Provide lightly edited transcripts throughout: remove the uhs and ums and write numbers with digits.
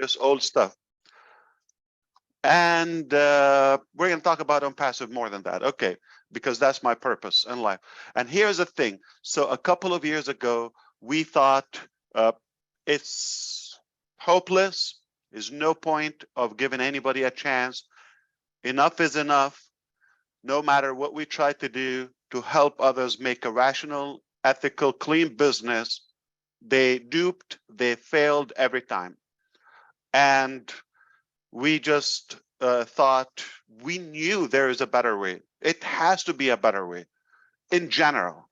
just old stuff. And we're going to talk about ONPASSIVE more than that. Okay, because that's my purpose in life. And here's the thing. So a couple of years ago, we thought it's hopeless. There's no point of giving anybody a chance. Enough is enough. No matter what we try to do to help others make a rational, ethical, clean business, they duped, they failed every time. And we just thought, we knew there is a better way. It has to be a better way in general.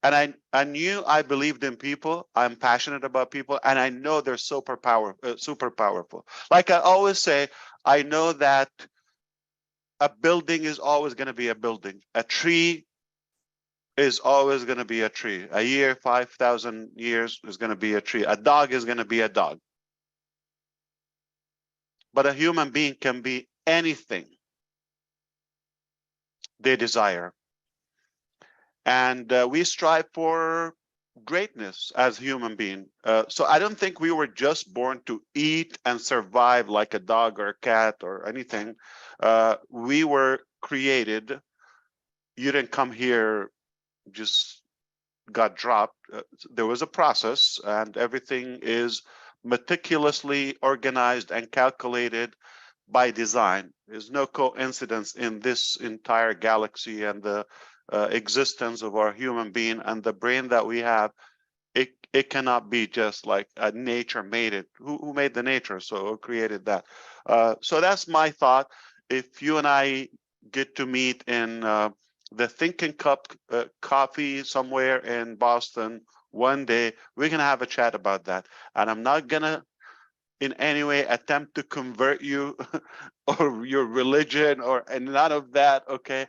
And I knew I believed in people. I'm passionate about people, and I know they're super powerful. Like I always say, I know that a building is always going to be a building. A tree is always going to be a tree. A year, 5,000 years is going to be a tree. A dog is going to be a dog. But a human being can be anything they desire. And we strive for greatness as human beings. So I don't think we were just born to eat and survive like a dog or a cat or anything. We were created. You didn't come here, just got dropped. There was a process, and everything is meticulously organized and calculated by design. There's no coincidence in this entire galaxy and the existence of our human being and the brain that we have. It cannot be just like nature made it. Who made the nature? So created that. So that's my thought. If you and I get to meet in the Thinking Cup coffee somewhere in Boston one day, we're gonna have a chat about that. And I'm not gonna in any way attempt to convert you or your religion or and none of that, okay?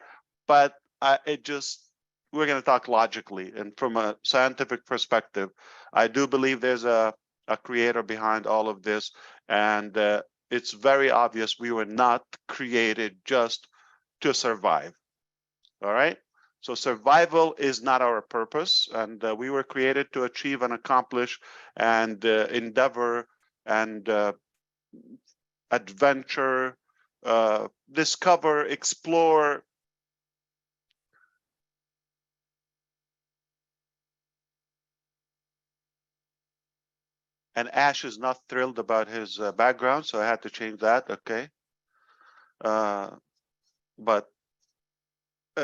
But we're going to talk logically and from a scientific perspective. I do believe there's a creator behind all of this, and it's very obvious we were not created just to survive. All right? So survival is not our purpose, and we were created to achieve and accomplish and endeavor and adventure, discover, explore. And Ash is not thrilled about his background, so I had to change that. Okay. But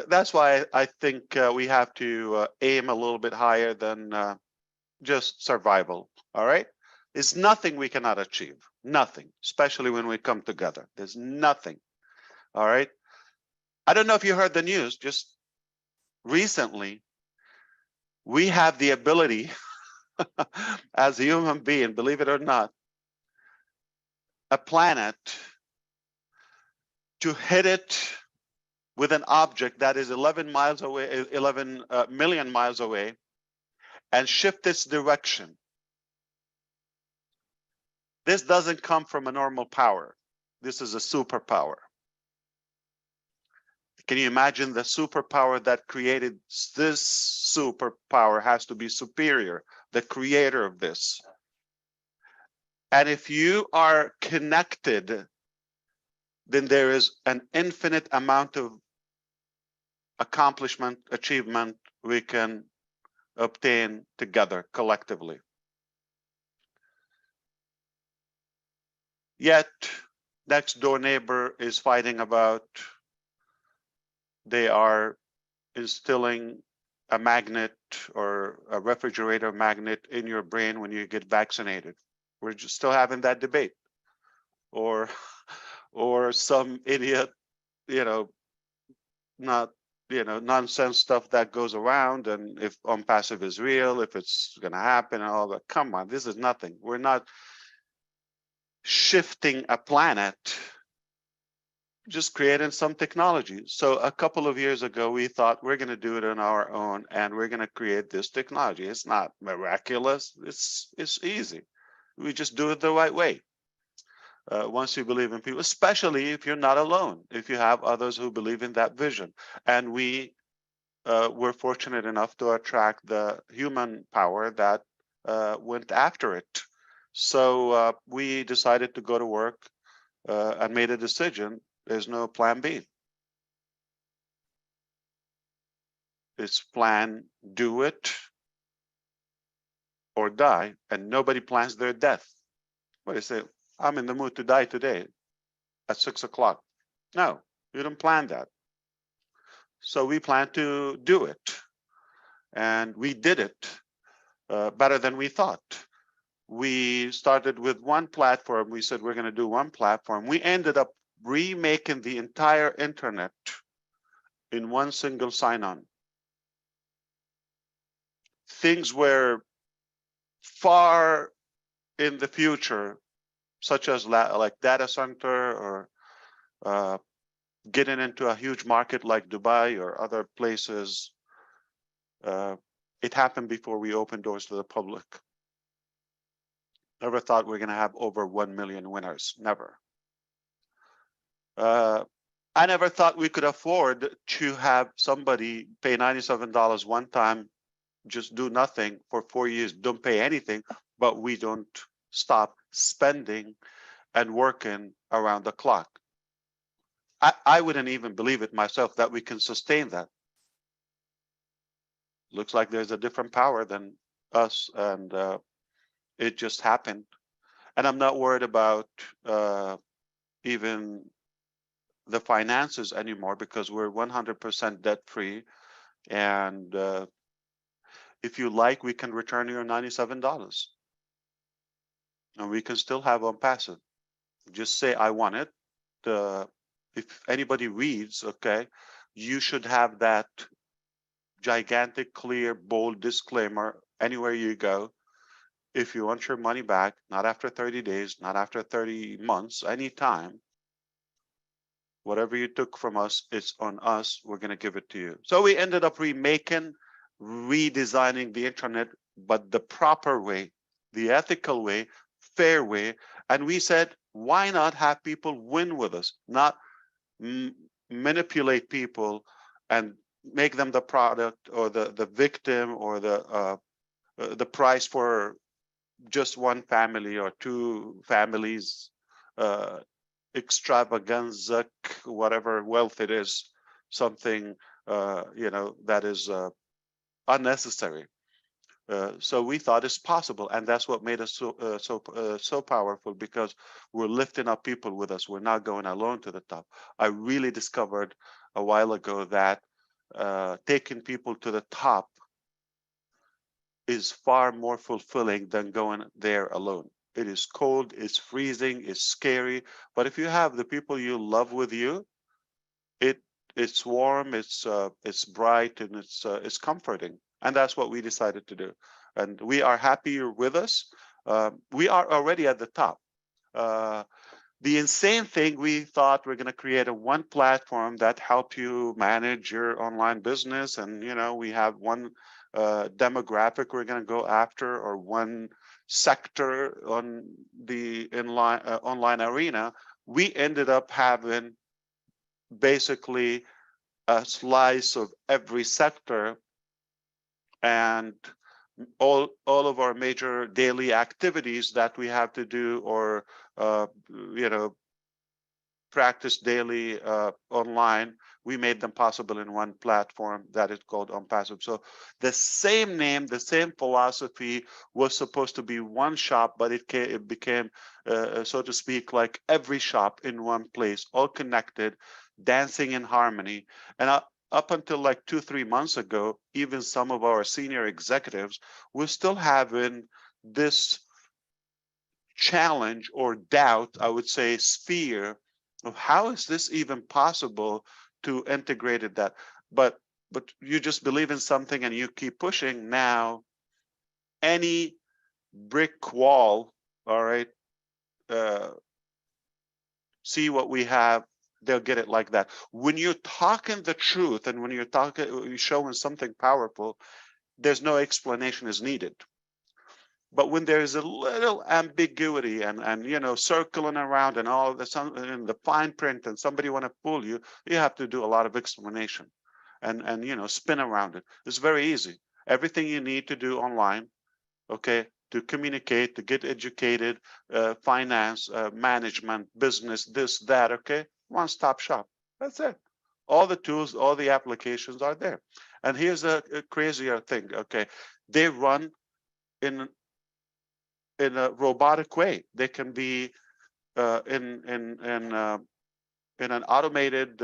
that's why I think we have to aim a little bit higher than just survival. All right. There's nothing we cannot achieve. Nothing, especially when we come together. There's nothing. All right. I don't know if you heard the news just recently. We have the ability as a human being, believe it or not, a planet to hit it with an object that is 11 miles away, 11 million miles away, and shift its direction. This doesn't come from a normal power. This is a superpower. Can you imagine the superpower that created this superpower has to be superior, the creator of this. And if you are connected, then there is an infinite amount of accomplishment, achievement we can obtain together collectively. Yet, next door neighbor is fighting about they are instilling a magnet or a refrigerator magnet in your brain when you get vaccinated. We're just still having that debate. Or some idiot, nonsense stuff that goes around, and if ONPASSIVE is real, if it's going to happen and all that. Come on, this is nothing. We're not shifting a planet, just creating some technology. So a couple of years ago, we thought we're going to do it on our own, and we're going to create this technology. It's not miraculous. It's easy. We just do it the right way. Once you believe in people, especially if you're not alone, if you have others who believe in that vision. And we were fortunate enough to attract the human power that went after it. So we decided to go to work and made a decision. There's no plan B. It's plan do it or die, and nobody plans their death. But they say, I'm in the mood to die today at 6 o'clock. No, you don't plan that. So we plan to do it. And we did it better than we thought. We started with one platform. We said we're going to do one platform. We ended up remaking the entire internet in one single sign-on. Things were far in the future, such as like data center or getting into a huge market like Dubai or other places. It happened before we opened doors to the public. Never thought we are going to have over 1 million winners. Never. I never thought we could afford to have somebody pay $97 one time, just do nothing for 4 years, don't pay anything, but we don't stop spending and working around the clock. I wouldn't even believe it myself that we can sustain that. Looks like there's a different power than us, and it just happened. And I'm not worried about even the finances anymore, because we're 100% debt free. And if you like, we can return your $97. And we can still have ONPASSIVE. Just say, I want it. If anybody reads, okay, you should have that gigantic, clear, bold disclaimer anywhere you go. If you want your money back, not after 30 days, not after 30 months, anytime, whatever you took from us, it's on us. We're going to give it to you. So we ended up redesigning the internet, but the proper way, the ethical way, fair way. And we said, why not have people win with us, not manipulate people and make them the product or the victim or the price for just one family or two families, extravaganza, whatever wealth it is, something that is unnecessary. So we thought it's possible, and that's what made us so powerful, because we're lifting up people with us. We're not going alone to the top. I really discovered a while ago that taking people to the top is far more fulfilling than going there alone. It is cold, it's freezing, it's scary, but if you have the people you love with you, it's warm, it's bright, and it's comforting. And that's what we decided to do. And we are happy you're with us. We are already at the top. The insane thing, we thought we're going to create one platform that help you manage your online business. And, we have one demographic we're going to go after, or one sector on the online arena. We ended up having basically a slice of every sector, and all of our major daily activities that we have to do, or practice daily online, we made them possible in one platform that is called ONPASSIVE. So the same name, the same philosophy was supposed to be one shop, but it became, so to speak, like every shop in one place, all connected, dancing in harmony. And up until like 2-3 months ago, even some of our senior executives were still having this challenge or doubt, I would say, sphere of how is this even possible to integrate it that. But you just believe in something and you keep pushing. Now, any brick wall, all right, see what we have, they'll get it like that. When you're talking the truth and when you're showing something powerful, there's no explanation is needed. But when there's a little ambiguity and circling around and all in the fine print, and somebody want to fool you, you have to do a lot of explanation and spin around it. It's very easy. Everything you need to do online, okay, to communicate, to get educated, finance, management, business, this, that, okay? One-stop shop. That's it. All the tools, all the applications are there. And here's a crazier thing, okay? They run in a robotic way. They can be in an automated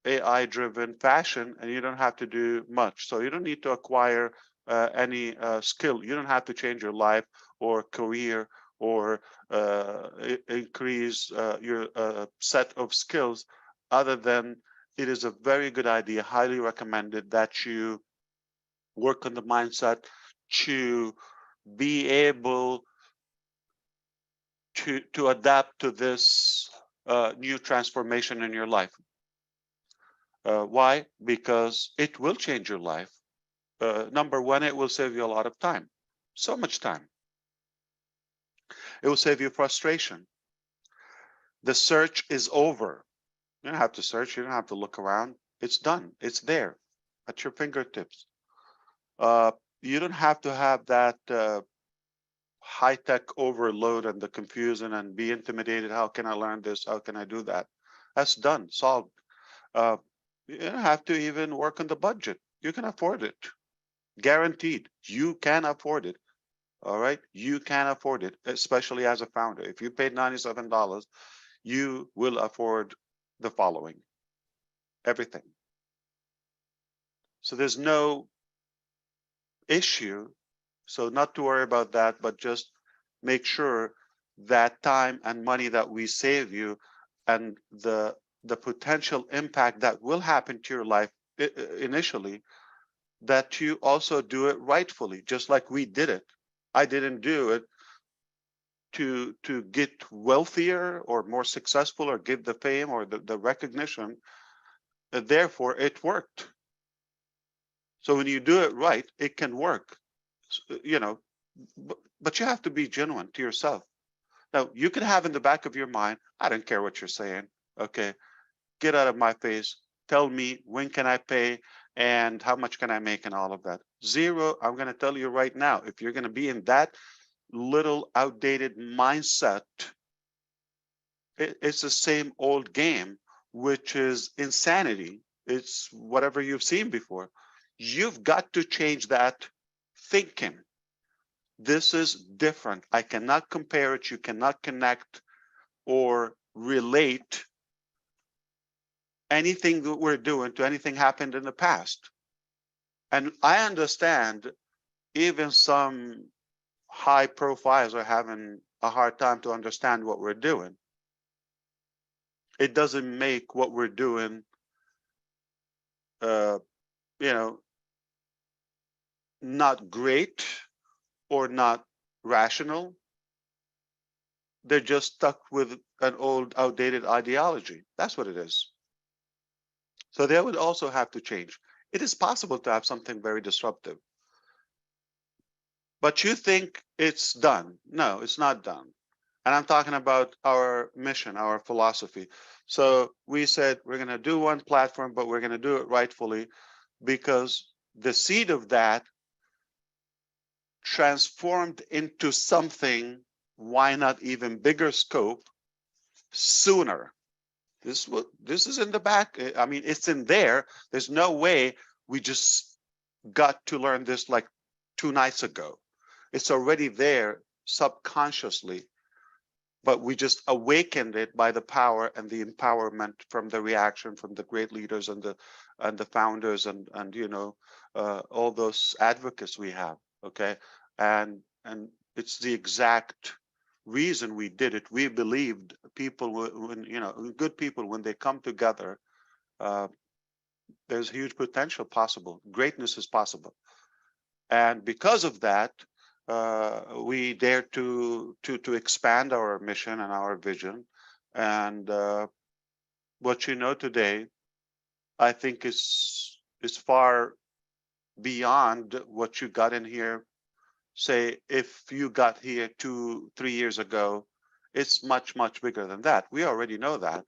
AI-driven fashion, and you don't have to do much. So you don't need to acquire any skill. You don't have to change your life or career or increase your set of skills, other than it is a very good idea, highly recommended, that you work on the mindset to be able to adapt to this new transformation in your life. Why? Because it will change your life. Number one, it will save you a lot of time. So much time. It will save you frustration. The search is over. You don't have to search. You don't have to look around. It's done. It's there at your fingertips. You don't have to have that high-tech overload and the confusion and be intimidated. How can I learn this? How can I do that? That's done, solved. You don't have to even work on the budget. You can afford it. Guaranteed. You can afford it. All right. You can afford it, especially as a founder. If you paid $97, you will afford the following: everything. So there's no issue. So not to worry about that, but just make sure that time and money that we save you and the potential impact that will happen to your life initially, that you also do it rightfully, just like we did it. I didn't do it to get wealthier or more successful or get the fame or the recognition. Therefore, it worked. So when you do it right, it can work. You know, but you have to be genuine to yourself. Now, you can have in the back of your mind, I don't care what you're saying. Okay, get out of my face. Tell me, when can I pay and how much can I make and all of that. Zero, I'm going to tell you right now, if you're going to be in that little outdated mindset, it's the same old game, which is insanity. It's whatever you've seen before. You've got to change that thinking. This is different. I cannot compare it. You cannot connect or relate anything that we're doing to anything happened in the past. And I understand even some high profiles are having a hard time to understand what we're doing. It doesn't make what we're doing, you know, not great or not rational. They're just stuck with an old, outdated ideology. That's what it is. So they would also have to change. It is possible to have something very disruptive. But you think it's done. No, it's not done. And I'm talking about our mission, our philosophy. So we said we're going to do one platform, but we're going to do it rightfully, because the seed of that transformed into something, why not even bigger scope, sooner. This is in the back. I mean, it's in there. There's no way we just got to learn this like 2 nights ago. It's already there subconsciously, but we just awakened it by the power and the empowerment from the reaction from the great leaders and the founders and you know, all those advocates we have. Okay, and it's the exact reason we did it. We believed people, when you know, good people, when they come together, there's huge potential possible. Greatness is possible, and because of that, we dare to expand our mission and our vision. And what you know today, I think is far beyond what you got in here. Say, if you got here 2-3 years ago, it's much bigger than that. We already know that.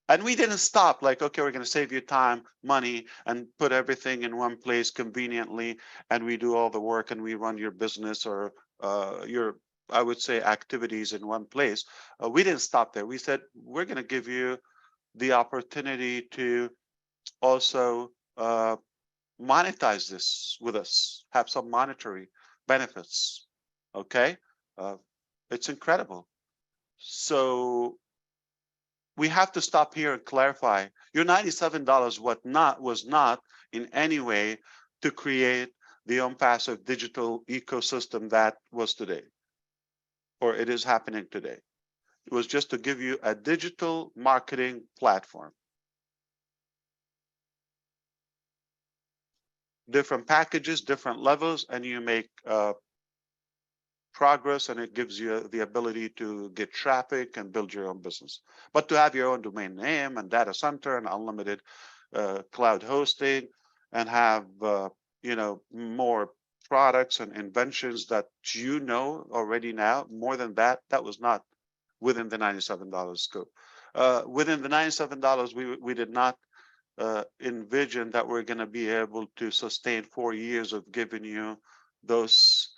And we didn't stop like, okay, we're going to save you time, money, and put everything in one place conveniently, and we do all the work and we run your business or your, I would say, activities in one place. We didn't stop there. We said, we're going to give you the opportunity to also monetize this with us, have some monetary benefits. Okay, uh, it's incredible. So we have to stop here and clarify. Your $97 was not in any way to create the ONPASSIVE digital ecosystem that was today, or it is happening today. It was just to give you a digital marketing platform. Different packages, different levels, and you make progress, and it gives you the ability to get traffic and build your own business. But to have your own domain name and data center and unlimited cloud hosting, and have more products and inventions that you know already now, more than that, that was not within the $97 scope. Within the $97, we did not envision that we're going to be able to sustain 4 years of giving you those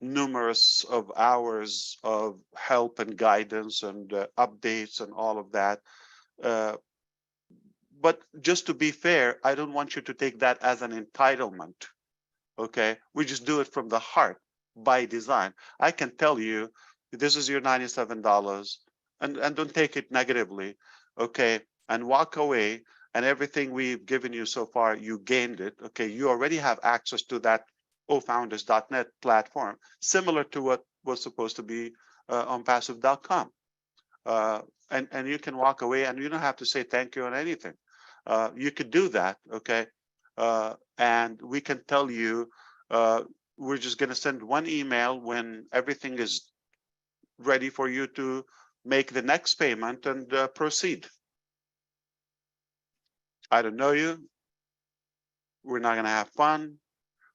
numerous of hours of help and guidance and updates and all of that. But just to be fair, I don't want you to take that as an entitlement. Okay, we just do it from the heart by design. I can tell you, this is your $97, and don't take it negatively. Okay, and walk away, and everything we've given you so far, you gained it. Okay, you already have access to that ofounders.net platform, similar to what was supposed to be on passive.com. And you can walk away, and you don't have to say thank you on anything. You could do that, okay? And we can tell you, we're just going to send one email when everything is ready for you to make the next payment and proceed. I don't know you. We're not going to have fun.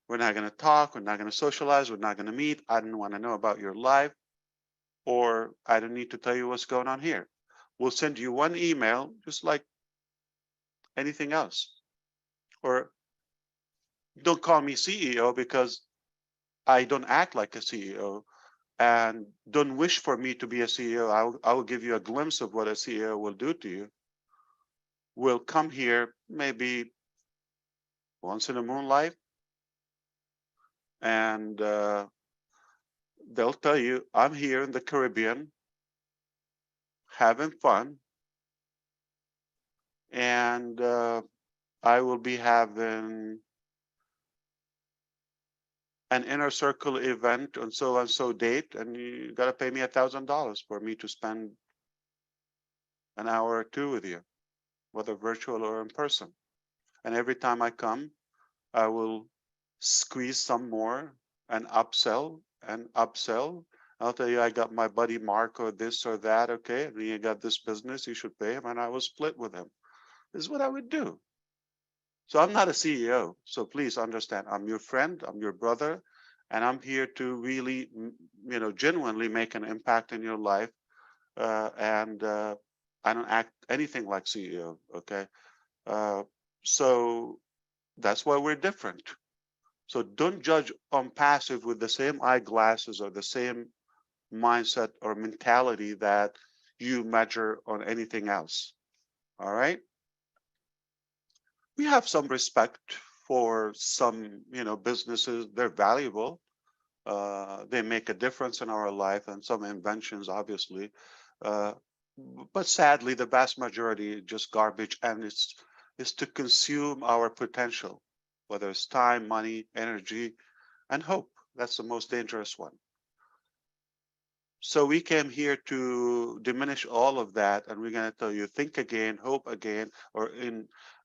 We're not going to talk. We're not going to socialize. We're not going to meet. I don't want to know about your life, or I don't need to tell you what's going on here. We'll send you one email, just like anything else. Or don't call me CEO, because I don't act like a CEO, and don't wish for me to be a CEO. I will give you a glimpse of what a CEO will do to you. We'll come here maybe once in a moonlight, and they'll tell you, I'm here in the Caribbean having fun, and I will be having an inner circle event on so and so date, and you got to pay me $1,000 for me to spend an hour or two with you, whether virtual or in person. And every time I come, I will squeeze some more and upsell and upsell. I'll tell you, I got my buddy Mark or this or that, okay? And you got this business, you should pay him, and I will split with him. This is what I would do. So I'm not a CEO. So please understand, I'm your friend, I'm your brother, and I'm here to really, genuinely make an impact in your life. And I don't act anything like CEO, okay? So that's why we're different. So don't judge ONPASSIVE with the same eyeglasses or the same mindset or mentality that you measure on anything else. All right? We have some respect for some, businesses. They're valuable. They make a difference in our life, and some inventions, obviously. But sadly, the vast majority is just garbage, and it's to consume our potential, whether it's time, money, energy, and hope. That's the most dangerous one. So we came here to diminish all of that, and we're going to tell you, think again, hope again, or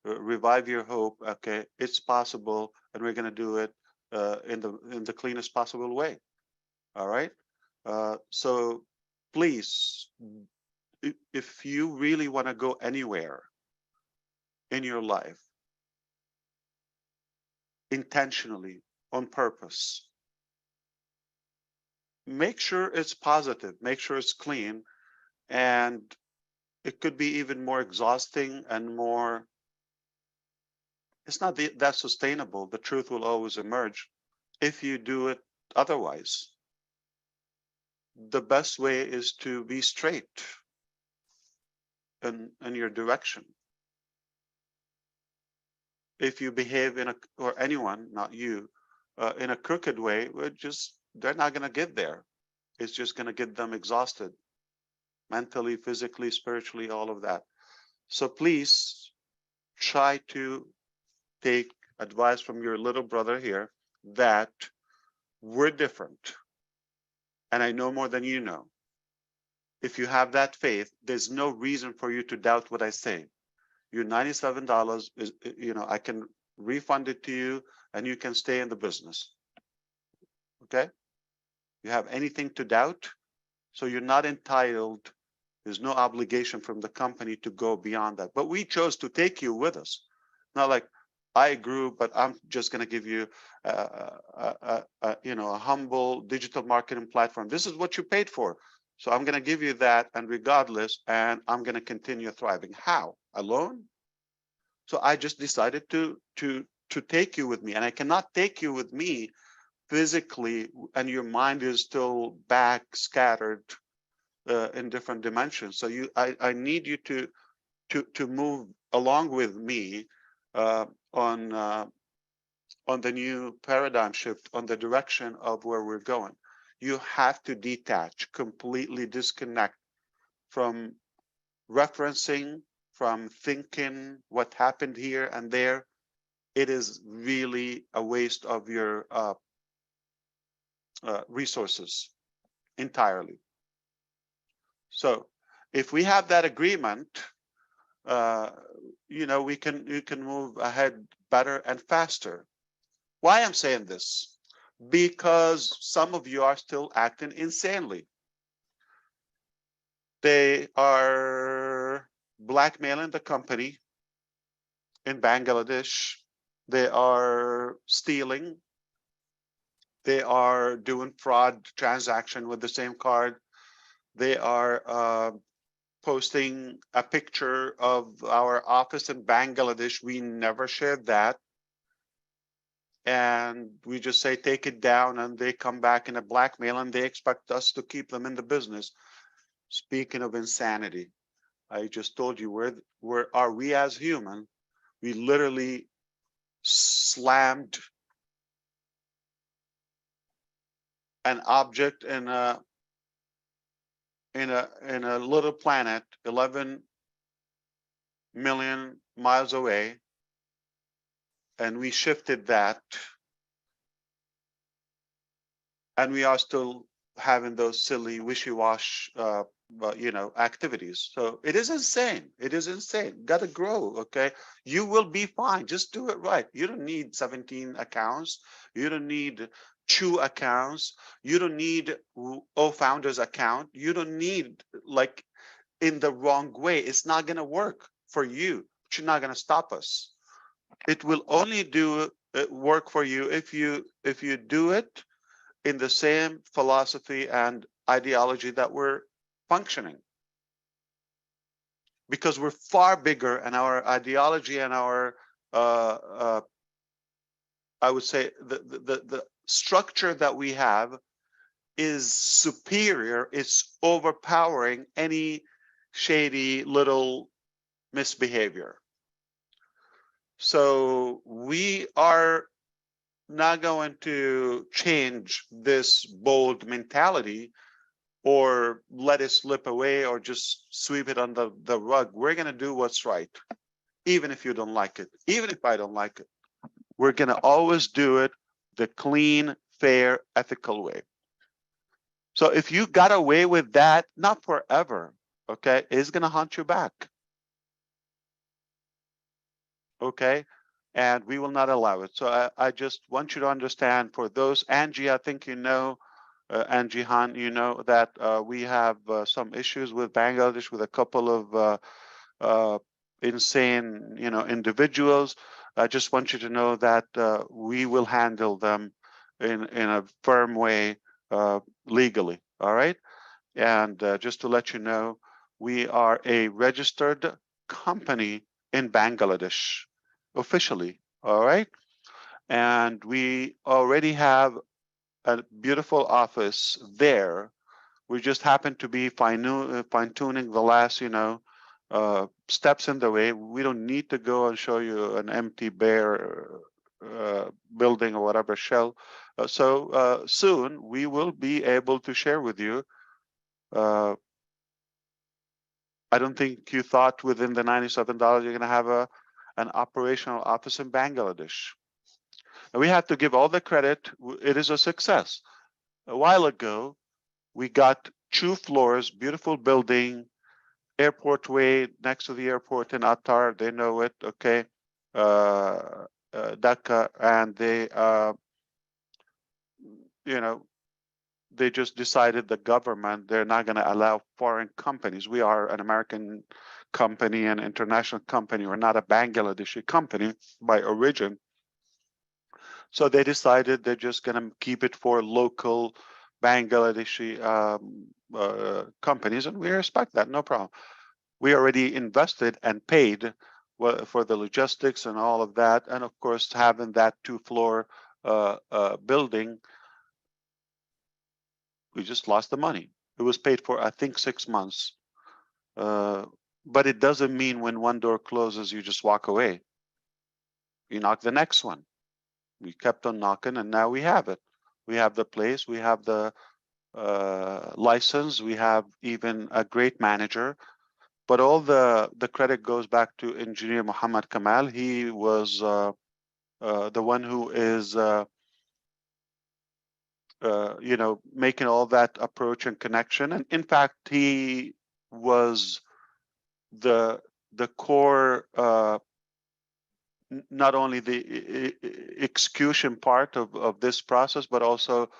revive your hope. Okay, it's possible, and we're going to do it in the cleanest possible way. All right. So please, if you really want to go anywhere in your life, intentionally, on purpose, make sure it's positive, make sure it's clean, and it could be even more exhausting and more, it's not that sustainable. The truth will always emerge if you do it otherwise. The best way is to be straight in your direction. If you behave in a, or anyone, not you, in a crooked way, they're not going to get there. It's just going to get them exhausted, mentally, physically, spiritually, all of that. So please try to take advice from your little brother here that we're different. And I know more than you know. If you have that faith, there's no reason for you to doubt what I say. Your $97 is, I can refund it to you and you can stay in the business. Okay? You have anything to doubt? So you're not entitled. There's no obligation from the company to go beyond that. But we chose to take you with us. Not like, I grew, but I'm just going to give you a humble digital marketing platform. This is what you paid for. So I'm going to give you that, and regardless, and I'm going to continue thriving. How? Alone? So I just decided to take you with me, and I cannot take you with me physically, and your mind is still back scattered in different dimensions. So I need you to move along with me on the new paradigm shift, on the direction of where we're going. You have to detach, completely disconnect from referencing, from thinking what happened here and there. It is really a waste of your resources entirely. So if we have that agreement, we can move ahead better and faster. Why I'm saying this? Because some of you are still acting insanely. They are blackmailing the company in Bangladesh. They are stealing. They are doing fraud transaction with the same card. They are posting a picture of our office in Bangladesh. We never shared that. And we just say, take it down, and they come back in a blackmail, and they expect us to keep them in the business. Speaking of insanity, I just told you, where are we as human? We literally slammed an object in a little planet 11 million miles away, and we shifted that, and we are still having those silly wishy-wash activities. So it is insane. It is insane. Got to grow. Okay, you will be fine. Just do it right. You don't need 17 accounts. You don't need 2 accounts. You don't need founder's account. You don't need, like, in the wrong way. It's not going to work for you, but you're not going to stop us. It will only do work for you if you do it in the same philosophy and ideology that we're functioning, because we're far bigger, and our ideology and our I would say the structure that we have is superior. It's overpowering any shady little misbehavior. So we are not going to change this bold mentality or let it slip away or just sweep it under the rug. We're going to do what's right, even if you don't like it, even if I don't like it. We're going to always do it the clean, fair, ethical way. So if you got away with that, not forever, okay, it's going to haunt you back. Okay, and we will not allow it. So I just want you to understand, for those, Angie, I think you know, Angie Han, you know that we have some issues with Bangladesh with a couple of insane, individuals. I just want you to know that we will handle them in a firm way legally. All right, and just to let you know, We are a registered company in Bangladesh, officially, all right? And we already have a beautiful office there. We just happen to be fine-tuning the last, steps in the way. We don't need to go and show you an empty, bare building or whatever shell. So soon we will be able to share with you. I don't think you thought within the $97 you're going to have an operational office in Bangladesh. And we have to give all the credit. It is a success. A while ago, we got 2 floors, beautiful building, airport way next to the airport in Attar. They know it, okay? Dhaka, and they, they just decided, the government, they're not going to allow foreign companies. We are an American company, an international company. We're not a Bangladeshi company by origin. So they decided they're just going to keep it for local Bangladeshi companies, and we respect that, no problem. We already invested and paid for the logistics and all of that, and of course having that 2-floor building, we just lost the money. It was paid for, I think, 6 months, but it doesn't mean when one door closes you just walk away. You knock the next one. We kept on knocking, and now we have it. We have the place, we have the license, we have even a great manager. But all the credit goes back to engineer Muhammad Kamal. He was the one who is making all that approach and connection. And in fact, he was the core, not only the execution part of this process, but also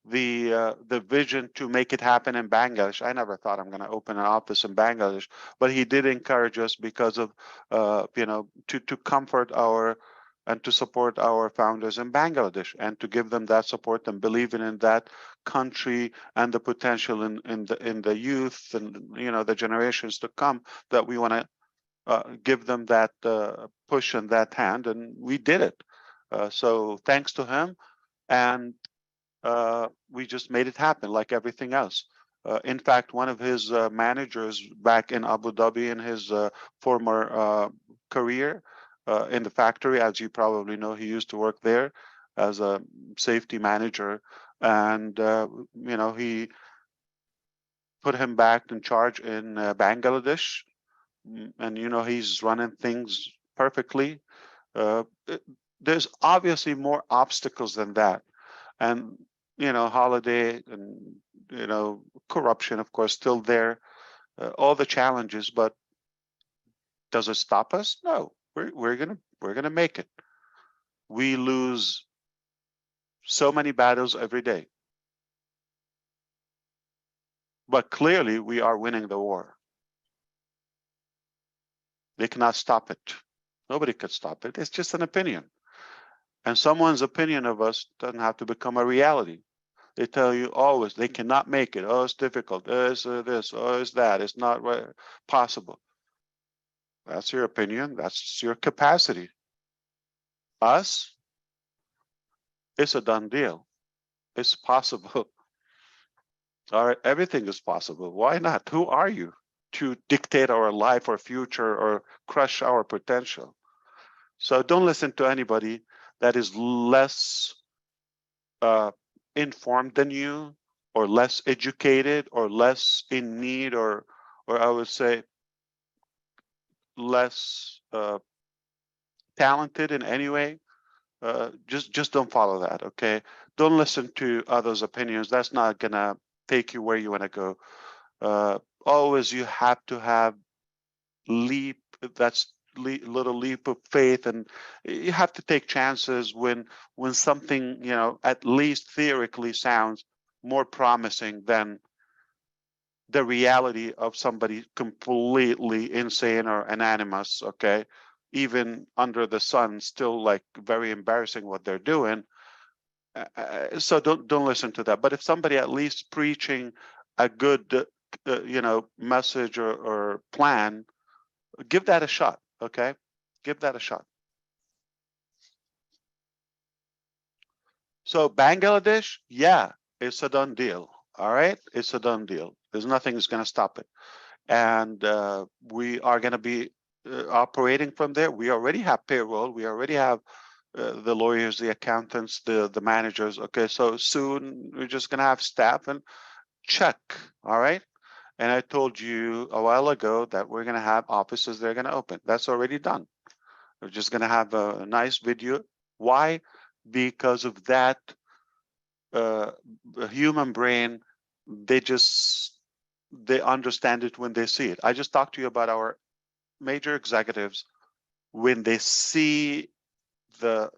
the vision to make it happen in Bangladesh. I never thought I'm going to open an office in Bangladesh, but he did encourage us because of to comfort our and to support our founders in Bangladesh, and to give them that support and believing in that country and the potential in the youth and the generations to come, that we want to give them that push and that hand, and we did it. So thanks to him, and we just made it happen like everything else. In fact, one of his managers back in Abu Dhabi in his former career in the factory, as you probably know, he used to work there as a safety manager, and he put him back in charge in Bangladesh, and he's running things perfectly. There's obviously more obstacles than that, and holiday and corruption, of course, still there, all the challenges. But does it stop us? No, we're gonna make it. We lose so many battles every day, but clearly we are winning the war. They cannot stop it. Nobody could stop it. It's just an opinion, and someone's opinion of us doesn't have to become a reality. They tell you always they cannot make it. Oh, it's difficult. It's this. Oh, it's that. It's not possible. That's your opinion. That's your capacity. Us, it's a done deal. It's possible. All right, everything is possible. Why not? Who are you to dictate our life or future or crush our potential? So don't listen to anybody that is less informed than you, or less educated, or less in need, or I would say less talented in any way. Just don't follow that, okay? Don't listen to others' opinions. That's not gonna take you where you want to go. Always you have to have little leap of faith, and you have to take chances when something at least theoretically sounds more promising than the reality of somebody completely insane or anonymous, okay? Even under the sun, still like very embarrassing what they're doing. So don't listen to that. But if somebody at least preaching a good message or plan, give that a shot. Okay, give that a shot. So Bangladesh, yeah, it's a done deal. All right, it's a done deal. There's nothing that's going to stop it, and we are going to be operating from there. We already have payroll. We already have the lawyers, the accountants, the managers. Okay, so soon we're just going to have staff and check. All right. And I told you a while ago that we're going to have offices they're going to open. That's already done. We're just going to have a nice video. Why? Because of that human brain. They understand it when they see it. I just talked to you about our major executives. When they see the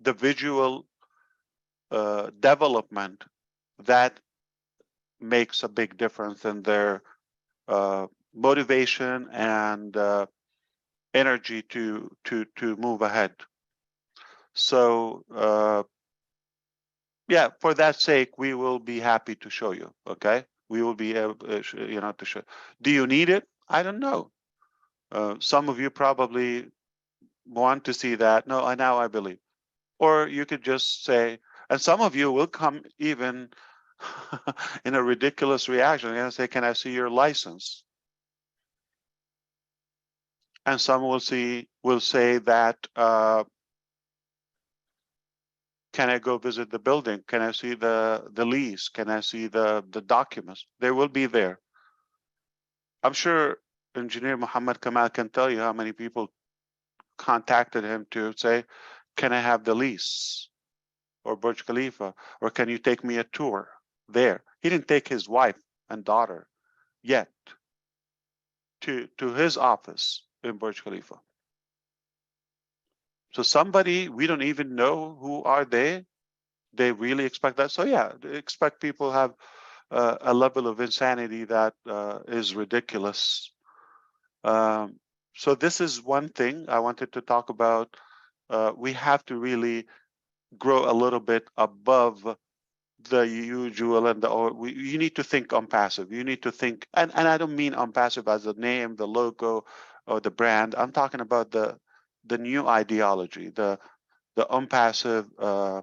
visual development, that makes a big difference in their motivation and energy to move ahead. So yeah, for that sake, we will be happy to show you. Okay, we will be able, to show. Do you need it? I don't know. Some of you probably want to see that. No, now I believe. Or you could just say, and some of you will come even in a ridiculous reaction. They're going to say, "Can I see your license?" And some will say that, "Can I go visit the building? Can I see the lease? Can I see the documents?" They will be there. I'm sure Engineer Muhammad Kamal can tell you how many people contacted him to say, "Can I have the lease or Burj Khalifa, or can you take me a tour there?" He didn't take his wife and daughter yet to his office in Burj Khalifa. So somebody we don't even know who are they really expect that. So yeah, they expect people have a level of insanity that is ridiculous. So this is one thing I wanted to talk about. We have to really grow a little bit above the usual and you need to think ONPASSIVE. You need to think, and I don't mean ONPASSIVE as the name, the logo, or the brand. I'm talking about the new ideology, the ONPASSIVE, I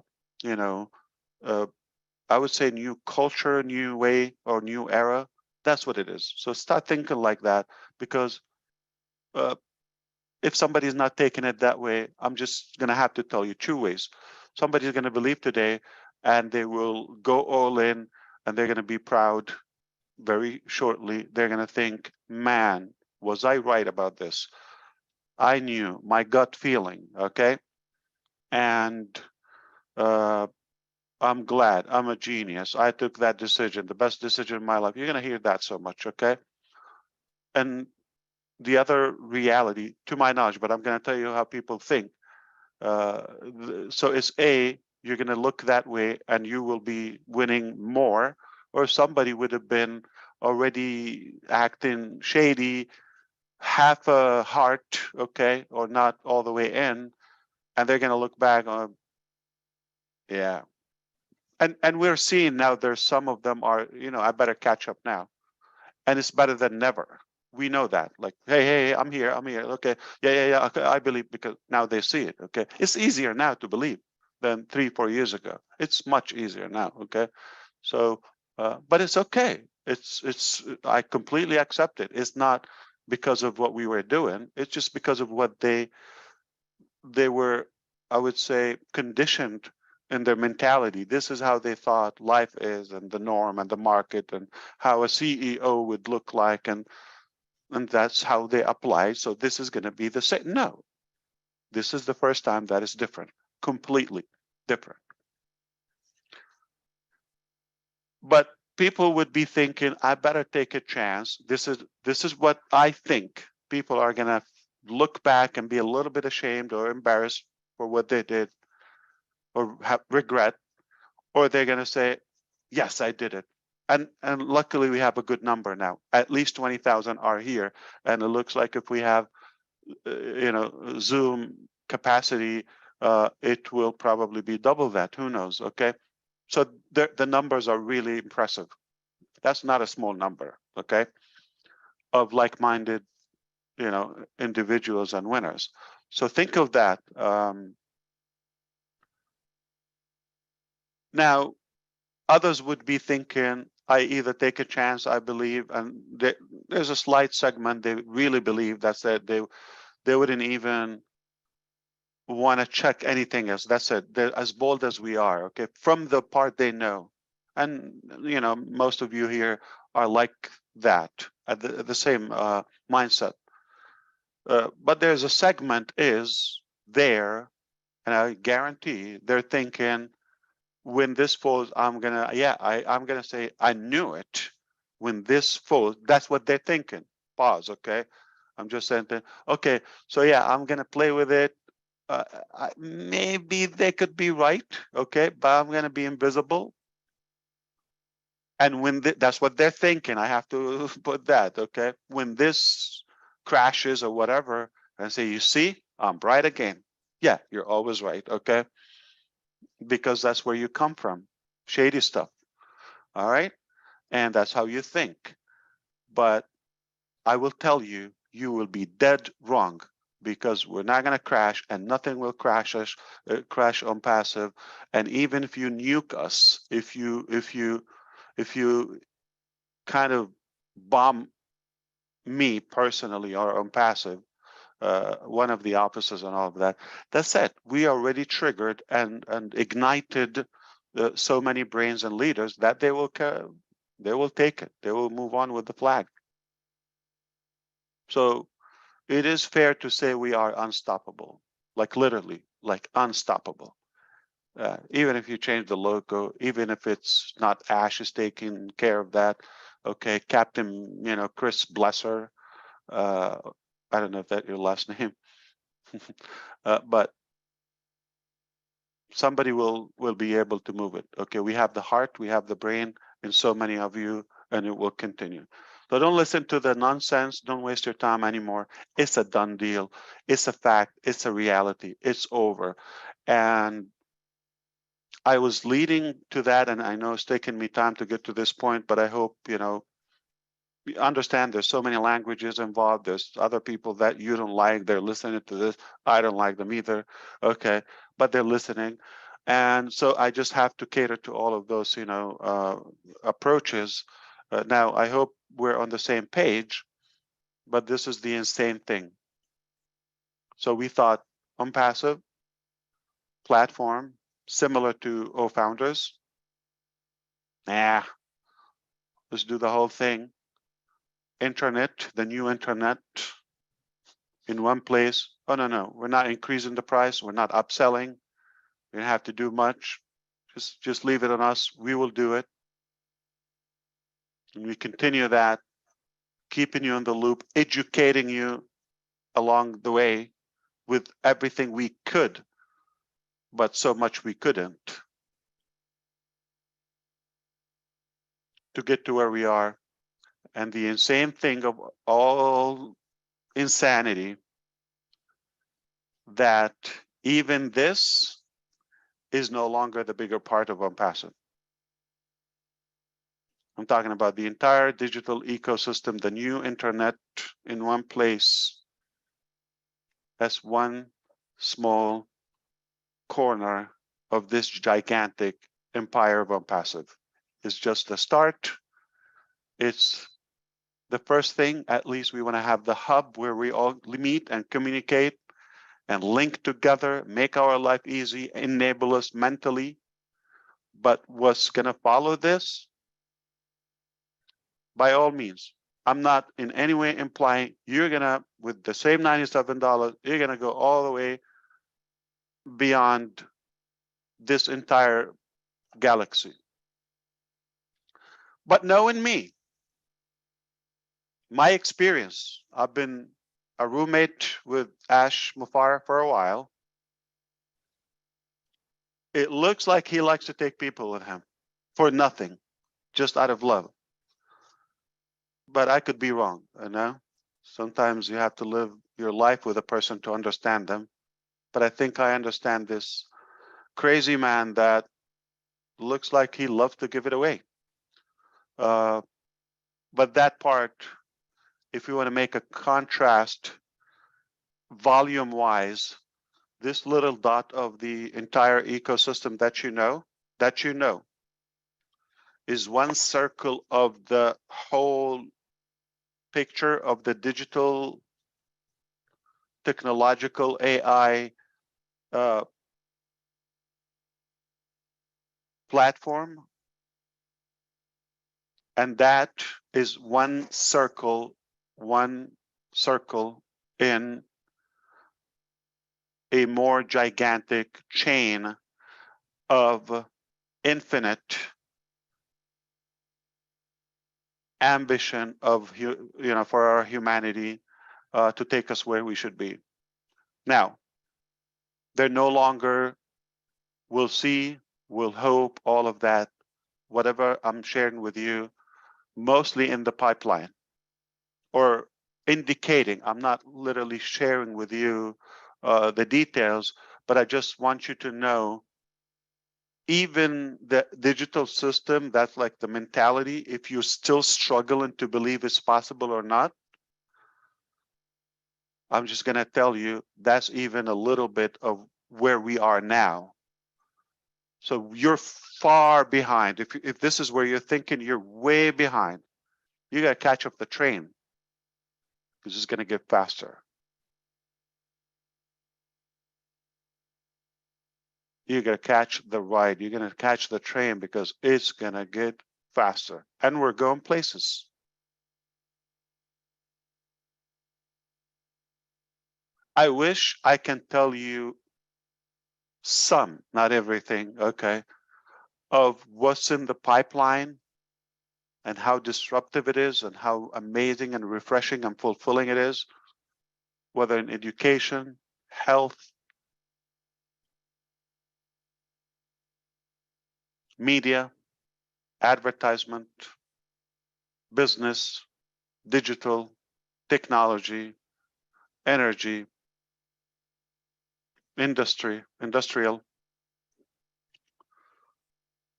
would say new culture, new way, or new era. That's what it is. So start thinking like that, because if somebody's not taking it that way, I'm just going to have to tell you two ways. Somebody's going to believe today and they will go all in and they're going to be proud very shortly. They're going to think, "Man, was I right about this? I knew, my gut feeling." Okay. And I'm glad, I'm a genius. I took that decision, the best decision in my life. You're going to hear that so much. Okay. And the other reality, to my knowledge, but I'm going to tell you how people think. So it's you're going to look that way and you will be winning more, or somebody would have been already acting shady, half a heart, okay, or not all the way in, and they're going to look back on, yeah. And we're seeing now there's some of them are, I better catch up now. And it's better than never. We know that. Like, hey, I'm here. Okay, yeah. Okay, I believe, because now they see it. Okay, it's easier now to believe than 3-4 years ago. It's much easier now. Okay, so but it's okay. It's I completely accept it. It's not because of what we were doing. It's just because of what they were, I would say, conditioned in their mentality. This is how they thought life is, and the norm, and the market, and how a CEO would look like, and that's how they apply. So this is going to be the same. No, this is the first time that is different, completely different. But people would be thinking, "I better take a chance." This is what I think. People are going to look back and be a little bit ashamed or embarrassed for what they did, or have regret, or they're going to say, "Yes, I did it." And luckily we have a good number now. At least 20,000 are here, and it looks like if we have Zoom capacity, it will probably be double that. Who knows? Okay, so the numbers are really impressive. That's not a small number, okay, of like-minded, individuals and winners. So think of that. Now, others would be thinking, I either take a chance, I believe, and there's a slight segment they really believe that's that they wouldn't even want to check anything else. That's it. They're as bold as we are, okay, from the part they know. And most of you here are like that, at the same mindset. But there's a segment is there, and I guarantee they're thinking, when this falls, I'm gonna say I knew it. When this falls, that's what they're thinking. Pause, okay? I'm just saying, okay, so yeah, I'm gonna play with it. Maybe they could be right, okay, but I'm gonna be invisible. And when that's what they're thinking, I have to put that, okay? When this crashes or whatever, and say, you see, I'm right again. Yeah, you're always right, okay? Because that's where you come from, shady stuff. All right, and that's how you think. But I will tell you, you will be dead wrong, because we're not going to crash, and nothing will crash us, crash on passive. And even if you nuke us, if you kind of bomb me personally or on passive, one of the officers and all of that, that's it. We already triggered and ignited so many brains and leaders that they will take it. They will move on with the flag. So it is fair to say we are unstoppable, like literally, like unstoppable. Even if you change the logo, even if it's not Ash is taking care of that, okay, Captain, Chris Blesser, I don't know if that's your last name, but somebody will be able to move it. Okay, we have the heart, we have the brain in so many of you, and it will continue. So don't listen to the nonsense. Don't waste your time anymore. It's a done deal. It's a fact. It's a reality. It's over. And I was leading to that, and I know it's taken me time to get to this point, but I hope, you understand there's so many languages involved. There's other people that you don't like. They're listening to this. I don't like them either. Okay, but they're listening. And so I just have to cater to all of those, approaches. Now, I hope we're on the same page, but this is the insane thing. So we thought ONPASSIVE platform, similar to OFounders. Let's do the whole thing. Internet, the new internet in one place. Oh, no, we're not increasing the price. We're not upselling. We don't have to do much. Just leave it on us. We will do it. And we continue that, keeping you in the loop, educating you along the way with everything we could, but so much we couldn't, to get to where we are. And the insane thing of all insanity, that even this is no longer the bigger part of ONPASSIVE. I'm talking about the entire digital ecosystem, the new internet in one place. That's one small corner of this gigantic empire of ONPASSIVE. It's just the start. It's the first thing. At least we want to have the hub where we all meet and communicate and link together, make our life easy, enable us mentally. But what's going to follow this? By all means, I'm not in any way implying you're going to, with the same $97, you're going to go all the way beyond this entire galaxy. But knowing me, my experience, I've been a roommate with Ash MUFAREH for a while. It looks like he likes to take people with him for nothing, just out of love. But I could be wrong, Sometimes you have to live your life with a person to understand them. But I think I understand this crazy man that looks like he loves to give it away. But that part, if you want to make a contrast volume-wise, this little dot of the entire ecosystem that you know, is one circle of the whole picture of the digital technological AI platform. And that is one circle in a more gigantic chain of infinite ambition of, for our humanity to take us where we should be. Now, they're no longer, we'll see, we'll hope, all of that, whatever I'm sharing with you, mostly in the pipeline, or indicating. I'm not literally sharing with you the details, but I just want you to know, even the digital system, that's like the mentality, if you're still struggling to believe it's possible or not, I'm just going to tell you that's even a little bit of where we are now. So you're far behind. If this is where you're thinking, you're way behind. You got to catch up the train, because it's going to get faster. You're going to catch the ride. You're going to catch the train, because it's going to get faster. And we're going places. I wish I can tell you some, not everything, okay, of what's in the pipeline and how disruptive it is and how amazing and refreshing and fulfilling it is, whether in education, health, media, advertisement, business, digital, technology, energy, industry, industrial,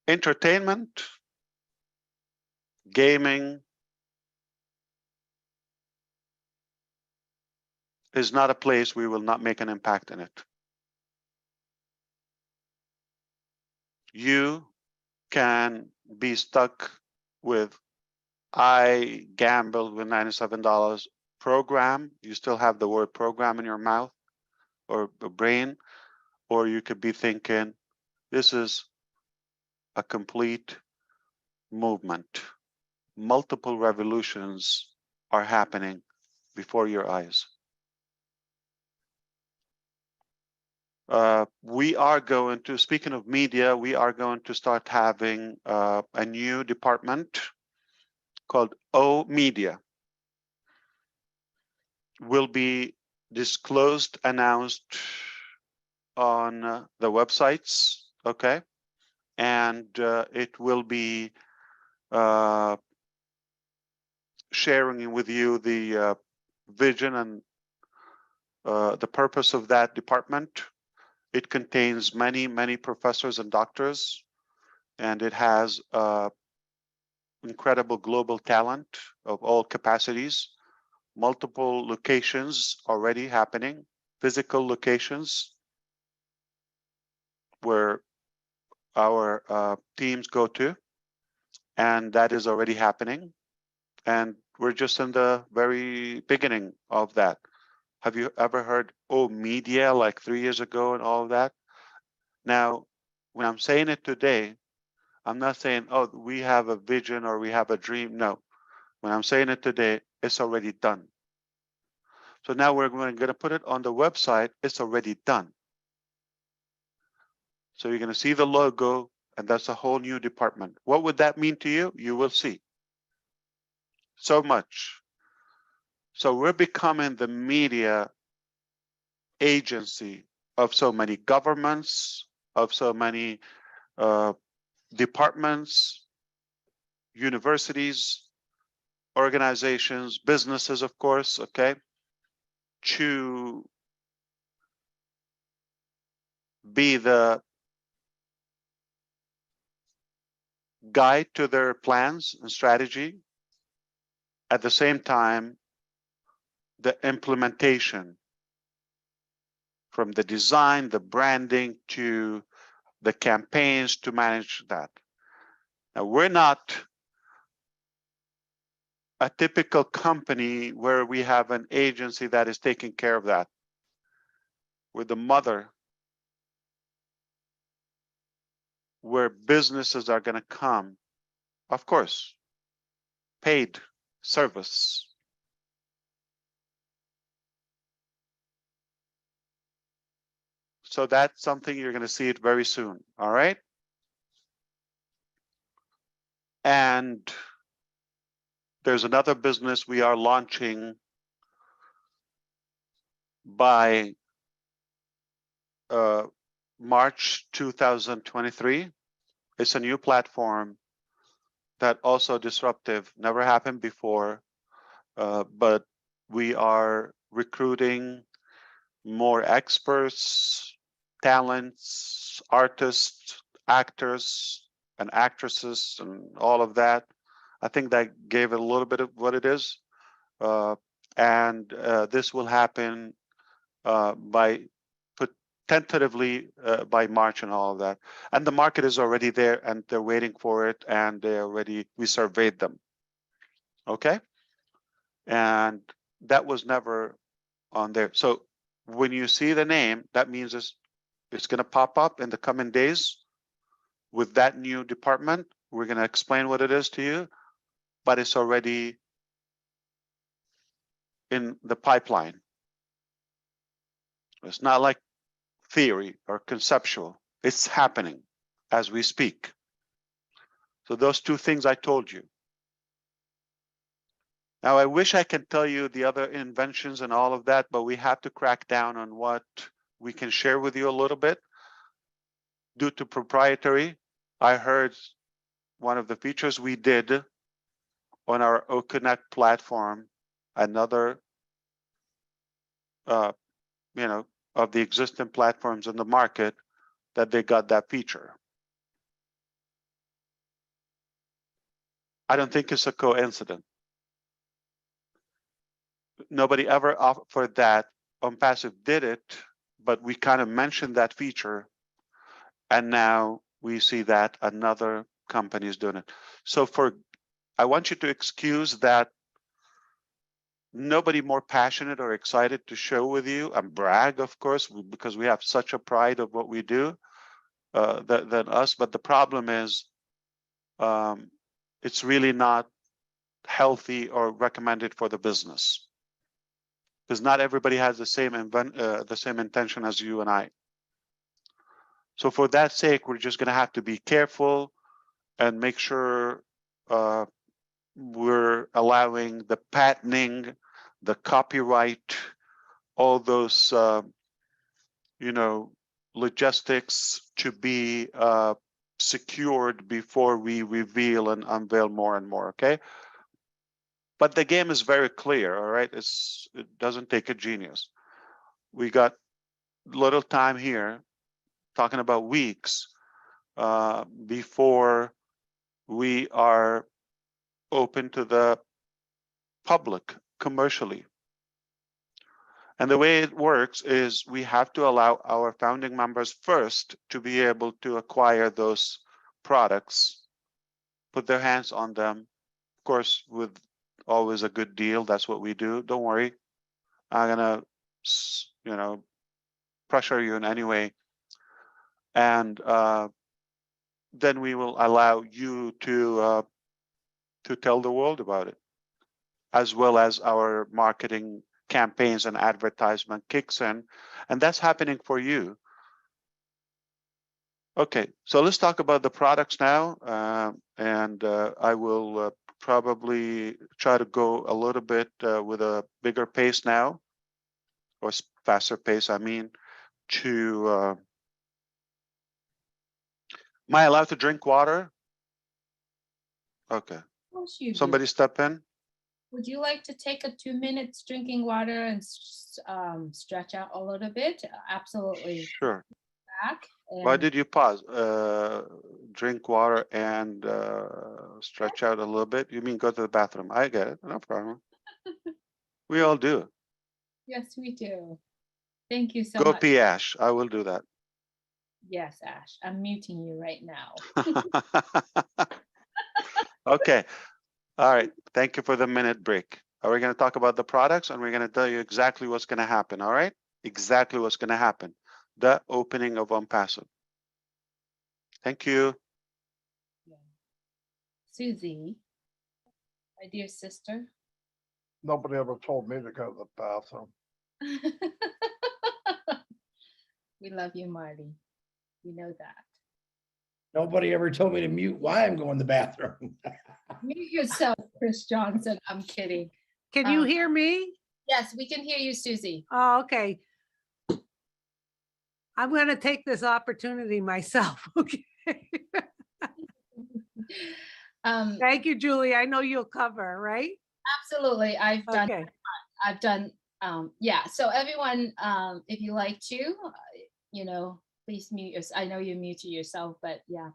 entertainment, gaming is not a place we will not make an impact in it. You can be stuck with, I gambled with $97 program. You still have the word program in your mouth or brain, or you could be thinking, this is a complete movement. Multiple revolutions are happening before your eyes. We are going to, speaking of media, we are going to start having a new department called O Media. Will be disclosed, announced on the websites, okay? And it will be sharing with you the vision and the purpose of that department. It contains many, many professors and doctors, and it has incredible global talent of all capacities, multiple locations already happening, physical locations where our teams go to, and that is already happening. And we're just in the very beginning of that. Have you ever heard, oh, media, like 3 years ago and all of that? Now, when I'm saying it today, I'm not saying, oh, we have a vision or we have a dream. No, when I'm saying it today, it's already done. So now we're going to put it on the website. It's already done. So you're going to see the logo, and that's a whole new department. What would that mean to you? You will see. So much. So we're becoming the media agency of so many governments, of so many departments, universities, organizations, businesses, of course, okay, to be the guide to their plans and strategy, at the same time, the implementation, from the design, the branding, to the campaigns to manage that. Now, we're not a typical company where we have an agency that is taking care of that. We're the mother where businesses are going to come, of course, paid service. So that's something you're going to see it very soon. All right. And there's another business we are launching by March 2023. It's a new platform that also disruptive, never happened before, but we are recruiting more experts, talents, artists, actors, and actresses, and all of that. I think that gave it a little bit of what it is. And this will happen tentatively by March and all of that. And the market is already there and they're waiting for it, and we surveyed them. Okay. And that was never on there. So when you see the name, that means it's going to pop up in the coming days with that new department. We're going to explain what it is to you, but it's already in the pipeline. It's not like theory or conceptual. It's happening as we speak. So those two things I told you. Now, I wish I could tell you the other inventions and all of that, but we have to crack down on what we can share with you a little bit. Due to proprietary, I heard one of the features we did on our OConnect platform, another, of the existing platforms in the market, that they got that feature. I don't think it's a coincidence. Nobody ever offered that. ONPASSIVE did it, but we kind of mentioned that feature, and now we see that another company is doing it. So I want you to excuse that nobody more passionate or excited to show with you and brag, of course, because we have such a pride of what we do than us. But the problem is, it's really not healthy or recommended for the business, because not everybody has the same intention as you and I. So for that sake, we're just going to have to be careful and make sure we're allowing the patenting, the copyright, all those logistics to be secured before we reveal and unveil more and more. Okay. But the game is very clear. All right. It doesn't take a genius. We got little time here, talking about weeks before we are open to the public commercially. And the way it works is we have to allow our founding members first to be able to acquire those products, put their hands on them, of course, with always a good deal. That's what we do. Don't worry. I'm gonna, pressure you in any way. And then we will allow you to tell the world about it, as well as our marketing campaigns and advertisement kicks in, and that's happening for you. Okay, so let's talk about the products now, and I will probably try to go a little bit with a bigger pace now, or faster pace, I mean, to am I allowed to drink water? Okay. Somebody step in. Would you like to take a 2 minutes drinking water and stretch out a little bit? Absolutely. Sure. back. Why And did you pause? Drink water and stretch out a little bit. You mean go to the bathroom? I get it. No problem. We all do. yes, we do. Thank you so Go much. pee, Ash. I will do that. Yes, Ash, I'm muting you right now. Okay. All right. Thank you for the minute break. Are we going to talk about the products and we're going to tell you exactly what's going to happen? All right. Exactly what's going to happen. The opening of ONPASSIVE. Thank you. Yeah. Susie, my dear sister. Nobody ever told me to go to the bathroom. We love you, Marty. We know that. Nobody ever told me to mute why I'm going to the bathroom. Mute yourself, Chris Johnson. I'm kidding. Can you Um, hear me? Yes, we can hear you, Susie. Oh, okay. I'm going to take this opportunity myself. Okay. Thank you, Julie. I know you'll cover, right? Absolutely. I've done, Okay. yeah. So everyone, if you like to, please mute yourself. I know you muted yourself, but yeah,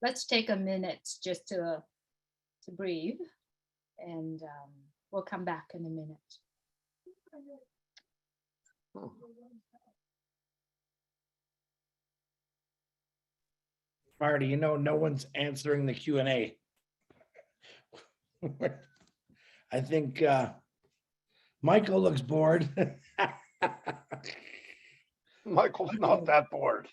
let's take a minute just to breathe, and we'll come back in a minute. Marty, you know, no one's answering the Q&A. I think Michael looks bored. Michael's not that bored.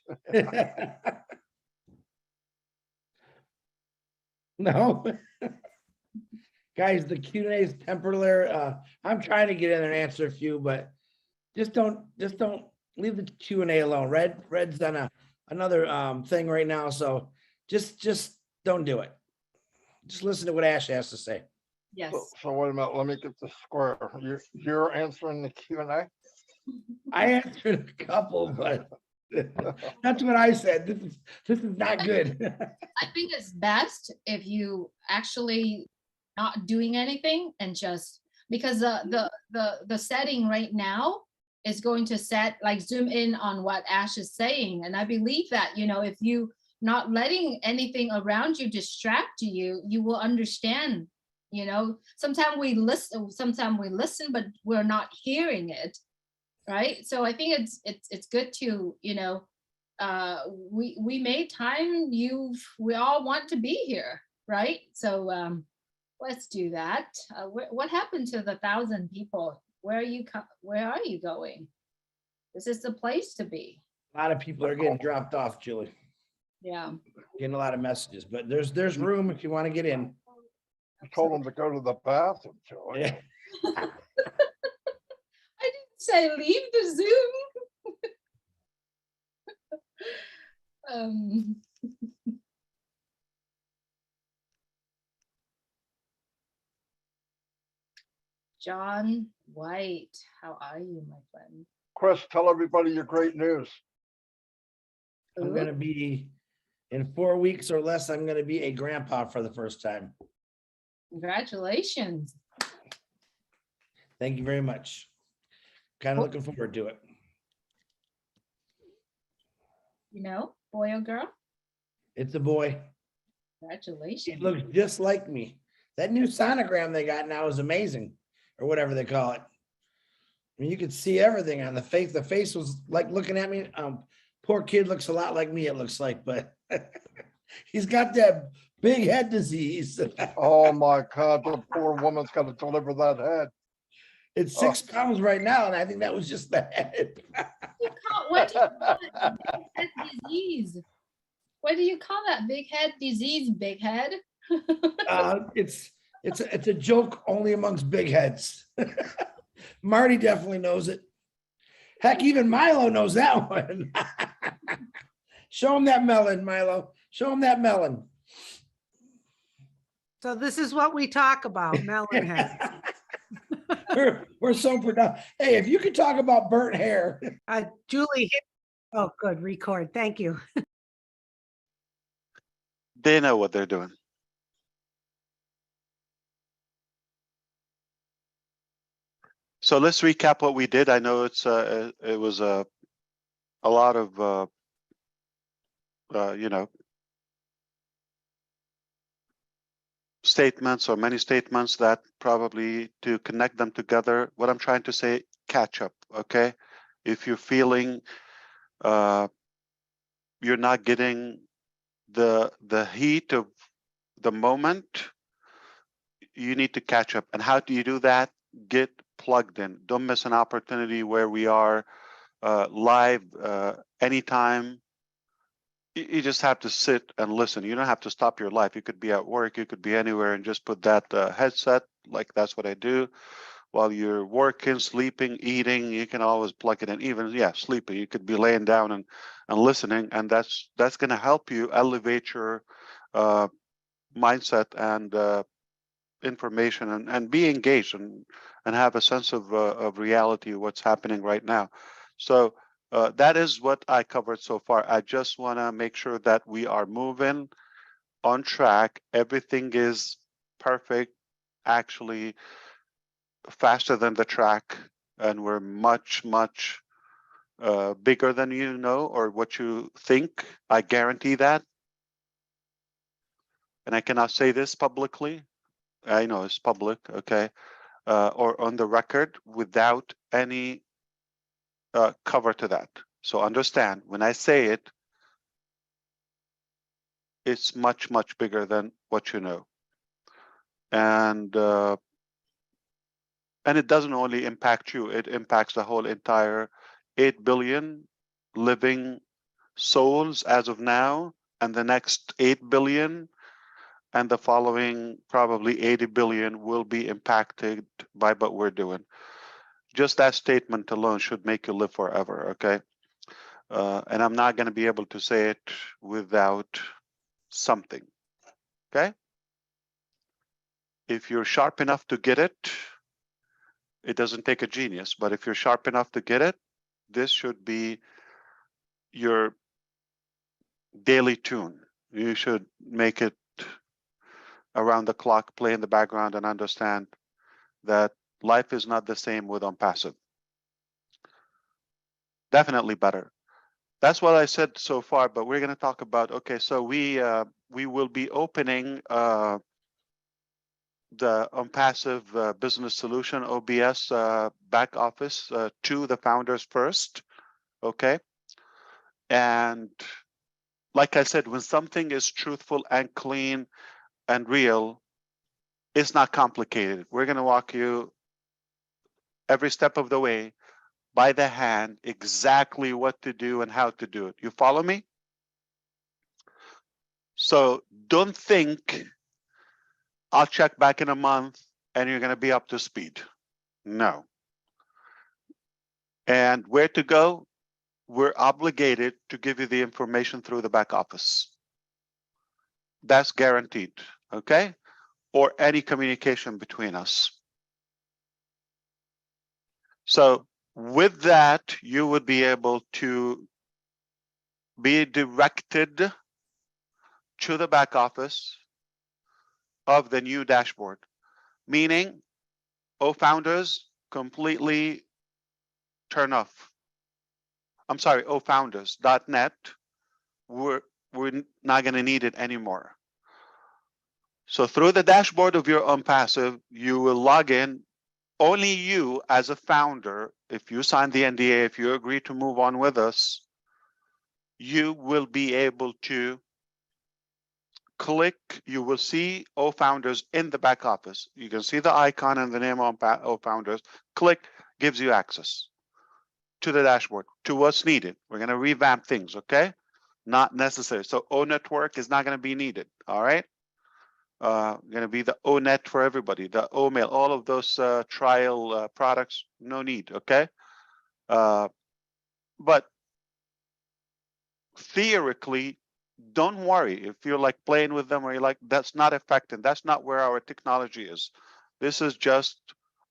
No. Guys, the Q&A is temporary. I'm trying to get in there and answer a few, but just don't leave the Q&A alone. Red's done another thing right now, so just don't do it. Just listen to what Ash has to say. Yes. So wait a minute, let me get this square. You're answering the Q&A? I answered a couple, but that's what I said. This is not good. I think it's best if you actually not doing anything and just, because the setting right now is going to zoom in on what Ash is saying. And I believe that, if you not letting anything around you distract you, you will understand. Sometimes we listen, but we're not hearing it, right? So I think it's good to, we made time. We all want to be here, right? So let's do that. What happened to the 1,000 people? Where are you going? This is the place to be. A lot of people are getting dropped off, Julie. Yeah. Getting a lot of messages, but there's room if you want to get in. You told him to go to the bathroom, Joey. Yeah. I didn't say leave the Zoom. John White, how are you, my friend? Chris, tell everybody your great news. I'm going to be, in 4 weeks or less, I'm going to be a grandpa for the first time. Congratulations. Thank you very much. Kind of looking forward to it. Boy or girl? It's a boy. Congratulations. He looks just like me. That new sonogram they got now is amazing, or whatever they call it. I mean, you could see everything on the face. The face was like looking at me. Poor kid looks a lot like me, it looks like, but he's got that big head disease. Oh my God, the poor woman's got to deliver that head. It's 6 pounds right now, and I think that was just the head. What do you call it? Big head disease. What do you call that? Big head disease, big head? It's a joke only amongst big heads. Marty definitely knows it. Heck, even Milo knows that one. Show him that melon, Milo. Show him that melon. So this is what we talk about, melon head. We're so productive. Hey, if you could talk about burnt hair. Julie, oh, good, record. Thank you. They know what they're doing. So let's recap what we did. I know it was a lot of you know, statements or many statements that probably to connect them together. What I'm trying to say, catch up, okay? If you're feeling you're not getting the heat of the moment, you need to catch up. And how do you do that? Get plugged in. Don't miss an opportunity where we are live anytime. You just have to sit and listen. You don't have to stop your life. You could be at work, you could be anywhere, and just put that headset, like that's what I do. While you're working, sleeping, eating, you can always plug it in. Even, yeah, sleeping, you could be laying down and listening, and that's going to help you elevate your mindset and information, and be engaged and have a sense of reality, what's happening right now. So that is what I covered so far. I just want to make sure that we are moving on track. Everything is perfect, actually faster than the track, and we're much bigger than you know or what you think. I guarantee that, and I cannot say this publicly. I know it's public, okay, or on the record without any cover to that. So understand, when I say it, it's much bigger than what you know, and it doesn't only impact you; it impacts the whole entire 8 billion living souls as of now, and the next 8 billion, and the following probably 80 billion will be impacted by what we're doing. Just that statement alone should make you live forever, okay? And I'm not going to be able to say it without something, okay? If you're sharp enough to get it, it doesn't take a genius, but if you're sharp enough to get it, this should be your daily tune. You should make it around the clock, play in the background, and understand that life is not the same with ONPASSIVE. Definitely better. That's what I said so far, but we're going to talk about, okay, so we will be opening the ONPASSIVE Business Solution, OBS back office to the founders first, okay? And like I said, when something is truthful and clean and real, it's not complicated. We're going to walk you every step of the way by the hand, exactly what to do and how to do it. You follow me? So don't think I'll check back in a month and you're going to be up to speed. No. And where to go? We're obligated to give you the information through the back office. That's guaranteed, okay? Or any communication between us. So with that, you would be able to be directed to the back office of the new dashboard, meaning, oh, founders, completely turn off. I'm sorry, oh, founders.net, we're not going to need it anymore. So through the dashboard of your ONPASSIVE, you will log in. Only you as a founder, if you sign the NDA, if you agree to move on with us, you will be able to click, you will see O Founders in the back office. You can see the icon and the name of O Founders. Click, gives you access to the dashboard, to what's needed. We're going to revamp things, okay? Not necessary. So O Network is not going to be needed, all right? Going to be the O Net for everybody, the O Mail, all of those trial products, no need, okay? But theoretically, don't worry if you're like playing with them or you're like, that's not effective. That's not where our technology is. This is just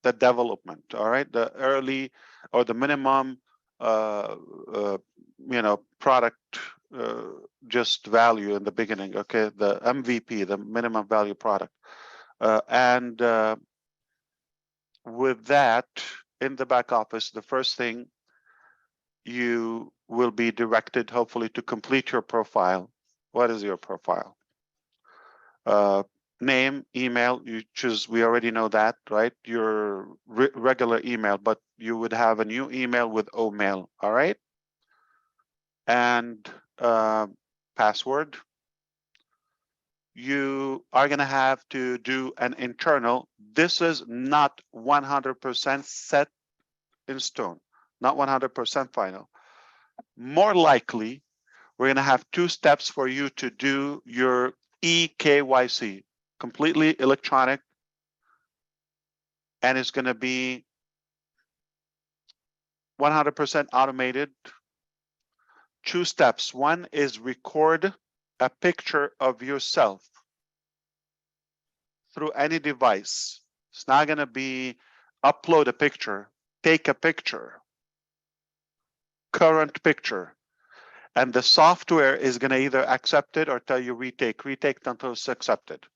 the development, all right? The early or the minimum, you know, product just value in the beginning, okay? The MVP, the minimum value product. And with that, in the back office, the first thing you will be directed, hopefully, to complete your profile. What is your profile? Name, email, you choose, we already know that, right? Your regular email, but you would have a new email with OMail, all right? And password. You are going to have to do an internal. This is not 100% set in stone, not 100% final. More likely, we're going to have 2 steps for you to do your eKYC, completely electronic, and it's going to be 100% automated. 2 steps. One is record a picture of yourself through any device. It's not going to be upload a picture, take a picture, current picture, and the software is going to either accept it or tell you retake until it's accepted.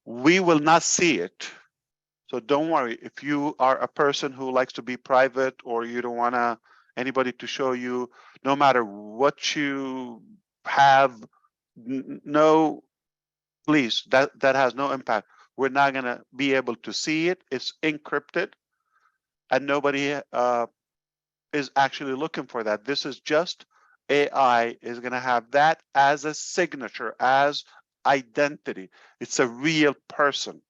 We will not see it. So don't worry, if you are a person who likes to be private or you don't want anybody to show you, no matter what you have, no, please, that has no impact. We're not going to be able to see it. It's encrypted, and nobody is actually looking for that. This is just AI is going to have that as a signature, as identity. It's a real person.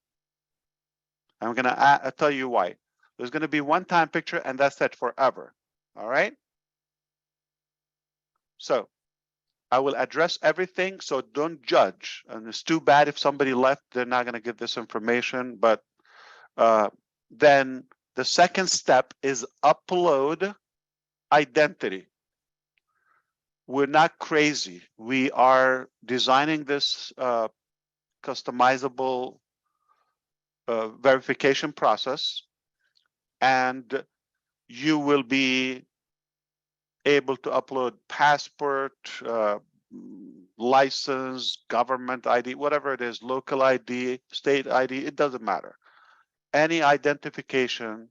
I'm going to tell you why. There's going to be one-time picture, and that's it forever. All right? So I will address everything, so don't judge. And it's too bad if somebody left, they're not going to get this information. But then the second step is upload identity. We're not crazy. We are designing this customizable verification process, and you will be able to upload passport, license, government ID, whatever it is, local ID, state ID, it doesn't matter. Any identification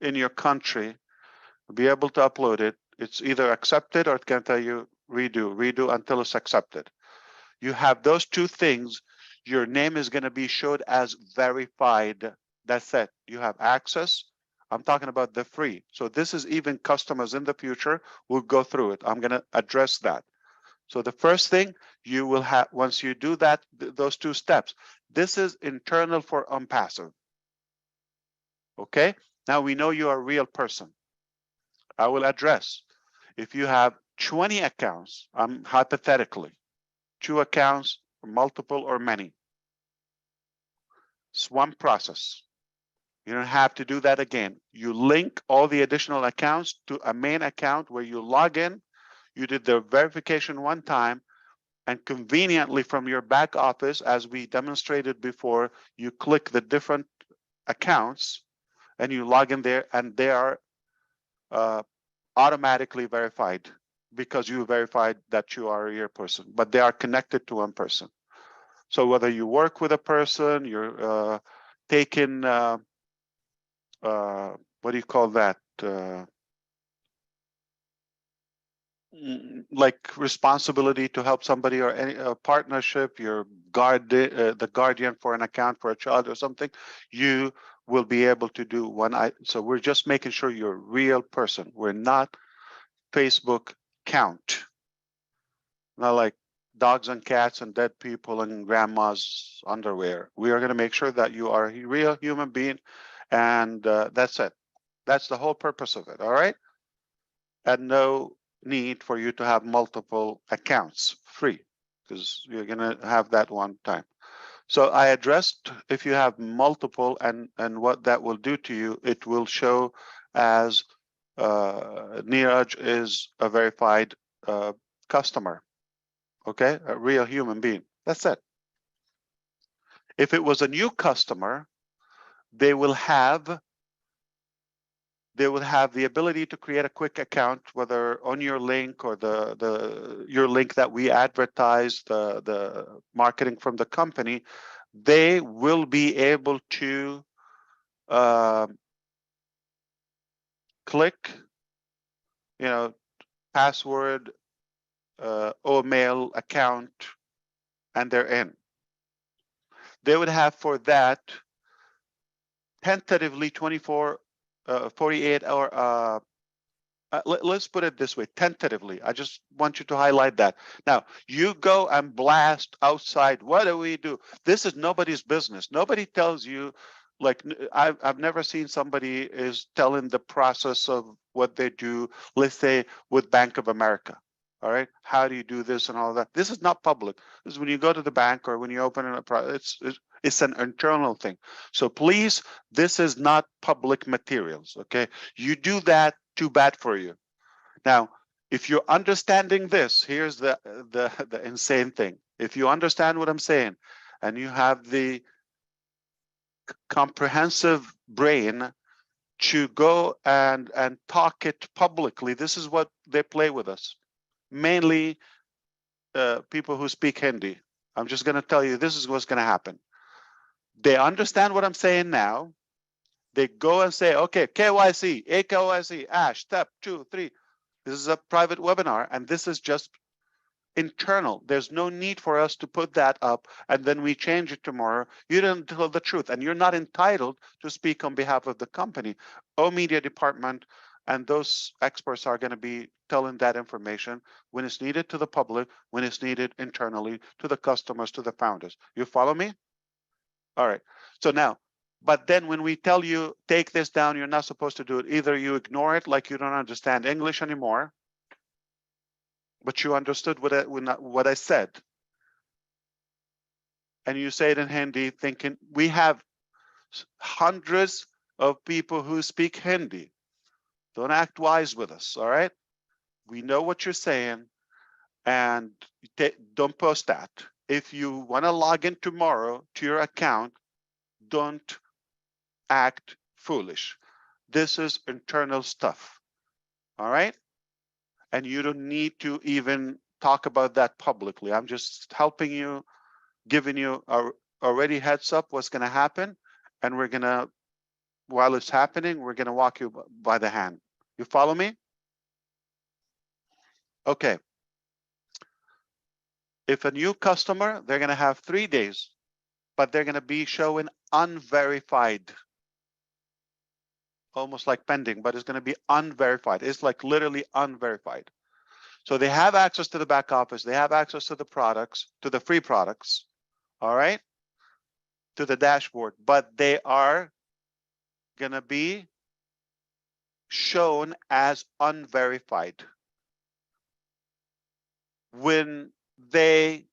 in your country, be able to upload it. It's either accepted or it can tell you redo until it's accepted. You have those 2 things. Your name is going to be showed as verified. That's it. You have access. I'm talking about the free. So this is even customers in the future will go through it. I'm going to address that. So the first thing you will have, once you do that, those 2 steps, this is internal for ONPASSIVE. Okay. Now we know you are a real person. I will address if you have 20 accounts, hypothetically, 2 accounts, multiple or many. It's one process. You don't have to do that again. You link all the additional accounts to a main account where you log in. You did the verification one time, and conveniently from your back office, as we demonstrated before, you click the different accounts and you log in there, and they are automatically verified because you verified that you are a real person, but they are connected to one person. So whether you work with a person, you're taking, what do you call that? Like responsibility to help somebody or any partnership, you're the guardian for an account for a child or something, you will be able to do one. So we're just making sure you're a real person. We're not Facebook count, not like dogs and cats and dead people and grandma's underwear. We are going to make sure that you are a real human being, and that's it. That's the whole purpose of it. All right. And no need for you to have multiple accounts free, because you're going to have that one time. So I addressed if you have multiple and what that will do to you. It will show as Neeraj is a verified customer, okay, a real human being. That's it. If it was a new customer, they will have the ability to create a quick account, whether on your link or your link that we advertise, the marketing from the company. They will be able to click, password, OMail account, and they're in. They would have for that tentatively 48 hour. Let's put it this way, tentatively. I just want you to highlight that. Now, you go and blast outside. What do we do? This is nobody's business. Nobody tells you, like, I've never seen somebody is telling the process of what they do, let's say with Bank of America. All right, how do you do this and all that? This is not public. This is when you go to the bank or when you open a it's an internal thing. So please, this is not public materials. Okay, you do that, too bad for you. Now, if you're understanding this, here's the insane thing. If you understand what I'm saying, and you have the comprehensive brain to go and talk it publicly, this is what they play with us. Mainly people who speak Hindi. I'm just going to tell you, this is what's going to happen. They understand what I'm saying now. They go and say, okay, KYC, AKYC, ASH, step 2, 3. This is a private webinar, and this is just internal. There's no need for us to put that up, and then we change it tomorrow. You didn't tell the truth, and you're not entitled to speak on behalf of the company. Media department and those experts are going to be telling that information when it's needed to the public, when it's needed internally to the customers, to the founders. You follow me? All right. So now, but then when we tell you, take this down, you're not supposed to do it. Either you ignore it like you don't understand English anymore, but you understood what I said. And you say it in Hindi thinking, we have hundreds of people who speak Hindi. Don't act wise with us, all right? We know what you're saying, and don't post that. If you want to log in tomorrow to your account, don't act foolish. This is internal stuff, all right? And you don't need to even talk about that publicly. I'm just helping you, giving you already heads up what's going to happen, and we're going to, while it's happening, we're going to walk you by the hand. You follow me? Okay. If a new customer, they're going to have 3 days, but they're going to be showing unverified, almost like pending, but it's going to be unverified. It's like literally unverified. So they have access to the back office. They have access to the products, to the free products, all right, to the dashboard, but they are going to be shown as unverified. When they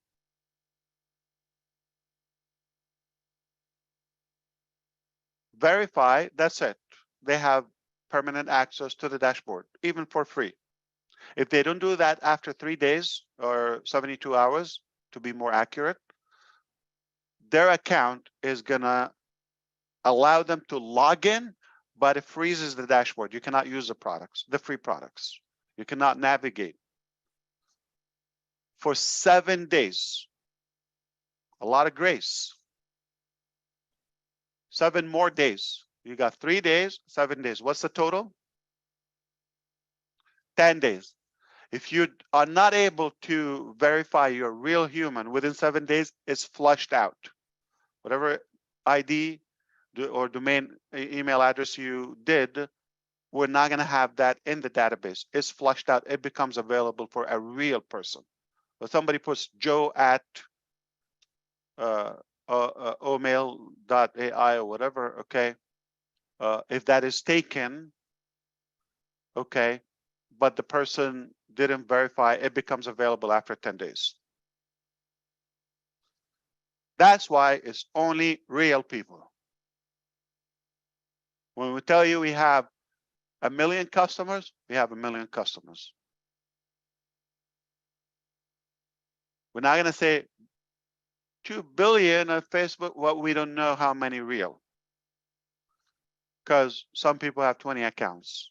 verify, that's it. They have permanent access to the dashboard, even for free. If they don't do that after 3 days or 72 hours, to be more accurate, their account is gonna allow them to log in, but it freezes the dashboard. You cannot use the products, the free products. You cannot navigate for 7 days. A lot of grace. 7 more days. You got 3 days, 7 days. What's the total? 10 days. If you are not able to verify your real human within 7 days, it's flushed out. Whatever ID or domain email address you did, we're not going to have that in the database. It's flushed out. It becomes available for a real person. So somebody puts Joe at omail.ai or whatever, okay? If that is taken, okay, but the person didn't verify, it becomes available after 10 days. That's why it's only real people. When we tell you we have 1 million customers, we have 1 million customers. We're not going to say 2 billion on Facebook. Well, we don't know how many real, because some people have 20 accounts.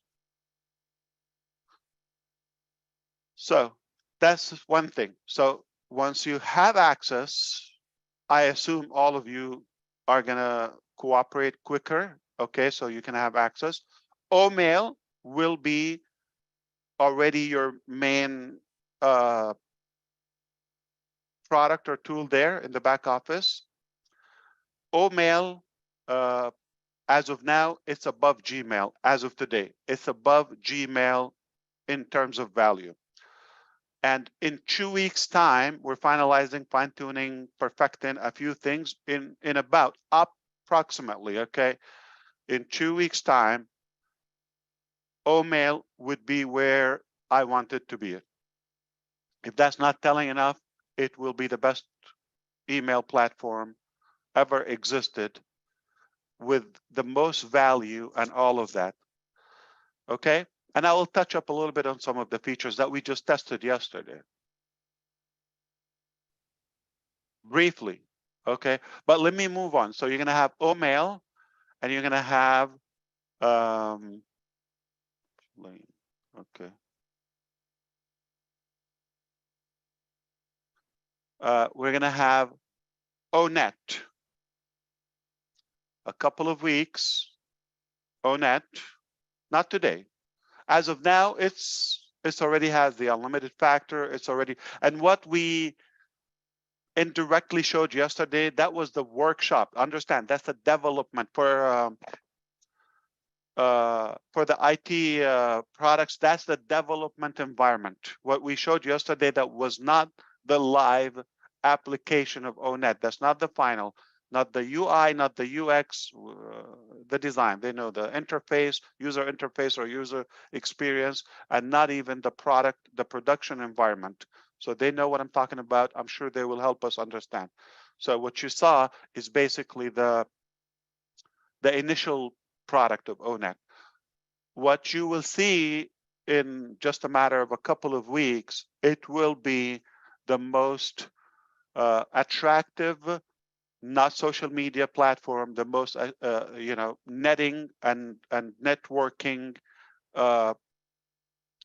So that's one thing. So once you have access, I assume all of you are going to cooperate quicker. Okay, so you can have access. OMail will be already your main product or tool there in the back office. OMail, as of now, it's above Gmail. As of today, it's above Gmail in terms of value. And in 2 weeks' time, we're finalizing, fine-tuning, perfecting a few things in about approximately, okay? In 2 weeks' time, OMail would be where I want it to be. If that's not telling enough, it will be the best email platform ever existed with the most value and all of that. Okay? And I will touch up a little bit on some of the features that we just tested yesterday. Briefly, okay? But let me move on. So you're going to have OMail and you're going to have, okay. We're going to have ONet. A couple of weeks, ONet, not today. As of now, it's already has the unlimited factor. It's already, and what we indirectly showed yesterday, that was the workshop. Understand, that's the development for the IT products. That's the development environment. What we showed yesterday, that was not the live application of ONet. That's not the final. Not the UI, not the UX, the design. They know the interface, user interface or user experience, and not even the product, the production environment. So they know what I'm talking about. I'm sure they will help us understand. So what you saw is basically the initial product of ONet. What you will see in just a matter of a couple of weeks, it will be the most attractive, not social media platform, the most netting and networking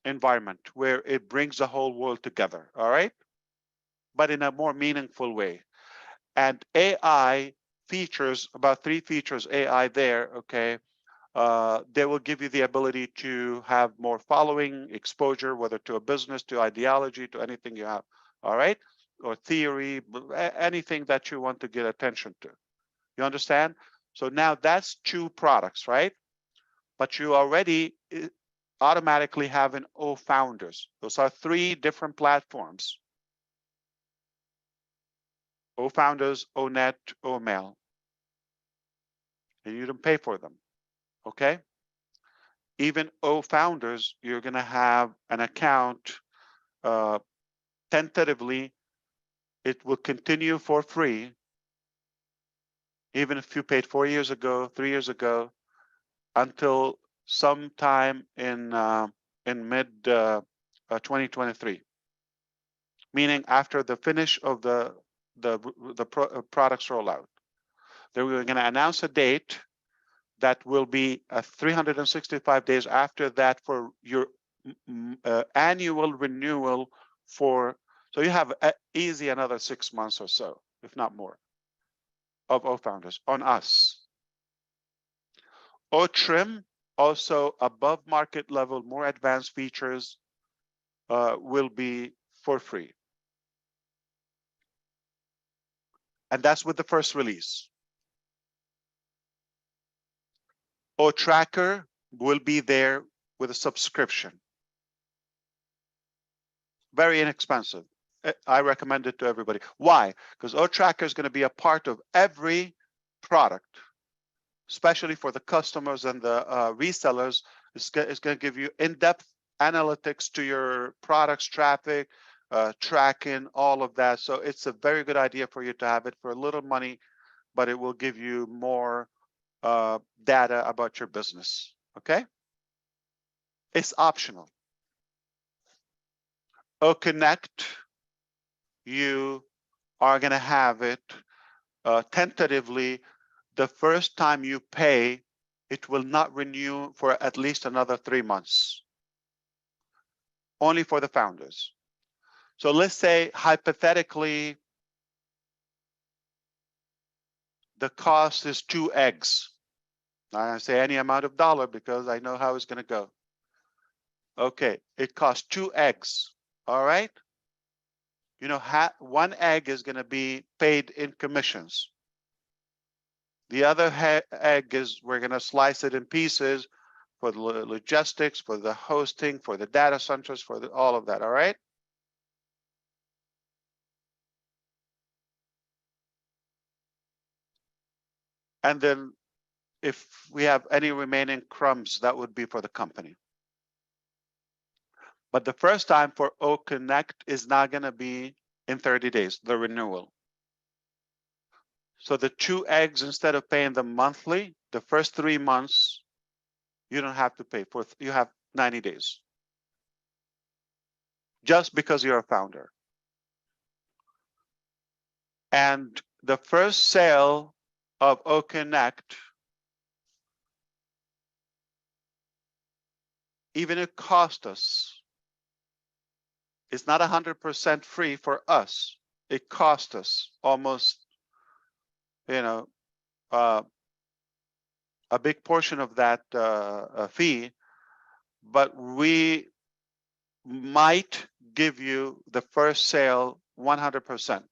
environment where it brings the whole world together. All right, but in a more meaningful way. And AI features, about 3 features AI there. Okay, they will give you the ability to have more following, exposure, whether to a business, to ideology, to anything you have. All right. Or theory, anything that you want to get attention to. You understand? So now that's 2 products, right? But you already automatically have an O founders. Those are 3 different platforms. O founders, ONet, OMail. And you don't pay for them. Okay? Even O founders, you're going to have an account tentatively. It will continue for free, even if you paid 4 years ago, 3 years ago, until sometime in mid 2023, meaning after the finish of the products rollout. Then we're going to announce a date that will be 365 days after that for your annual renewal for. So you have easy another 6 months or so, if not more, of O founders on us. O trim, also above market level, more advanced features will be for free. And that's with the first release. O tracker will be there with a subscription. Very inexpensive. I recommend it to everybody. Why? Because O tracker is going to be a part of every product, especially for the customers and the resellers. It's going to give you in-depth analytics to your products, traffic, tracking, all of that. So it's a very good idea for you to have it for a little money, but it will give you more data about your business. Okay? It's optional. O Connect, you are going to have it tentatively. The first time you pay, it will not renew for at least another 3 months. Only for the founders. So let's say hypothetically, the cost is 2 eggs. I say any amount of dollar because I know how it's going to go. Okay, it costs 2 eggs. All right. You know, one egg is going to be paid in commissions. The other egg is we're going to slice it in pieces for the logistics, for the hosting, for the data centers, for all of that. All right. And then if we have any remaining crumbs, that would be for the company. But the first time for O Connect is not going to be in 30 days, the renewal. So the 2 eggs, instead of paying them monthly, the first 3 months, you don't have to pay for, you have 90 days. Just because you're a founder. And the first sale of O Connect, even it cost us, it's not 100% free for us. It cost us almost, you know, a big portion of that fee, but we might give you the first sale 100%.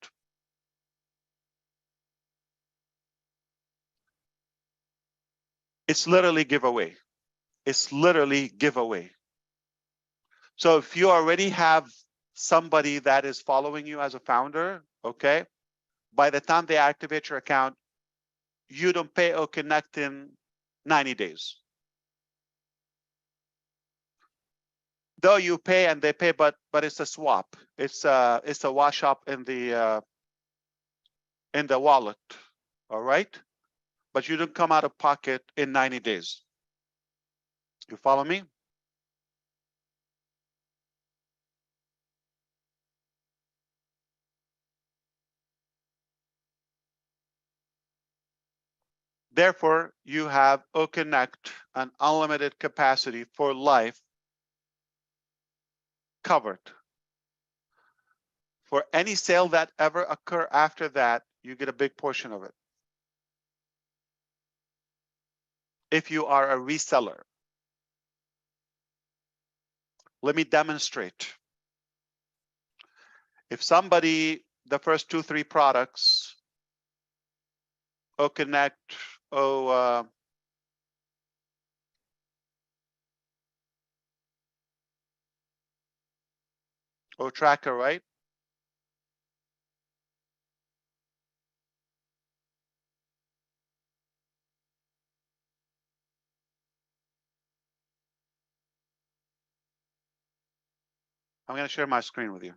It's literally giveaway. It's literally giveaway. So if you already have somebody that is following you as a founder, okay, by the time they activate your account, you don't pay O Connect in 90 days. Though you pay and they pay, but it's a swap. It's a wash up in the wallet, all right? But you don't come out of pocket in 90 days. You follow me? Therefore, you have O Connect, an unlimited capacity for life covered. For any sale that ever occur after that, you get a big portion of it. If you are a reseller. Let me demonstrate. If somebody, the first 2-3 products, O Connect, O Tracker, right? I'm going to share my screen with you.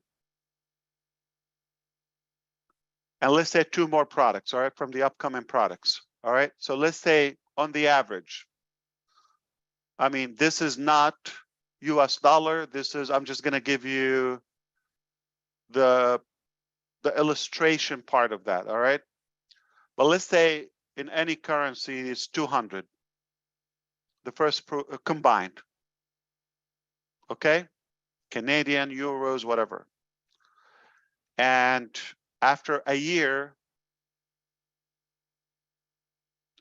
And let's say 2 more products, all right, from the upcoming products. All right. So let's say on the average, I mean, this is not US dollar. This is, I'm just going to give you the illustration part of that. All right. But let's say in any currency, it's 200. The first combined. Okay. Canadian, euros, whatever. And after a year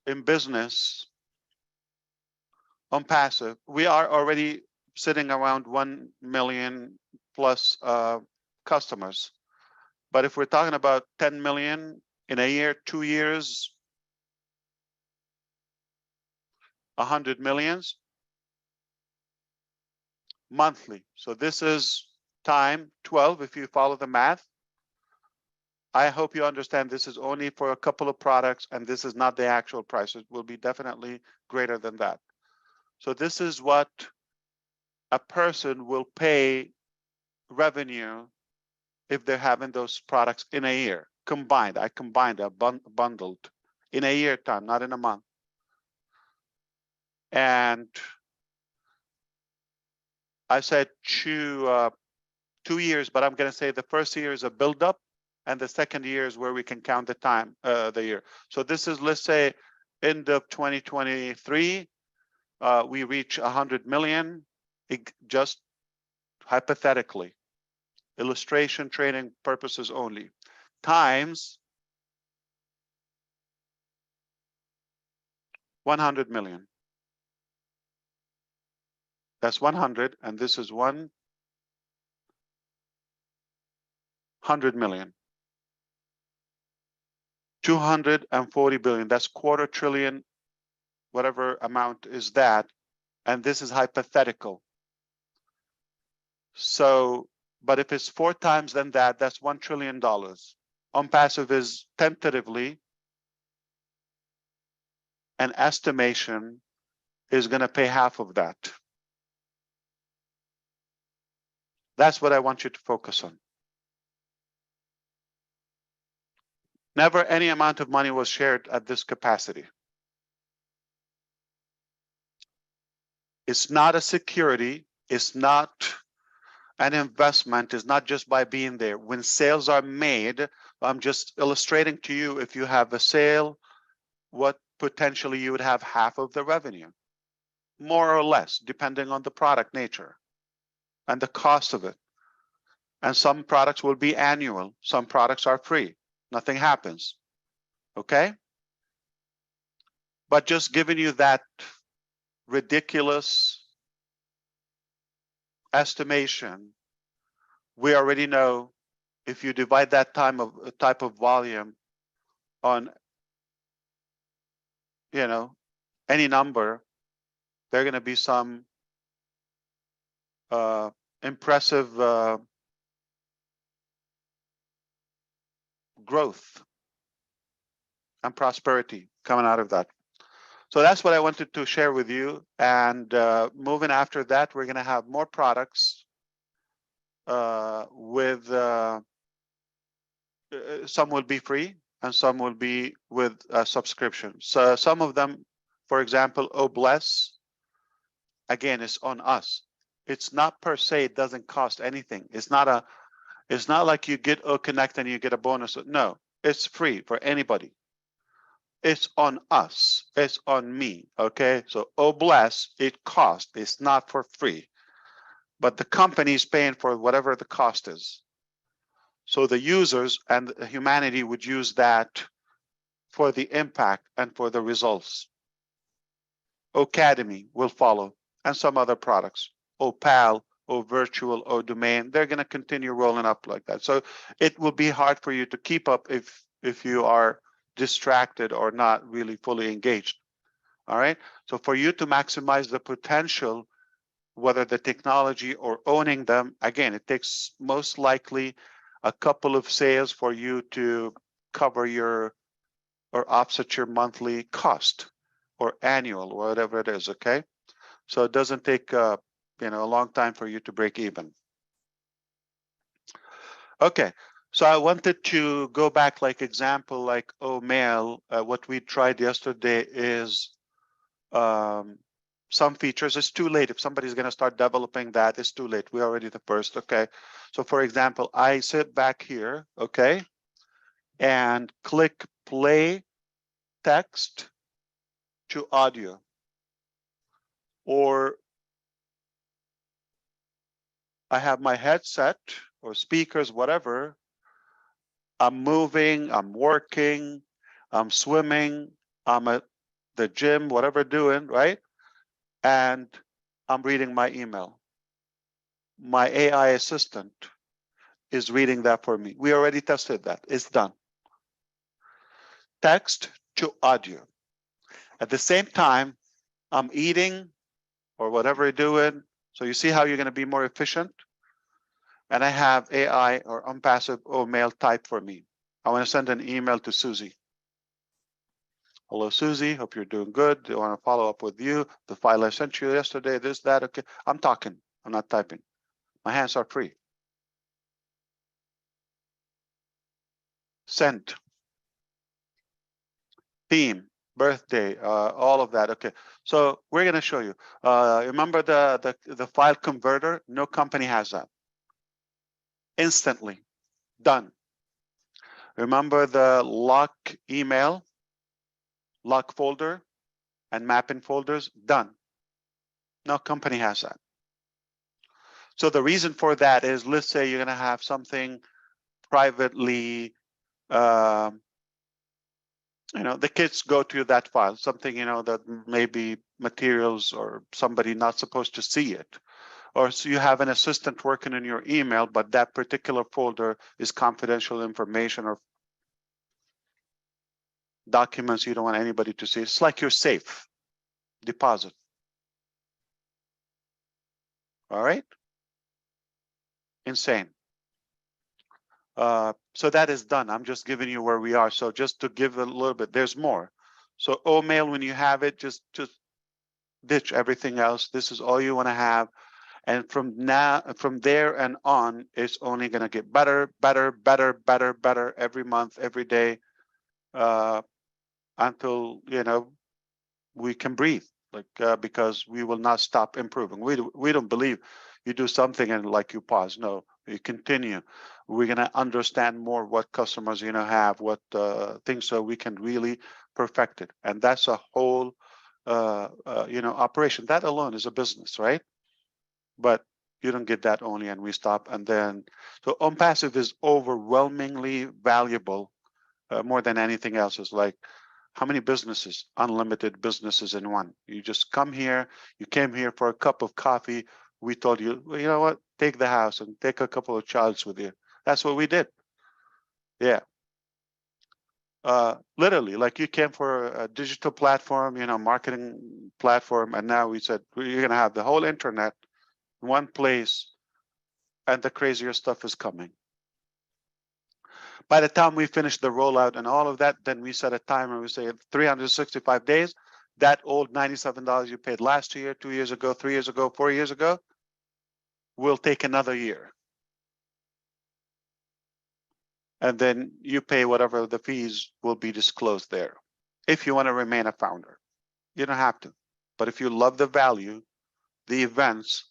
in business on passive, we are already sitting around 1 million plus customers. But if we're talking about 10 million in a year, 2 years, 100 millions monthly. So this is time 12 if you follow the math. I hope you understand this is only for a couple of products and this is not the actual price. It will be definitely greater than that. So this is what a person will pay revenue if they're having those products in a year combined. I combined, bundled in a year time, not in a month. And I said 2 years, but I'm going to say the first year is a buildup, and the second year is where we can count the time, the year. So this is, let's say, end of 2023, we reach 100 million, just hypothetically, illustration training purposes only, times 100 million. That's 100, and this is 100 million. 240 billion, that's quarter trillion, whatever amount is that, and this is hypothetical. So, but if it's 4 times than that, that's $1 trillion. ONPASSIVE is tentatively an estimation is going to pay half of that. That's what I want you to focus on. Never any amount of money was shared at this capacity. It's not a security. It's not an investment. It's not just by being there. When sales are made, I'm just illustrating to you, if you have a sale, what potentially you would have half of the revenue, more or less, depending on the product nature and the cost of it. And some products will be annual. Some products are free. Nothing happens. Okay? But just giving you that ridiculous estimation, we already know if you divide that type of volume on, you know, any number, there are going to be some impressive growth and prosperity coming out of that. So that's what I wanted to share with you. And moving after that, we're going to have more products with some will be free and some will be with subscriptions. So some of them, for example, Oh Bless, again, it's on us. It's not per se, it doesn't cost anything. It's not like you get Oh Connect and you get a bonus. No, it's free for anybody. It's on us. It's on me. Okay. So Oh Bless, it costs. It's not for free. But the company is paying for whatever the cost is. So the users and humanity would use that for the impact and for the results. Academy will follow, and some other products. Opal, or virtual, or domain, they're going to continue rolling up like that. So it will be hard for you to keep up if you are distracted or not really fully engaged. All right. So for you to maximize the potential, whether the technology or owning them, again, it takes most likely a couple of sales for you to cover your or offset your monthly cost or annual, whatever it is. Okay. So it doesn't take a long time for you to break even. Okay. So I wanted to go back, like example, like Mail. What we tried yesterday is some features. It's too late. If somebody's going to start developing that, it's too late. We're already the first. Okay. So for example, I sit back here, okay, and click play text to audio, or I have my headset or speakers, whatever. I'm moving, I'm working, I'm swimming, I'm at the gym, whatever doing, right? And I'm reading my email. My AI assistant is reading that for me. We already tested that. It's done. Text to audio. At the same time, I'm eating or whatever you're doing. So you see how you're going to be more efficient? And I have AI or ONPASSIVE or mail type for me. I want to send an email to Susie. Hello, Susie. Hope you're doing good. I want to follow up with you. The file I sent you yesterday, this, that. Okay. I'm talking. I'm not typing. My hands are free. Send. Theme, birthday, all of that. Okay. So we're going to show you. Remember the file converter? No company has that. Instantly. Done. Remember the lock email, lock folder, and mapping folders? Done. No company has that. So the reason for that is, let's say you're going to have something privately the kids go to that file, something, that maybe materials or somebody not supposed to see it. Or so you have an assistant working in your email, but that particular folder is confidential information or documents you don't want anybody to see. It's like your safe deposit. All right? Insane. So that is done. I'm just giving you where we are. So just to give a little bit, there's more. So OMail, when you have it, just ditch everything else. This is all you want to have. And from there and on, it's only going to get better, better, better, better, better every month, every day, until, we can breathe, because we will not stop improving. We don't believe you do something and you pause. No, you continue. We're going to understand more what customers, have, what things, so we can really perfect it. And that's a whole, operation. That alone is a business, right? But you don't get that only, and we stop. And then, so ONPASSIVE is overwhelmingly valuable, more than anything else. Is like, how many businesses, unlimited businesses in one? You just come here, you came here for a cup of coffee. We told you, well, you know what, take the house and take a couple of childs with you. That's what we did. Yeah. Literally, like you came for a digital platform, marketing platform. And now we said, you're going to have the whole internet in one place, and the crazier stuff is coming. By the time we finish the rollout and all of that, then we set a timer. We say 365 days. That old $97 you paid last year, 2 years ago, 3 years ago, 4 years ago, will take another year. And then you pay whatever the fees will be disclosed there. If you want to remain a founder, you don't have to. But if you love the value, the events,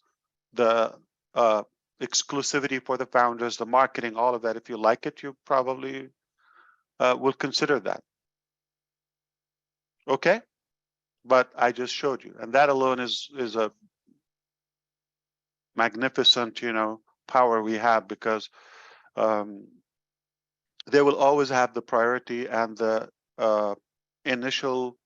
the exclusivity for the founders, the marketing, all of that, if you like it, you probably will consider that. Okay? But I just showed you. And that alone is a magnificent, power we have, because they will always have the priority and the initial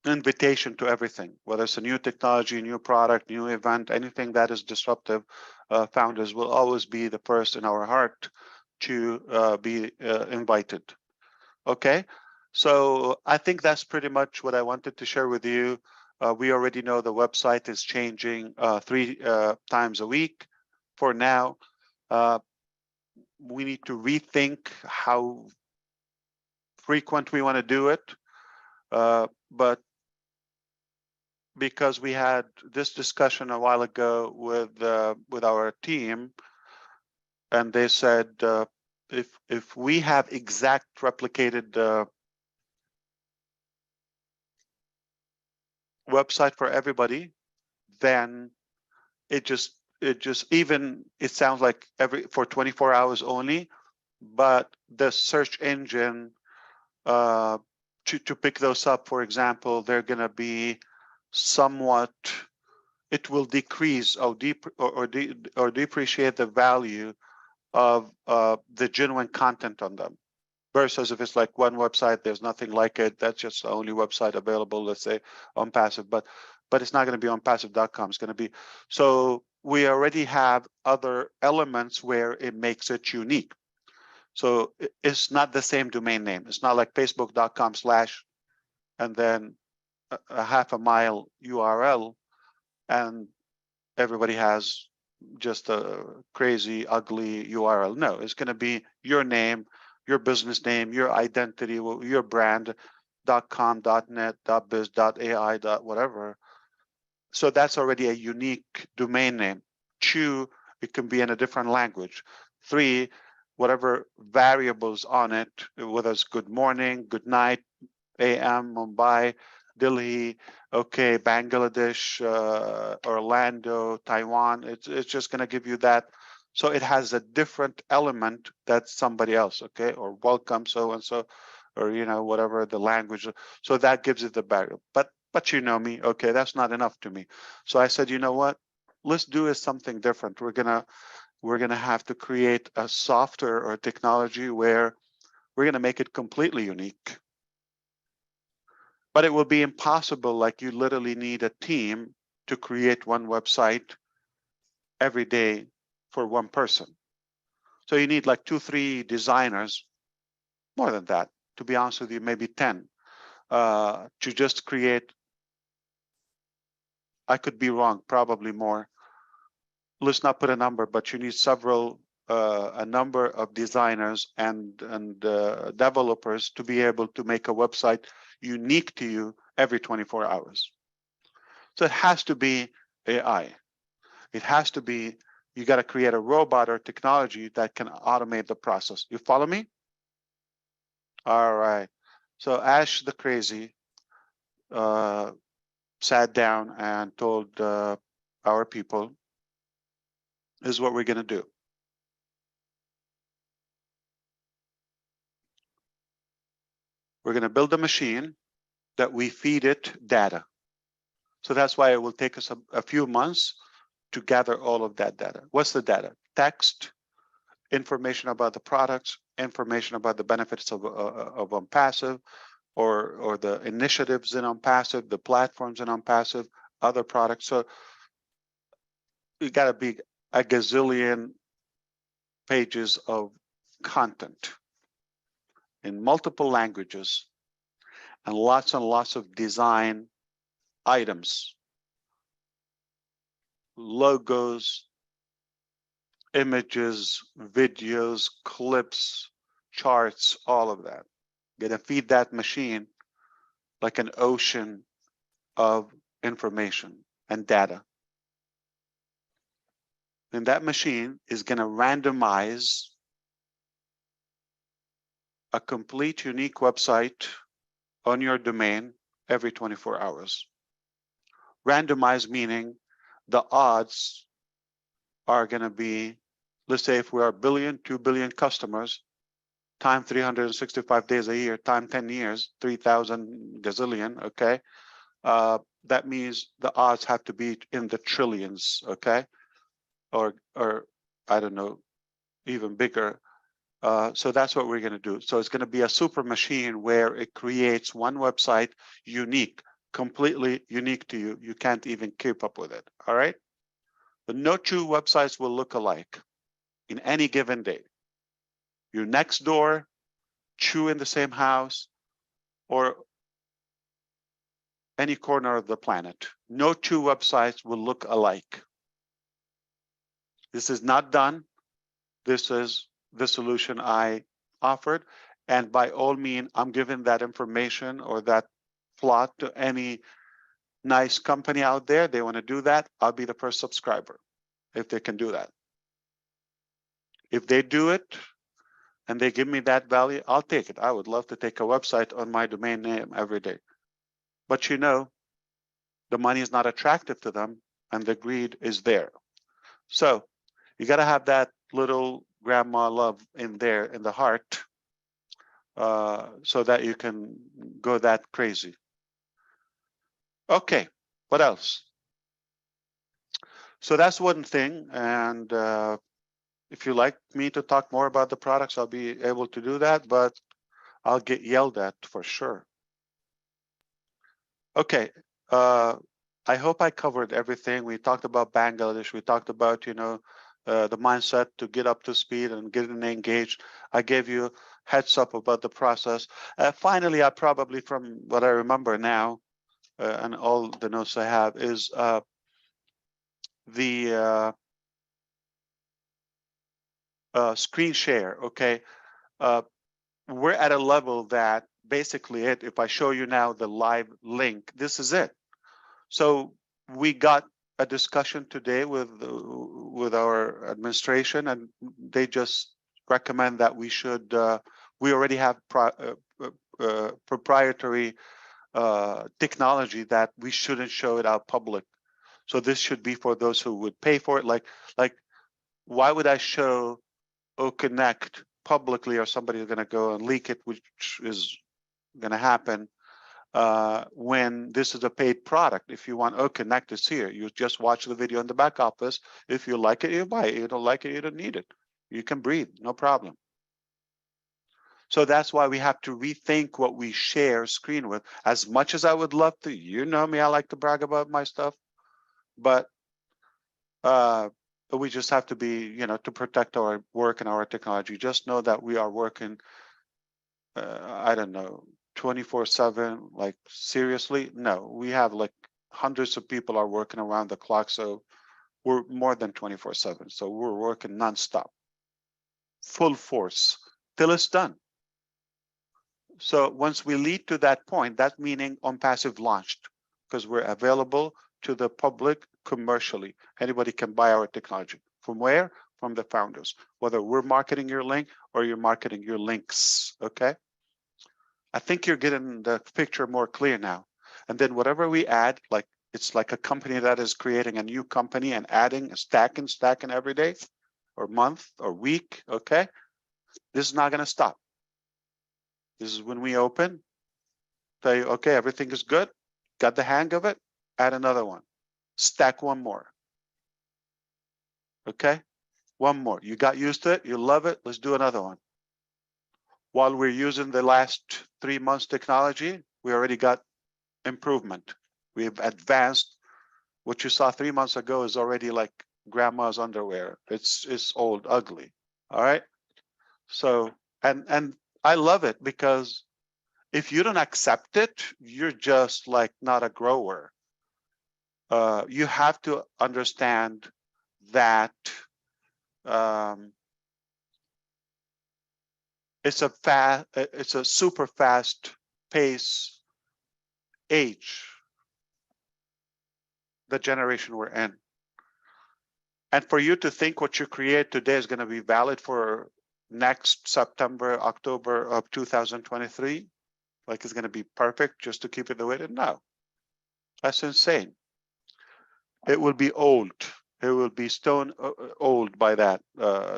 invitation to everything, whether it's a new technology, new product, new event, anything that is disruptive. Founders will always be the first in our heart to be invited. Okay, so I think that's pretty much what I wanted to share with you. We already know the website is changing 3 times a week for now. We need to rethink how frequent we want to do it, but because we had this discussion a while ago with our team, and they said if we have exact replicated website for everybody, then it sounds like for 24 hours only, but the search engine to pick those up, for example, they're going to be somewhat, it will decrease or depreciate the value of the genuine content on them, versus if it's like one website, there's nothing like it, that's just the only website available, let's say on Passive, but it's not going to be on passive.com. It's going to be, so we already have other elements where it makes it unique. So it's not the same domain name. It's not like facebook.com/ and then a half a mile URL, and everybody has just a crazy, ugly URL. No, it's going to be your name, your business name, your identity, your brand, .com, .net, .biz, .ai, whatever. So that's already a unique domain name. 2, it can be in a different language. 3, whatever variables on it, whether it's good morning, good night, AM, Mumbai, Delhi, okay, Bangladesh, Orlando, Taiwan, it's just going to give you that. So it has a different element that's somebody else, okay, or welcome so and so, or whatever the language. So that gives it the barrier. But you know me, okay, that's not enough to me. So I said, you know what? Let's do something different. We're gonna have to create a software or technology where We're going to make it completely unique. But it will be impossible, like you literally need a team to create one website every day for one person. So you need like 2-3 designers, more than that, to be honest with you, maybe 10, to just create. I could be wrong, probably more. Let's not put a number, but you need a number of designers and developers to be able to make a website unique to you every 24 hours. So it has to be AI. It has to be, you got to create a robot or technology that can automate the process. You follow me? All right. So Ash the Crazy sat down and told our people, this is what we're going to do. We're going to build a machine that we feed it data. So that's why it will take us a few months to gather all of that data. What's the data? Text, information about the products, information about the benefits of ONPASSIVE, or the initiatives in ONPASSIVE, the platforms in ONPASSIVE, other products. So you got to be a gazillion pages of content in multiple languages and lots of design items, logos, images, videos, clips, charts, all of that. Gonna feed that machine like an ocean of information and data. And that machine is gonna randomize a complete unique website on your domain every 24 hours. Randomized meaning the odds are going to be, let's say if we are 2 billion customers, time 365 days a year, time 10 years, 3,000 gazillion, okay? That means the odds have to be in the trillions, okay? Or I don't know, even bigger. So that's what we're going to do. So it's going to be a super machine where it creates one website unique, completely unique to you. You can't even keep up with it. All right. But no two websites will look alike in any given day. You're next door, two in the same house, or any corner of the planet. No two websites will look alike. This is not done. This is the solution I offered. And by all means, I'm giving that information or that plot to any nice company out there. They want to do that, I'll be the first subscriber if they can do that. If they do it and they give me that value, I'll take it. I would love to take a website on my domain name every day. But you know, the money is not attractive to them and the greed is there. So you got to have that little grandma love in there in the heart so that you can go that crazy. Okay, what else? So that's one thing. And if you like me to talk more about the products, I'll be able to do that, but I'll get yelled at for sure. Okay, I hope I covered everything. We talked about Bangladesh. We talked about, you know, the mindset to get up to speed and get engaged. I gave you heads up about the process. Finally, I probably, from what I remember now, and all the notes I have, is the screen share. Okay, we're at a level that basically if I show you now the live link, this is it. So we got a discussion today with our administration, and they just recommend that we should. We already have proprietary technology that we shouldn't show it out public. So this should be for those who would pay for it. Like why would I show OConnect publicly, or somebody is going to go and leak it, which is going to happen when this is a paid product. If you want OConnect, it's here. You just watch the video in the back office. If you like it, you buy it. You don't like it, you don't need it. You can breathe, no problem. So that's why we have to rethink what we share screen with. As much as I would love to, you know me, I like to brag about my stuff, but we just have to be, you know, to protect our work and our technology. Just know that we are working, I don't know, 24/7, like seriously. No, we have like hundreds of people are working around the clock. So we're more than 24/7. So we're working nonstop, full force till it's done. So once we lead to that point, that meaning ONPASSIVE launched, because we're available to the public commercially. Anybody can buy our technology. From where? From the founders, whether we're marketing your link or you're marketing your links, okay? I think you're getting the picture more clear now. And then whatever we add, like it's like a company that is creating a new company and adding, stacking every day or month or week, okay? This is not gonna stop. This is when we open, tell you, okay, everything is good, got the hang of it, add another one, stack one more. Okay, one more. You got used to it, you love it, let's do another one. While we're using the last 3 months technology, we already got improvement. We've advanced. What you saw 3 months ago is already like grandma's underwear. It's old, ugly. All right. So, and I love it because if you don't accept it, you're just like not a grower. You have to understand that it's a super fast pace age, the generation we're in. And for you to think what you create today is going to be valid for next September, October of 2023, like it's going to be perfect just to keep it the way it is. No, that's insane. It will be old. It will be stone old by that,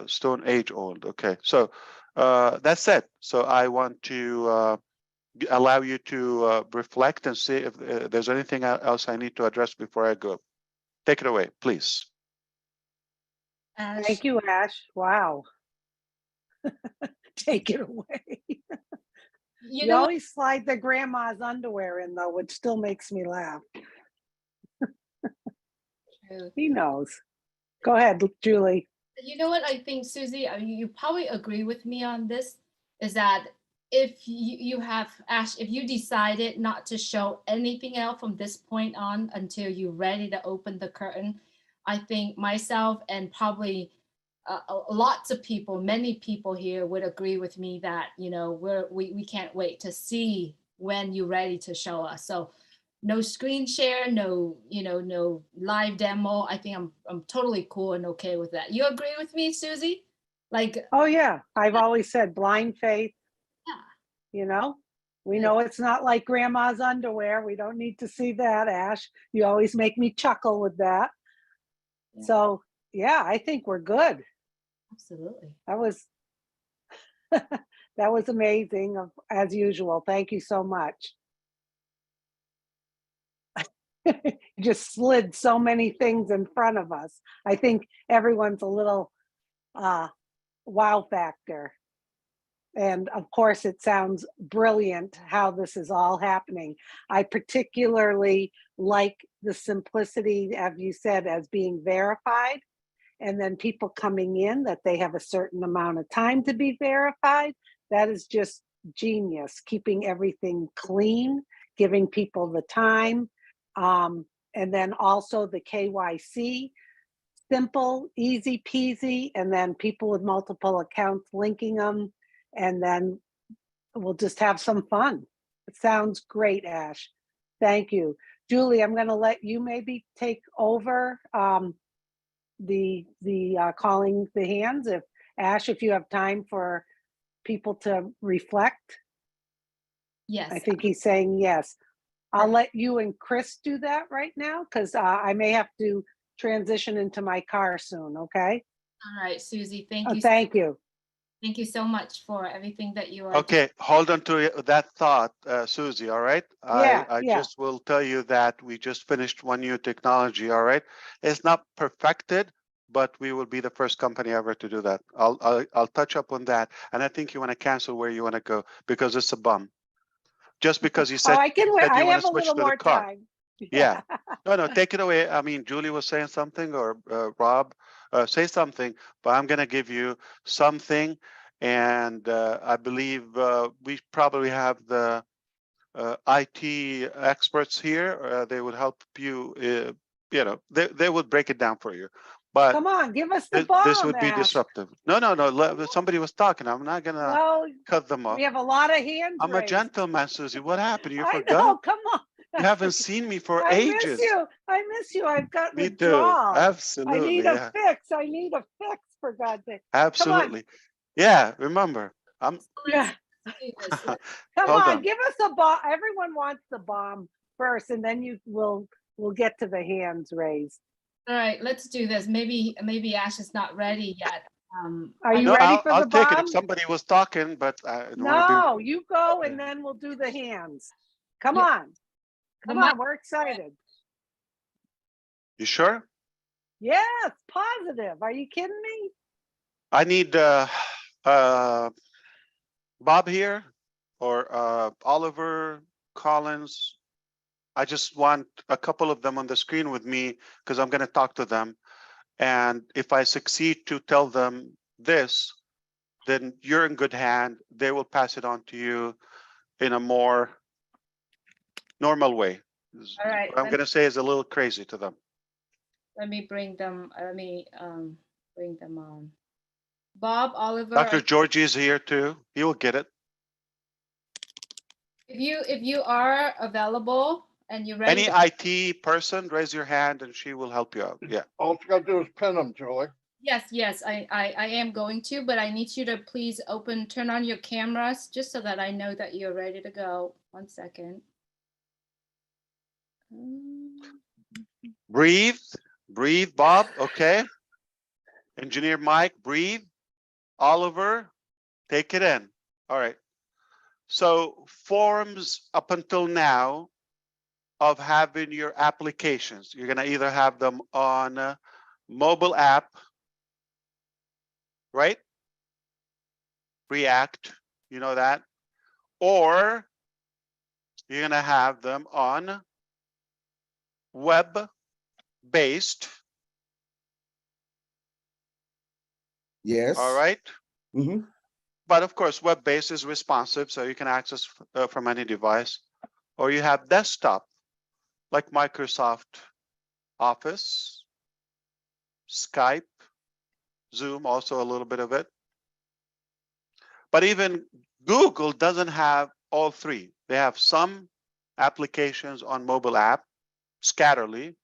stone age old. Okay, so that's it. So I want to allow you to reflect and see if there's anything else I need to address before I go. Take it away, please. Ash, Thank you, Ash. Wow. Take it away. you You know what? always slide the grandma's underwear in though, which still makes me laugh. He knows. Go ahead, Julie. You know what I think, Susie, I mean, you probably agree with me on this, is that if you have, Ash, if you decided not to show anything else from this point on until you're ready to open the curtain, I think myself and probably lots of people, many people here would agree with me that, you know, we can't wait to see when you're ready to show us. So no screen share, no, you know, no live demo. I think I'm totally cool and okay with that. You agree with me, Susie? Like, Oh yeah, I've always said blind faith. yeah. You know, we Yeah. know it's not like grandma's underwear. We don't need to see that, Ash. You always make me chuckle with that. Yeah. So yeah, I think we're good. Absolutely. That was that was amazing as usual. Thank you so much. You just slid so many things in front of us. I think everyone's a little wow factor. And of course, it sounds brilliant how this is all happening. I particularly like the simplicity, as you said, as being verified, and then people coming in that they have a certain amount of time to be verified. That is just genius, keeping everything clean, giving people the time. And then also the KYC, simple, easy peasy, and then people with multiple accounts linking them. And then we'll just have some fun. It sounds great, Ash. Thank you. Julie, I'm going to let you maybe take over the calling the hands. If Ash, if you have time for people to reflect. Yes. I think he's saying yes. I'll let you and Chris do that right now because I may have to transition into my car soon, okay? All right, Susie, thank you. Thank you. Thank you so much for everything that you are Okay, hold on to that thought, Susie, all right? Yeah, I yeah. just will tell you that we just finished one new technology, all right? It's not perfected, but we will be the first company ever to do that. I'll touch up on that. And I think you want to cancel where you want to go because it's a bum. Just because you Oh, said, I can wait. said you I want have to a switch little to the more car. time. Yeah. No, take it away. I mean, Julie was saying something, or Rob, say something, but I'm going to give you something. And I believe we probably have the IT experts here. They would help you, you know, they would break it down for you. But Come on, give us the this bomb, would be Ash. disruptive. No, somebody was talking. I'm not going to Well, cut them off. we have a lot of hands I'm a raised. gentleman, Susie. What happened? You I forgot? know, come on. You haven't seen me for I miss ages. you. I miss you. I've got Me too. withdrawal. Absolutely. I need Yeah. a fix. I need a fix, for God's sake. Absolutely. Yeah. Remember, I'm. Yeah. Do this. Come Hold on, on. give us a bomb. Everyone wants the bomb first, and then we'll get to the hands raised. All right, let's do this. Maybe Ash is not ready yet. Are you No, ready for I'll the take it bomb? if somebody was talking, but I don't want to No, you go, and then we'll do the hands. Come Yeah. on. The Come on, we're excited. You sure? Yes, positive. Are you kidding me? I need Bob here, or Oliver Collins. I just want a couple of them on the screen with me because I'm going to talk to them. And if I succeed to tell them this, then you're in good hand. They will pass it on to you in a more normal way. All right, What I'm going to say is a little crazy to them. let me bring them. Let me bring them on. Bob, Oliver. Dr. Georgie is here too. He will get it. If you are available and you're ready. Any IT person, raise your hand and she will help you out. Yeah. All you gotta do is pin them, Julie. Yes, I am going to, but I need you to please turn on your cameras just so that I know that you're ready to go. 1 second. Breathe, Bob. Okay. Engineer Mike, breathe. Oliver, take it in. All right. So forms up until now of having your applications, you're going to either have them on a mobile app, right? React, you know that, or you're going to have them on web-based. Yes. All right. Mhm. But of course, web-based is responsive, so you can access from any device. Or you have desktop, like Microsoft Office, Skype, Zoom, also a little bit of it. But even Google doesn't have all three. They have some applications on mobile app, scatterly,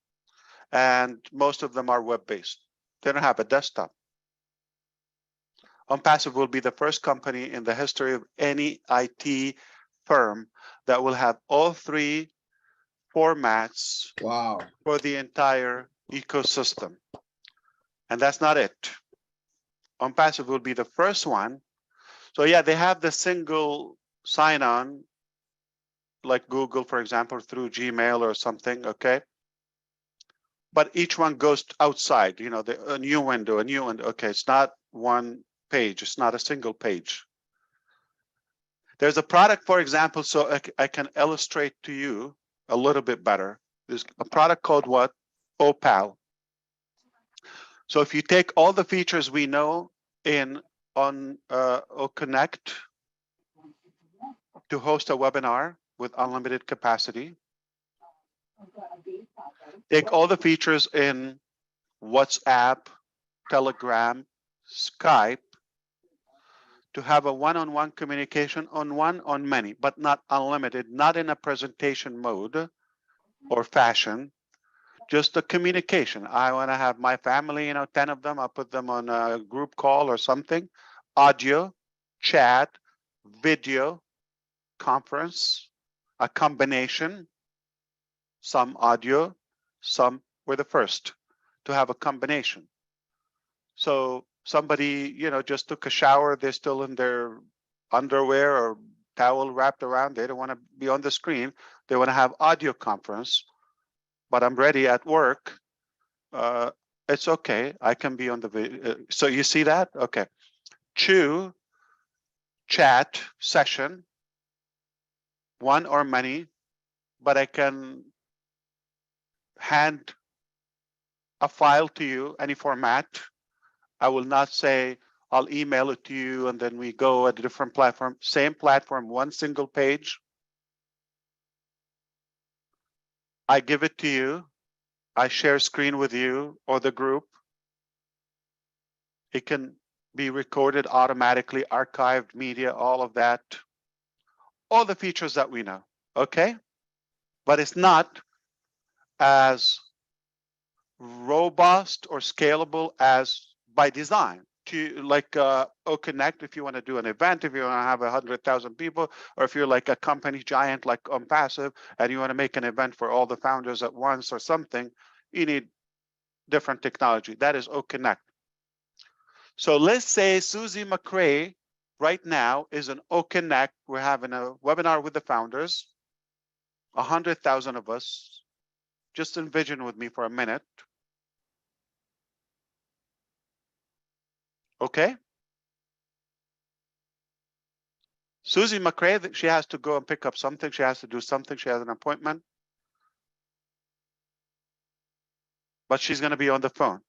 and most of them are web-based. They don't have a desktop. ONPASSIVE will be the first company in the history of any IT firm that will have all three formats Wow. for the entire ecosystem. And that's not it. ONPASSIVE will be the first one. So yeah, they have the single sign-on, like Google, for example, through Gmail or something, okay? But each one goes outside, you know, a new window, okay, it's not one page, it's not a single page. There's a product, for example, so I can illustrate to you a little bit better. There's a product called what? Opal. So if you take all the features we know on Connect to host a webinar with unlimited capacity, take all the features in WhatsApp, Telegram, Skype, to have a one-on-one communication on many, but not unlimited, not in a presentation mode or fashion, just a communication. I want to have my family, 10 of them, I'll put them on a group call or something, audio, chat, video, conference, a combination, some audio, some were the first to have a combination. So somebody, just took a shower, they're still in their underwear or towel wrapped around, they don't want to be on the screen, they want to have audio conference, but I'm ready at work. It's okay. I can be on the video. So you see that? Okay. Choose chat session, one or many, but I can hand a file to you, any format. I will not say I'll email it to you and then we go at a different platform. Same platform, one single page. I give it to you. I share screen with you or the group. It can be recorded automatically, archived media, all of that. All the features that we know, okay? But it's not as robust or scalable as by design. To like OConnect, if you want to do an event, if you want to have 100,000 people, or if you're like a company giant like ONPASSIVE and you want to make an event for all the founders at once or something, you need different technology. That is OConnect. So let's say Susie McRae right now is an OConnect. We're having a webinar with the founders, 100,000 of us. Just envision with me for a minute. Okay. Susie McRae, she has to go and pick up something. She has to do something. She has an appointment. But she's going to be on the phone.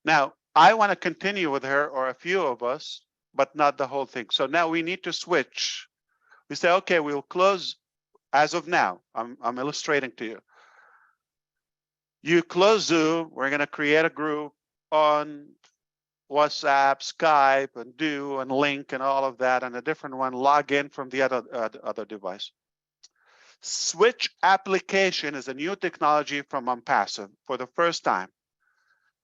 Now, I want to continue with her or a few of us, but not the whole thing. So now we need to switch. We say, okay, we'll close as of now. I'm illustrating to you. You close Zoom. We're going to create a group on WhatsApp, Skype, and Do, and Link, and all of that, and a different one. Log in from the other device. Switch application is a new technology from ONPASSIVE for the first time,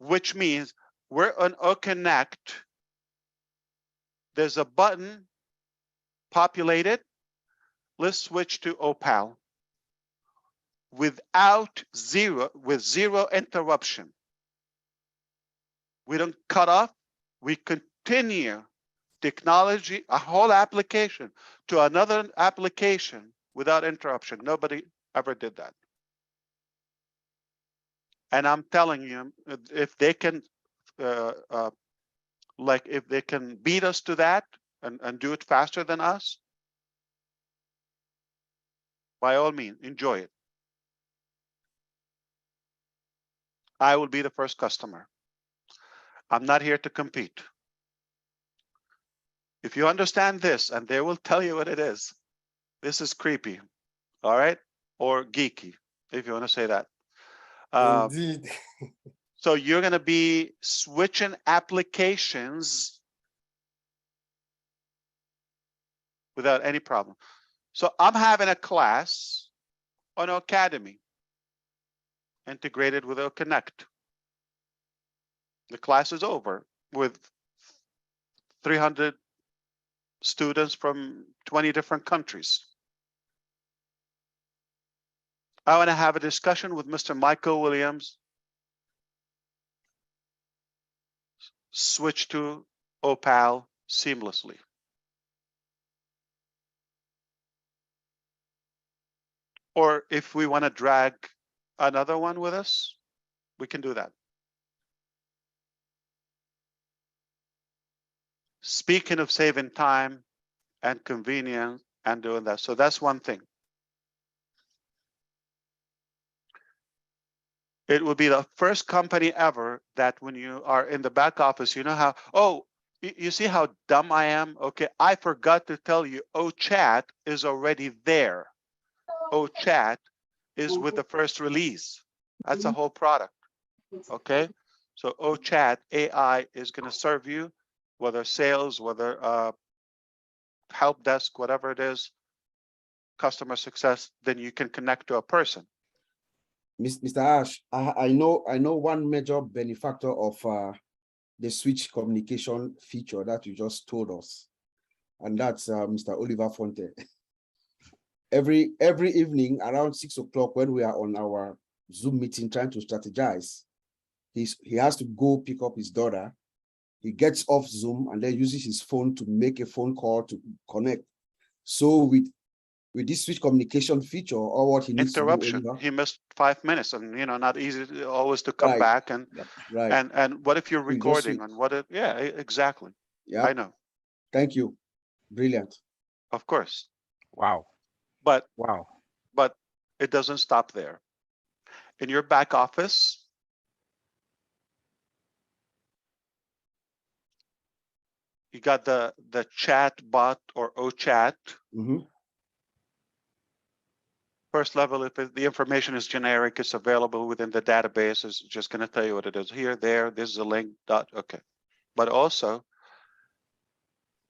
which means we're on OConnect. There's a button populated. Let's switch to Opal with zero interruption. We don't cut off. We continue technology, a whole application to another application without interruption. Nobody ever did that. And I'm telling you, if they can, if they can beat us to that and do it faster than us, by all means, enjoy it. I will be the first customer. I'm not here to compete. If you understand this, and they will tell you what it is, this is creepy, all right? Or geeky, if you want to say that. Indeed. So you're going to be switching applications without any problem. So I'm having a class on Academy integrated with OConnect. The class is over with 300 students from 20 different countries. I want to have a discussion with Mr. Michael Williams. Switch to Opal seamlessly. Or if we want to drag another one with us, we can do that. Speaking of saving time and convenience and doing that. So that's one thing. It will be the first company ever that when you are in the back office, you know how, oh, you see how dumb I am? Okay, I forgot to tell you, OChat is already there. OChat is with the first release. That's a whole product, okay? So OChat AI is going to serve you, whether sales, whether help desk, whatever it is, customer success, then you can connect to a person. Mr. Ash, I know one major benefactor of the switch communication feature that you just told us, and that's Mr. Oliver Fonte. Every evening around 6 o'clock when we are on our Zoom meeting trying to strategize, he has to go pick up his daughter. He gets off Zoom and then uses his phone to make a phone call to connect. So with with this switch communication feature, or what he needs to do, Interruption. Oliver. He missed 5 minutes, and not easy always to come Right. back. And Right. and what if you're We just recording? switch. And what if, yeah, exactly. Yeah. I know, Thank you. Brilliant. of course, Wow. but Wow. it doesn't stop there. In your back office, you got the chat bot or OChat. Mhm. First level, if the information is generic, it's available within the database. It's just going to tell you what it is. Here, there, this is a link. Okay. But also,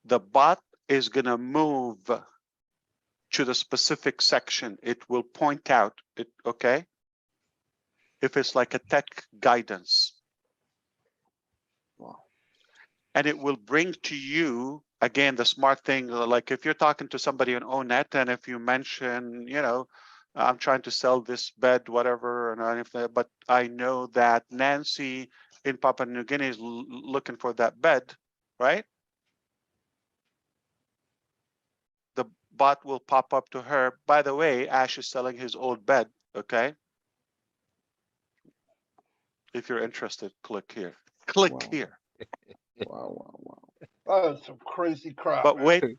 the bot is going to move to the specific section. It will point out it. Okay. If it's like a tech guidance. Wow. And it will bring to you, again, the smart thing, like if you're talking to somebody on ONET, and if you mention, I'm trying to sell this bed, whatever, and anything, but I know that Nancy in Papua New Guinea is looking for that bed, right? The bot will pop up to her. By the way, Ash is selling his old bed, okay? If you're interested, click here. Click Wow. here. Wow. Wow. Wow. That is some crazy crap. But man.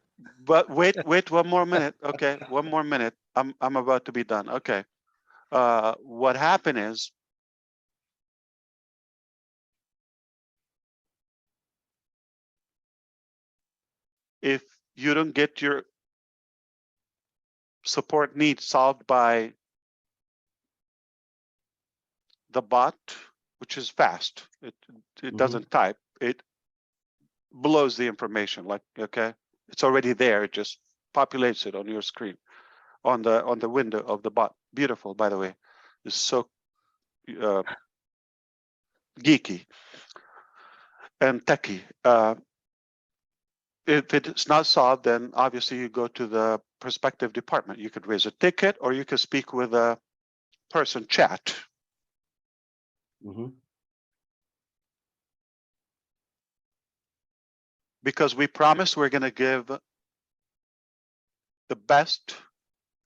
wait one more minute. Okay, one more minute. I'm about to be done. Okay. What happened is if you don't get your support needs solved by the bot, which is fast, it Mhm. doesn't type, it blows the information, like, okay, it's already there, it just populates it on your screen, on the window of the bot. Beautiful, by the way. It's so geeky and techy. If it's not solved, then obviously you go to the prospective department. You could raise a ticket, or you could speak with a person chat. Mhm. Because we promise we're going to give the best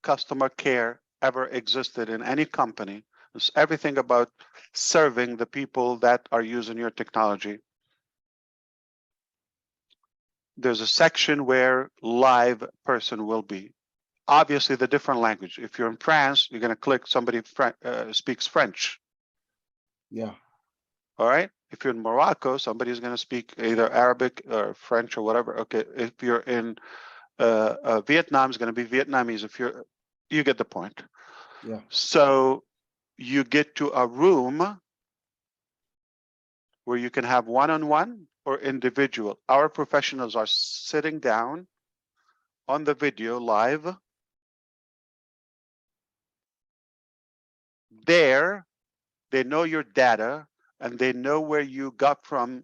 customer care ever existed in any company. It's everything about serving the people that are using your technology. There's a section where live person will be. Obviously, the different language. If you're in France, you're going to click somebody speaks French. Yeah. All right. If you're in Morocco, somebody's going to speak either Arabic or French or whatever. Okay. If you're in Vietnam, it's going to be Vietnamese. You get the point. Yeah. So you get to a room where you can have one-on-one or individual. Our professionals are sitting down on the video live. There, they know your data and they know where you got from.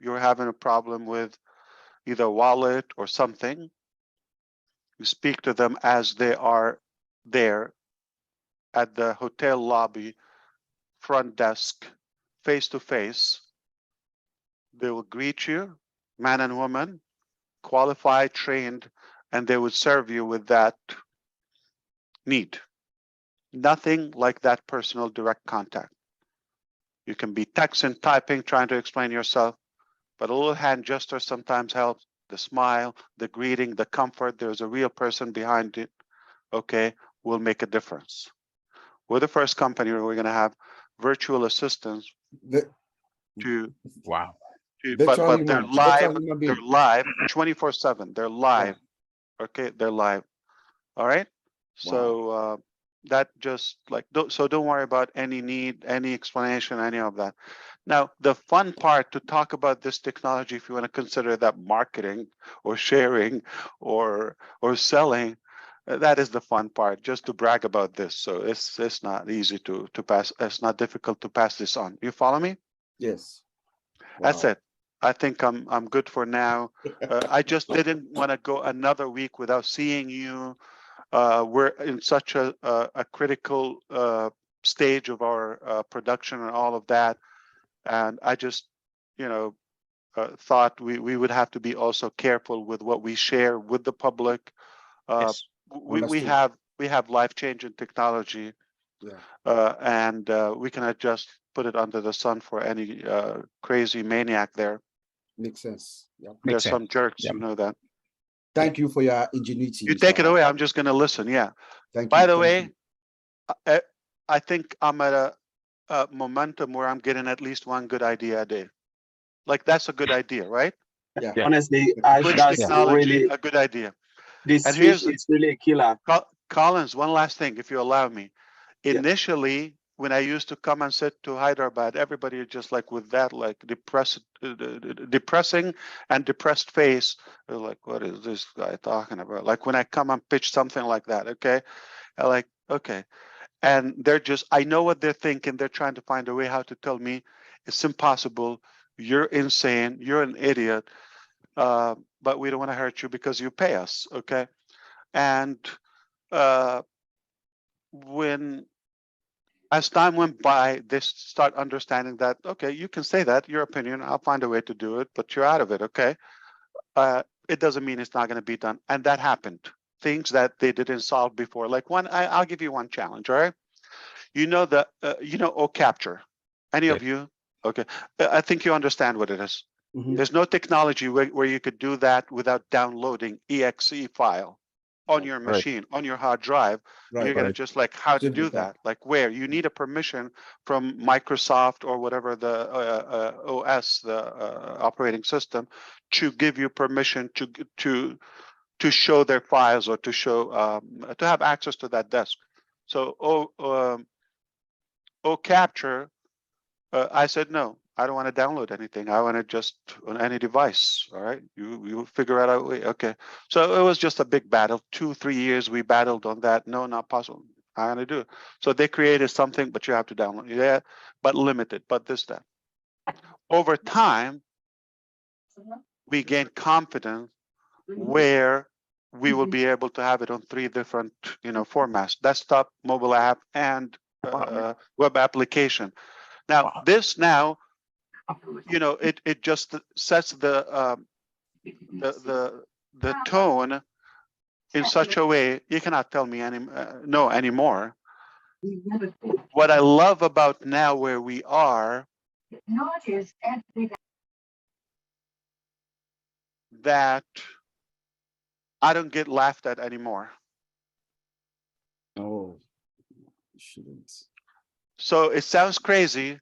You're having a problem with either wallet or something. You speak to them as they are there at the hotel lobby, front desk, face to face. They will greet you, man and woman, qualified, trained, and they would serve you with that need. Nothing like that personal direct contact. You can be texting, typing, trying to explain yourself, but a little hand gesture sometimes helps. The smile, the greeting, the comfort, there's a real person behind it, okay, will make a difference. We're the first company where we're going to have virtual assistants The to, Wow. virtual but they're human, live, virtual human they're being. live 24/7. They're live, okay, they're live. All right. So that just like, don't worry about any need, any explanation, any of that. Now, the fun part to talk about this technology, if you want to consider that marketing or sharing or selling, that is the fun part, just to brag about this. So it's not easy to pass. It's not difficult to pass this on. You follow me? Yes. That's Wow. it. I think I'm good for now. I just didn't want to go another week without seeing you. We're in such a critical stage of our production and all of that. And I just, thought we would have to be also careful with what we share with the public. Yes. we Understood. have life-changing technology, Yeah. and we cannot just put it under the sun for any crazy maniac there. Makes sense. Yeah. There's sense. some jerks, Yep. you know that. Thank you for your ingenuity. You Mr. take it Ash. away. I'm just going to listen. Yeah. Thank By you. the Thank way, you. I think I'm at a momentum where I'm getting at least one good idea a day. Like that's a good idea, right? Yeah. Yeah. Honestly, Ash, Switch that's technology, really, a good idea. this And switch here's is really a killer. Collins, one last thing, if you allow me. Yeah. Initially, when I used to come and sit to Hyderabad, everybody was just like with that, like depressing and depressed face. They're like, what is this guy talking about? Like when I come and pitch something like that, okay? I like, okay. And they're just, I know what they're thinking. They're trying to find a way how to tell me it's impossible. You're insane. You're an idiot. But we don't want to hurt you because you pay us, okay? And when as time went by, they start understanding that, okay, you can say that, your opinion, I'll find a way to do it, but you're out of it, okay? It doesn't mean it's not going to be done. And that happened. Things that they didn't solve before. Like I'll give you one challenge, all right? You know OCapture. Any of you? Okay. I think you understand what it is. Mhm. There's no technology where you could do that without downloading exe file on your machine, on your hard drive. Right. You're gonna Right. just like how to Simple do that. Like where you need a permission from Microsoft or whatever the OS, the operating system, to give you permission to show their files or to show to have access to that disk. So OCapture, I said no. I don't want to download anything. I want to just on any device. All right, you figure out a way. Okay, so it was just a big battle. 2-3 years we battled on that. No, not possible. I'm gonna do it. So they created something, but you have to download. Yeah, but limited. But this that. Over time, we gained confidence where we will be able to have it on 3 different, formats: desktop, mobile app, and web application. Now, this now, it just sets the tone in such a way you cannot tell me no anymore. What I love about now where we are, that I don't get laughed at anymore. Oh, you shouldn't. So it sounds crazy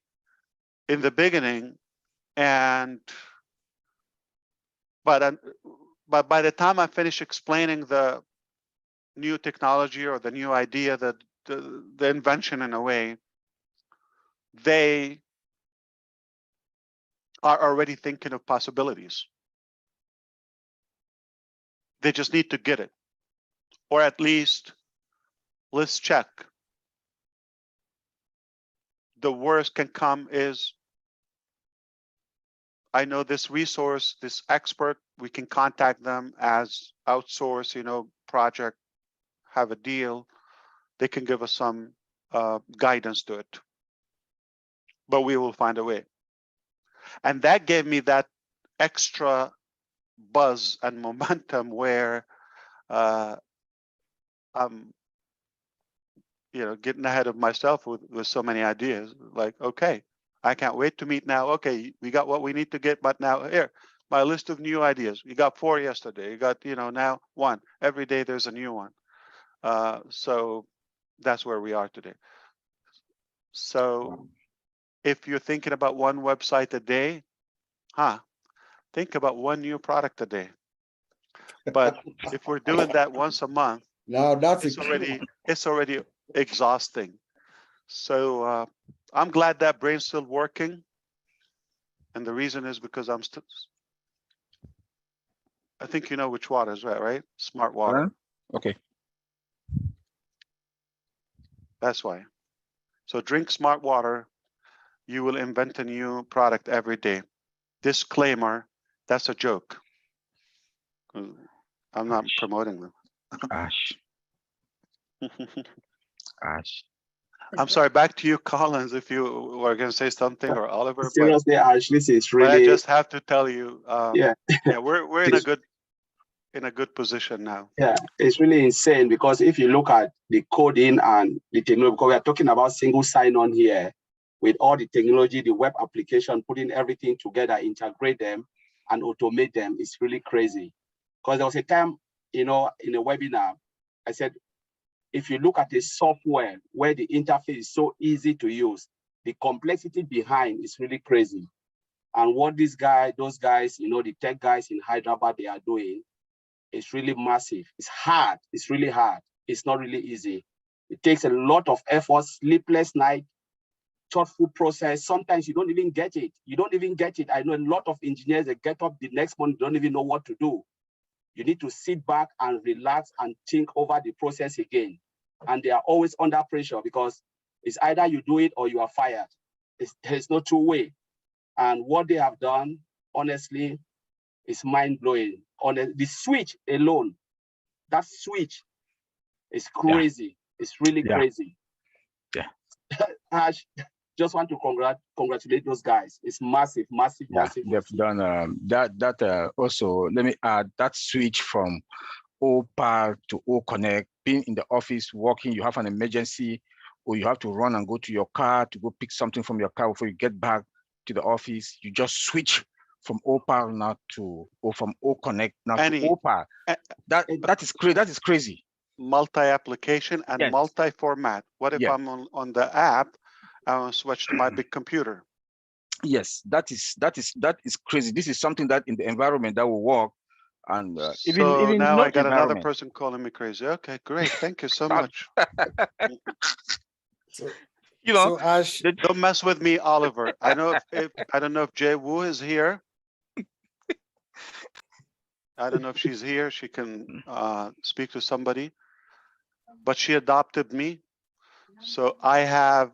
in the beginning, but by the time I finish explaining the new technology or the new idea, that the invention in a way, they are already thinking of possibilities. They just need to get it, or at least let's check. The worst can come is, I know this resource, this expert, we can contact them as outsource, project, have a deal. They can give us some guidance to it, but we will find a way. And that gave me that extra buzz and momentum where I'm, getting ahead of myself with so many ideas. Like, okay, I can't wait to meet now. Okay, we got what we need to get, but now here, my list of new ideas. You got 4 yesterday. You got, now 1. Every day there's a new one. So that's where we are today. So if you're thinking about one website a day, think about one new product a day. But if we're doing that once a month, Now that's it's already exhausting. So I'm glad that brain's still working. And the reason is because I think you know which water is right? Smart water. Okay. That's why. So drink smart water. You will invent a new product every day. Disclaimer, that's a joke. I'm not promoting them. Ash. Ash. I'm sorry, back to you, Collins, if you were going to say something, or Oliver. Seriously, Ash, this is But I really, just have to tell you, yeah. we're in a good in a good position now. Yeah, it's really insane because if you look at the coding and the technology, because we are talking about single sign-on here, with all the technology, the web application, putting everything together, integrate them and automate them is really crazy. Because there was a time, in a webinar, I said, if you look at the software where the interface is so easy to use, the complexity behind is really crazy. And what those guys, the tech guys in Hyderabad, they are doing, it's really massive. It's hard. It's really hard. It's not really easy. It takes a lot of effort, sleepless night, thoughtful process. Sometimes you don't even get it. You don't even get it. I know a lot of engineers that get up the next morning, don't even know what to do. You need to sit back and relax and think over the process again. And they are always under pressure because it's either you do it or you are fired. There's no two way. And what they have done, honestly, is mind-blowing. On the switch alone, that switch is crazy. It's really crazy. Yeah. Ash, just want to congratulate those guys. It's massive, massive, massive. They've done that. Also, let me add that switch from OPAR to O Connect, being in the office, working, you have an emergency, or you have to run and go to your car to go pick something from your car before you get back to the office. You just switch from OPAR now to, or from O Connect now to OPAR. That is crazy. Multi-application and Yes. multi-format. What if Yeah. I'm on the app? I want to switch to my big computer. Yes, that is crazy. This is something that in the environment that will work, and even now not I got another environment. person calling me crazy. Okay, great. Thank you so much. So Ash, Don't mess with me, Oliver. I don't know if Jay Wu is here. I don't know if she's here. She can speak to somebody, but she adopted me, so I have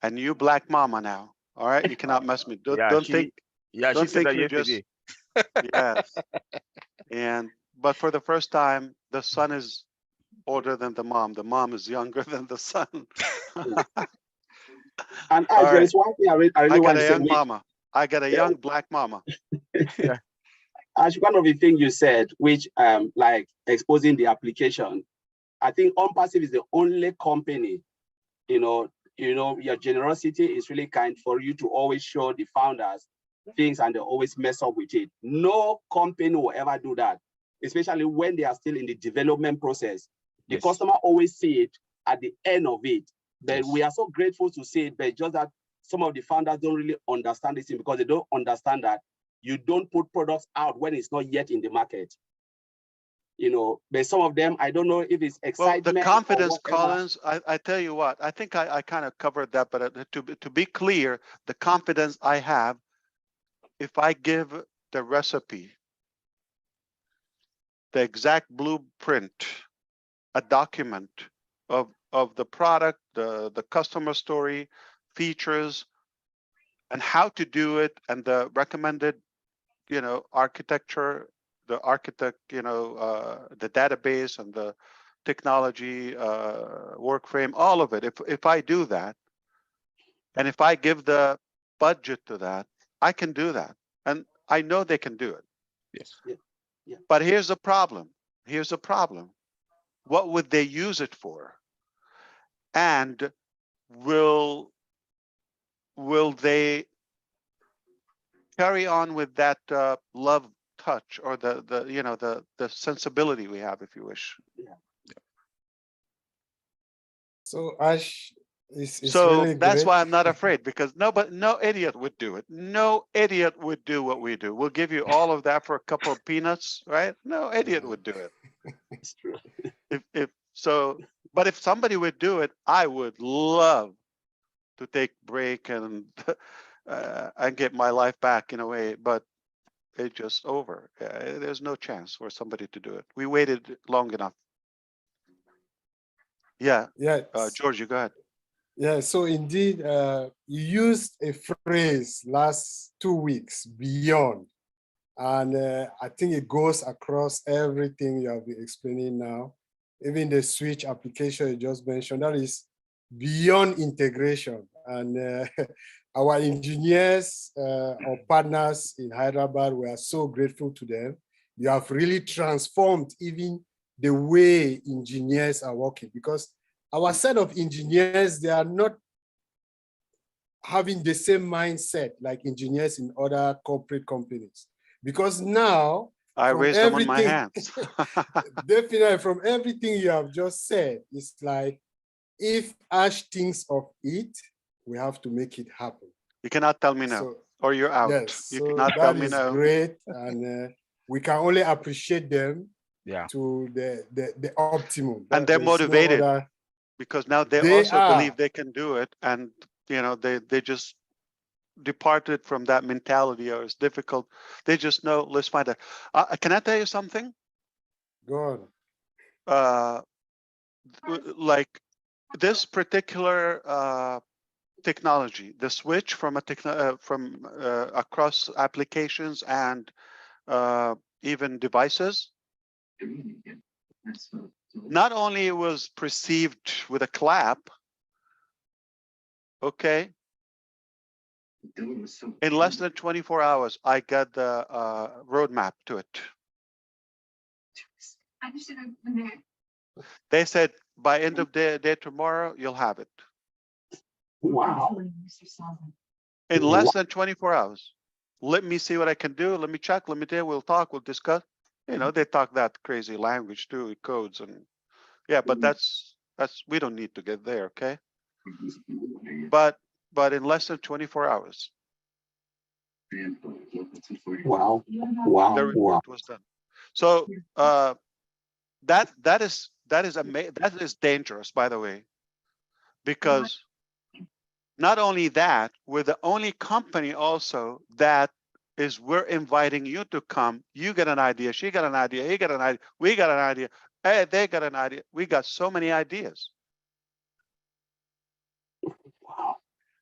a new black mama now. All right, you cannot mess me. Don't think. Yeah, Don't she said think that you just. yesterday. Yes, but for the first time, the son is older than the mom. The mom is younger than the son. And All there right. is one thing I really I want got to a say. young mama. I got a young black mama. Ash, one of the things you said, which like exposing the application, I think OnPassive is the only company, your generosity is really kind for you to always show the founders things and they always mess up with it. No company will ever do that, especially when they are still in the development process. The customer always see it at the end of it. But we are so grateful to see it, but just that some of the founders don't really understand this thing because they don't understand that you don't put products out when it's not yet in the market. But some of them, I don't know if it's excitement. Well, the confidence, Collins, I tell you what, I think I kind of covered that, but to be clear, the confidence I have, if I give the recipe, the exact blueprint, a document of the product, the customer story, features, and how to do it, and the recommended, architecture, the architect, the database and the technology, work frame, all of it. If I do that, and if I give the budget to that, I can do that, and I know they can do it. Yes. Yeah. But here's the problem. Here's the problem. What would they use it for? And will they carry on with that love touch, or the sensibility we have, if you wish? so Ash, it's So really that's great. why I'm not afraid, because no idiot would do it. No idiot would do what we do. We'll give you all of that for a couple of peanuts, right? No idiot would do it. It's true. But if somebody would do it, I would love to take break and get my life back in a way, but it's just over. There's no chance for somebody to do it. We waited long enough. Yeah, George, you go ahead. Yeah, so indeed, you used a phrase last 2 weeks, beyond. And I think it goes across everything you have been explaining now. Even the switch application you just mentioned, that is beyond integration. And our engineers or partners in Hyderabad, we are so grateful to them. you have really transformed even the way engineers are working, because our set of engineers, they are not having the same mindset like engineers in other corporate companies. Because now, I from raised them on my everything, hands. definitely from everything you have just said, it's like, if Ash thinks of it, we have to make it happen. You cannot tell me no, So, or you're out. yes, You so cannot tell that me is no. great. And we can only appreciate them Yeah. to the optimum. And they're There is no motivated other- because now they They also believe are. they can do it. And, you know, they just departed from that mentality, or it's difficult. They just know, let's find out. Can I tell you something? Go on. Like this particular technology, the switch from across applications and even devices, not only was perceived with a clap, okay, in less than 24 hours, I got the roadmap to it. They said by end of day tomorrow, you'll have it. Wow. In less than 24 hours. Let me see what I can do. Let me check. Let me do. We'll talk. We'll discuss. You know, they talk that crazy language too, it codes and yeah, but that's we don't need to get there, okay? But in less than 24 hours, Wow. Wow. the Wow. report was done. So that is dangerous, by the way, because not only that, we're the only company also that is we're inviting you to come. You get an idea, she got an idea, he got an idea, we got an idea, hey, they got an idea. We got so many ideas. Wow.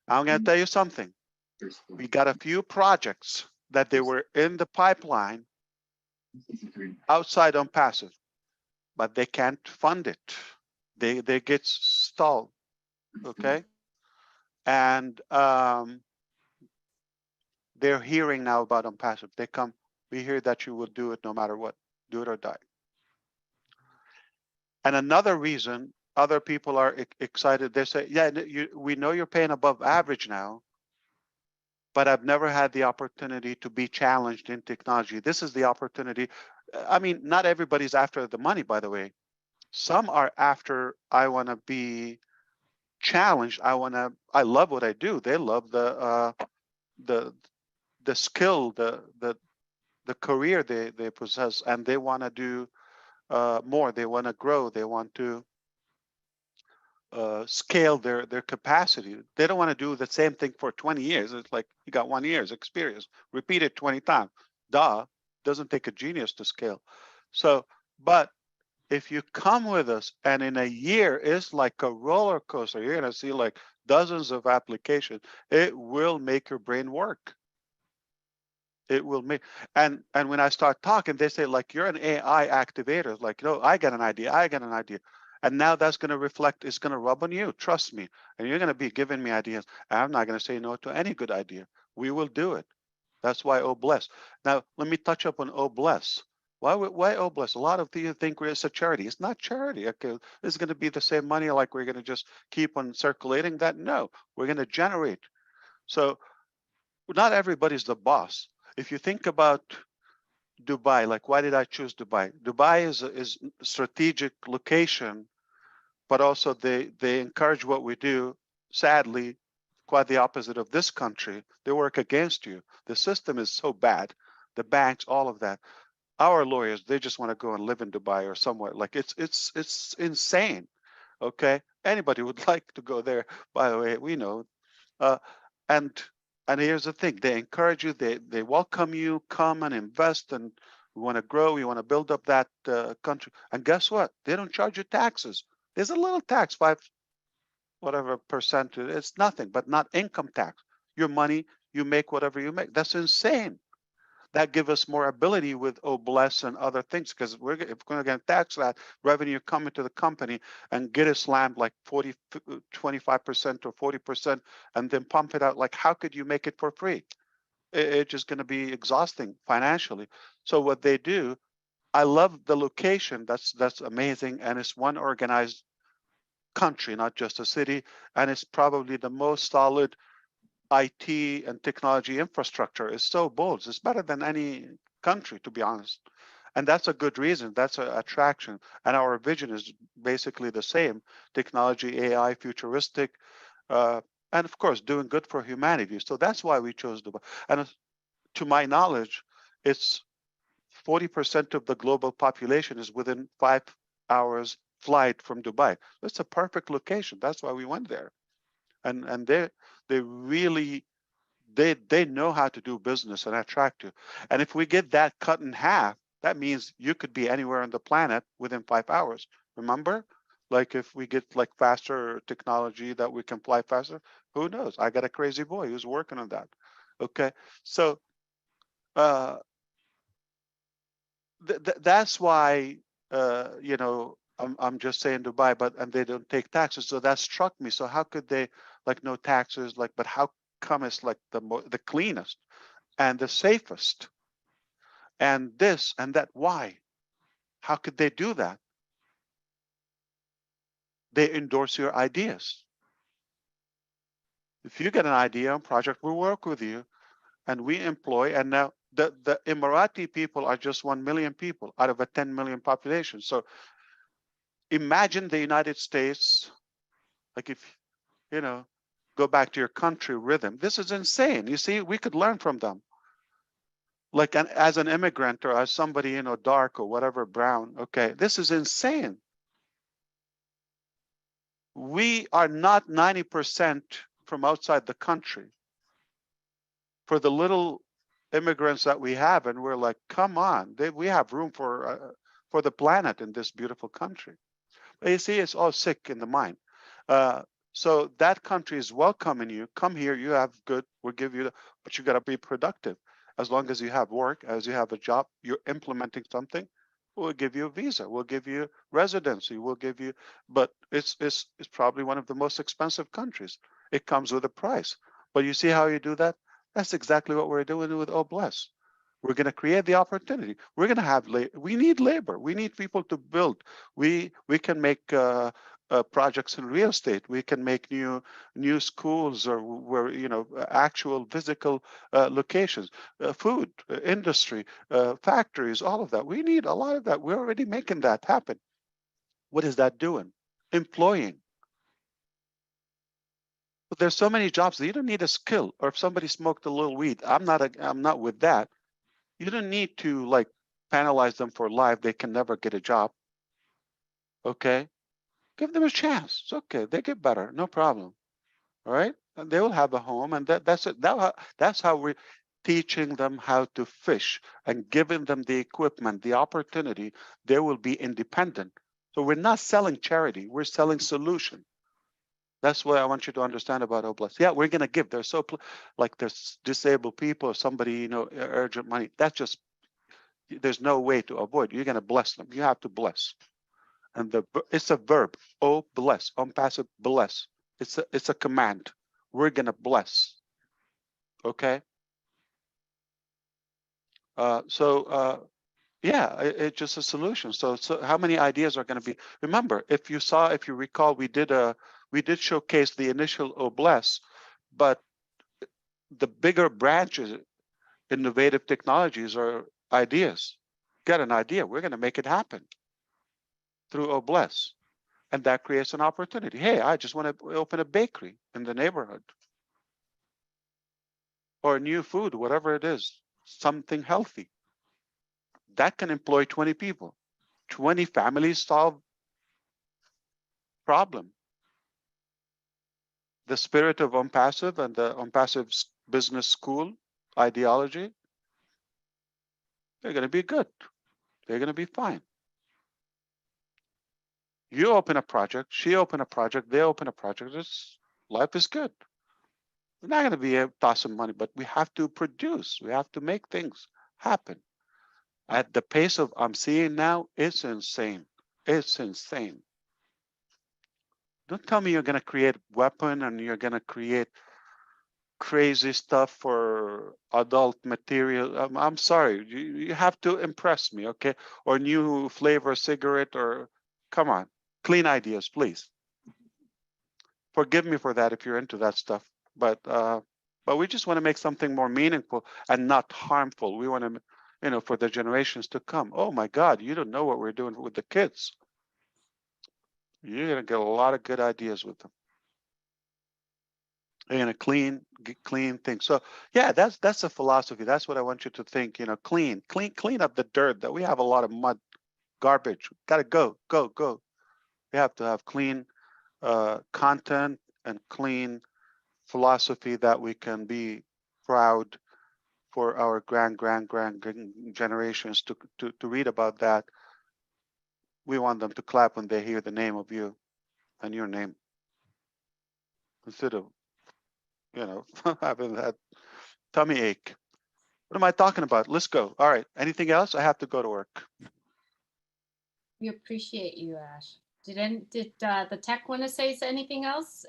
I'm going to tell you something. We got a few projects that they were in the pipeline outside ONPASSIVE, but they can't fund it. They get stalled, okay? And they're hearing now about ONPASSIVE. They come, we hear that you will do it no matter what, do it or die. And another reason other people are excited, they say, yeah, we know you're paying above average now, but I've never had the opportunity to be challenged in technology. This is the opportunity. I mean, not everybody's after the money, by the way. Some are after, I want to be challenged. I love what I do. They love the skill, the career they possess, and they want to do more. They want to grow. They want to scale their capacity. They don't want to do the same thing for 20 years. It's like you got 1 year's experience, repeat it 20 times. Duh, doesn't take a genius to scale. So, but if you come with us and in a year, it's like a roller coaster. You're gonna see like dozens of applications. It will make your brain work. It will make, and when I start talking, they say like, you're an AI activator. Like, no, I got an idea. I got an idea. And now that's going to reflect, it's going to rub on you. Trust me. And you're going to be giving me ideas. I'm not going to say no to any good idea. We will do it. That's why Oh Bless. Now, let me touch up on Oh Bless. Why Oh Bless? A lot of you think it's a charity. It's not charity. Okay, this is going to be the same money like we're going to just keep on circulating that. No, we're going to generate. So not everybody's the boss. If you think about Dubai, like why did I choose Dubai? Dubai is a strategic location, but also they encourage what we do. Sadly, quite the opposite of this country. They work against you. The system is so bad. The banks, all of that. Our lawyers, they just want to go and live in Dubai or somewhere. Like it's insane. Okay, anybody would like to go there. By the way, we know. Uh, and here's the thing: they encourage you. They welcome you. Come and invest, and we want to grow. We want to build up that country. And guess what? They don't charge you taxes. There's a little tax, 5 whatever percent. It's nothing, but not income tax. Your money, you make whatever you make. That's insane. That give us more ability with Oh Bless and other things, because if we're going to get tax that revenue coming to the company and get it slammed like 40, 25% or 40%, and then pump it out. Like, how could you make it for free? It's just going to be exhausting financially. So what they do, I love the location. That's amazing, and it's one organized country, not just a city, and it's probably the most solid IT and technology infrastructure. Is so bold. It's better than any country, to be honest. And that's a good reason. That's an attraction. And our vision is basically the same: technology, AI, futuristic, uh, and of course, doing good for humanity. So that's why we chose Dubai. And to my knowledge, it's 40% of the global population is within 5 hours flight from Dubai. It's a perfect location. That's why we went there. And they really they know how to do business and attract you. And if we get that cut in half, that means you could be anywhere on the planet within 5 hours. Remember? Like if we get like faster technology that we can fly faster, who knows? I got a crazy boy who's working on that. Okay. So uh that's why you know, I'm just saying Dubai, but and they don't take taxes, so that struck me. So how could they, like, no taxes, like, but how come it's like the cleanest and the safest and this and that? Why? How could they do that? They endorse your ideas. If you get an idea on project, we'll work with you, and we employ. And now the Emirati people are just 1 million people out of a 10 million population. So imagine the United States, like, if you know, go back to your country rhythm. This is insane. You see, we could learn from them. Like as an immigrant or as somebody, you know, dark or whatever, brown. Okay, this is insane. We are not 90% from outside the country. For the little immigrants that we have, and we're like, come on, we have room for the planet in this beautiful country. But you see, it's all sick in the mind. So that country is welcoming you. Come here, you have good, we'll give you, but you got to be productive. As long as you have work, as you have a job, you're implementing something, we'll give you a visa, we'll give you residency, we'll give you, but it's probably one of the most expensive countries. It comes with a price. But you see how you do that? That's exactly what we're doing with Oh Bless. We're going to create the opportunity. We're going to have we need labor. We need people to build. We can make projects in real estate. We can make new schools, or where, you know, actual physical locations, food industry, factories, all of that. We need a lot of that. We're already making that happen. What is that doing? Employing. But there's so many jobs that you don't need a skill. Or if somebody smoked a little weed, I'm not with that. You don't need to, like, penalize them for life. They can never get a job. Okay, give them a chance. It's okay. They get better, no problem. All right, and they will have a home, and that's it. That's how we're teaching them how to fish and giving them the equipment, the opportunity. They will be independent. So we're not selling charity. We're selling solution. That's what I want you to understand about Oblast. Yeah, we're gonna give. There's like there's disabled people or somebody, you know, urgent money. That's just, there's no way to avoid. You're gonna bless them. You have to bless. And it's a verb. Oh, bless. Passive bless. It's a command. We're gonna bless. Okay. Yeah, it's just a solution. So how many ideas are going to be? Remember, if you recall, we did showcase the initial Obless, but the bigger branches, innovative technologies, or ideas. Get an idea, we're going to make it happen through Obless, and that creates an opportunity. Hey, I just want to open a bakery in the neighborhood, or new food, whatever it is, something healthy. That can employ 20 people. 20 families solve problem. The spirit of ONPASSIVE and the ONPASSIVE business school ideology, they're going to be good. They're going to be fine. You open a project, she open a project, they open a project. Life is good. We're not going to be able to toss some money, but we have to produce. We have to make things happen. At the pace of I'm seeing now, it's insane. It's insane. Don't tell me you're going to create weapon and you're going to create crazy stuff for adult material. I'm sorry, you have to impress me, okay? Or new flavor cigarette, or come on, clean ideas, please. Forgive me for that if you're into that stuff, but we just want to make something more meaningful and not harmful. We want to, you know, for the generations to come. Oh my God, you don't know what we're doing with the kids. You're gonna get a lot of good ideas with them. You're gonna clean things. So yeah, that's a philosophy. That's what I want you to think. You know, clean up the dirt. That we have a lot of mud, garbage. Gotta go. We have to have clean content and clean philosophy that we can be proud for our grand generations to read about that. We want them to clap when they hear the name of you and your name, instead of, you know, having that tummy ache. What am I talking about? Let's go. All right. Anything else? I have to go to work. We appreciate you, Ash. Did the tech want to say anything else?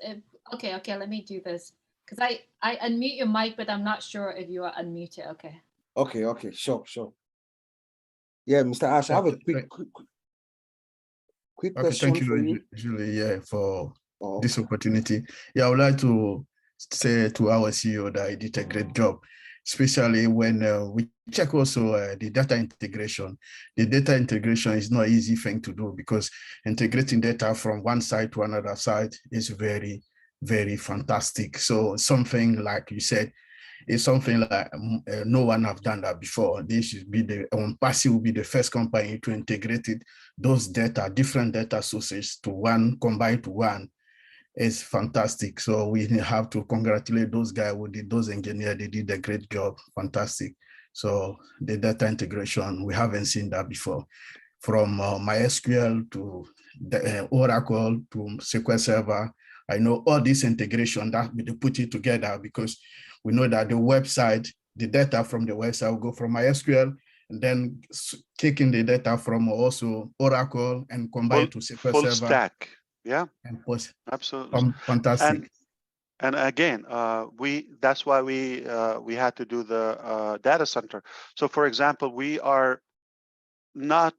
Okay, let me do this. Because I unmute your mic, but I'm not sure if you are unmuted. Okay. Okay, sure. Yeah, Mr. Ash, I have a quick Okay, question thank for you, you. Julie, yeah, for Oh, this opportunity. Yeah, I would like to say to our CEO that he did a great job, especially when we check also the data integration. The data integration is not an easy thing to do, because integrating data from one side to another side is very, very fantastic. So something like you said, it's something like no one have done that before. This should be the ONPASSIVE will be the first company to integrate it, those data, different data sources to one, combined to one. Is fantastic. So we have to congratulate those guys who did, those engineers. They did a great job. Fantastic. So the data integration, we haven't seen that before. From MySQL to the, Oracle to SQL Server. I know all this integration that we put it together, because we know that the website, the data from the website will go from MySQL, and then taking the data from also Oracle and combine to SQL full Server. stack. Yeah, And post. absolutely. Fantastic. And again, that's why we had to do the data center. So for example, we are not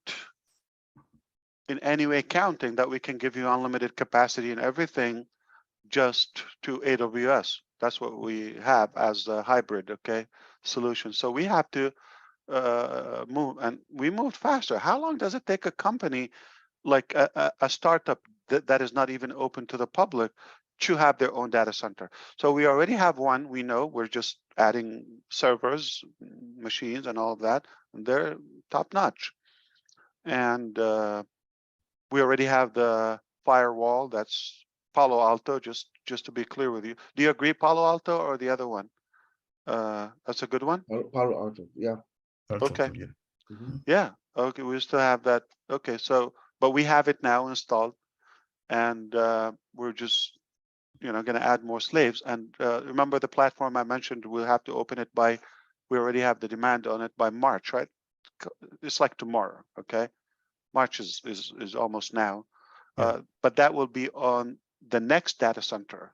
in any way counting that we can give you unlimited capacity and everything just to AWS. That's what we have as a hybrid, okay, solution. So we have to move, and we moved faster. How long does it take a company like a startup that is not even open to the public to have their own data center? So we already have one. We know we're just adding servers, machines, and all of that, and they're top notch. And we already have the firewall. That's Palo Alto. Just to be clear with you, do you agree, Palo Alto or the other one? That's a good one. Palo Alto, yeah. Okay. Mm-hmm. Yeah. Okay. We still have that. Okay. So, but we have it now installed, and we're just, you know, going to add more slaves. And remember the platform I mentioned, we'll have to open it by, we already have the demand on it by March, right? It's like tomorrow. Okay. March is almost now. Yeah. But that will be on the next data center.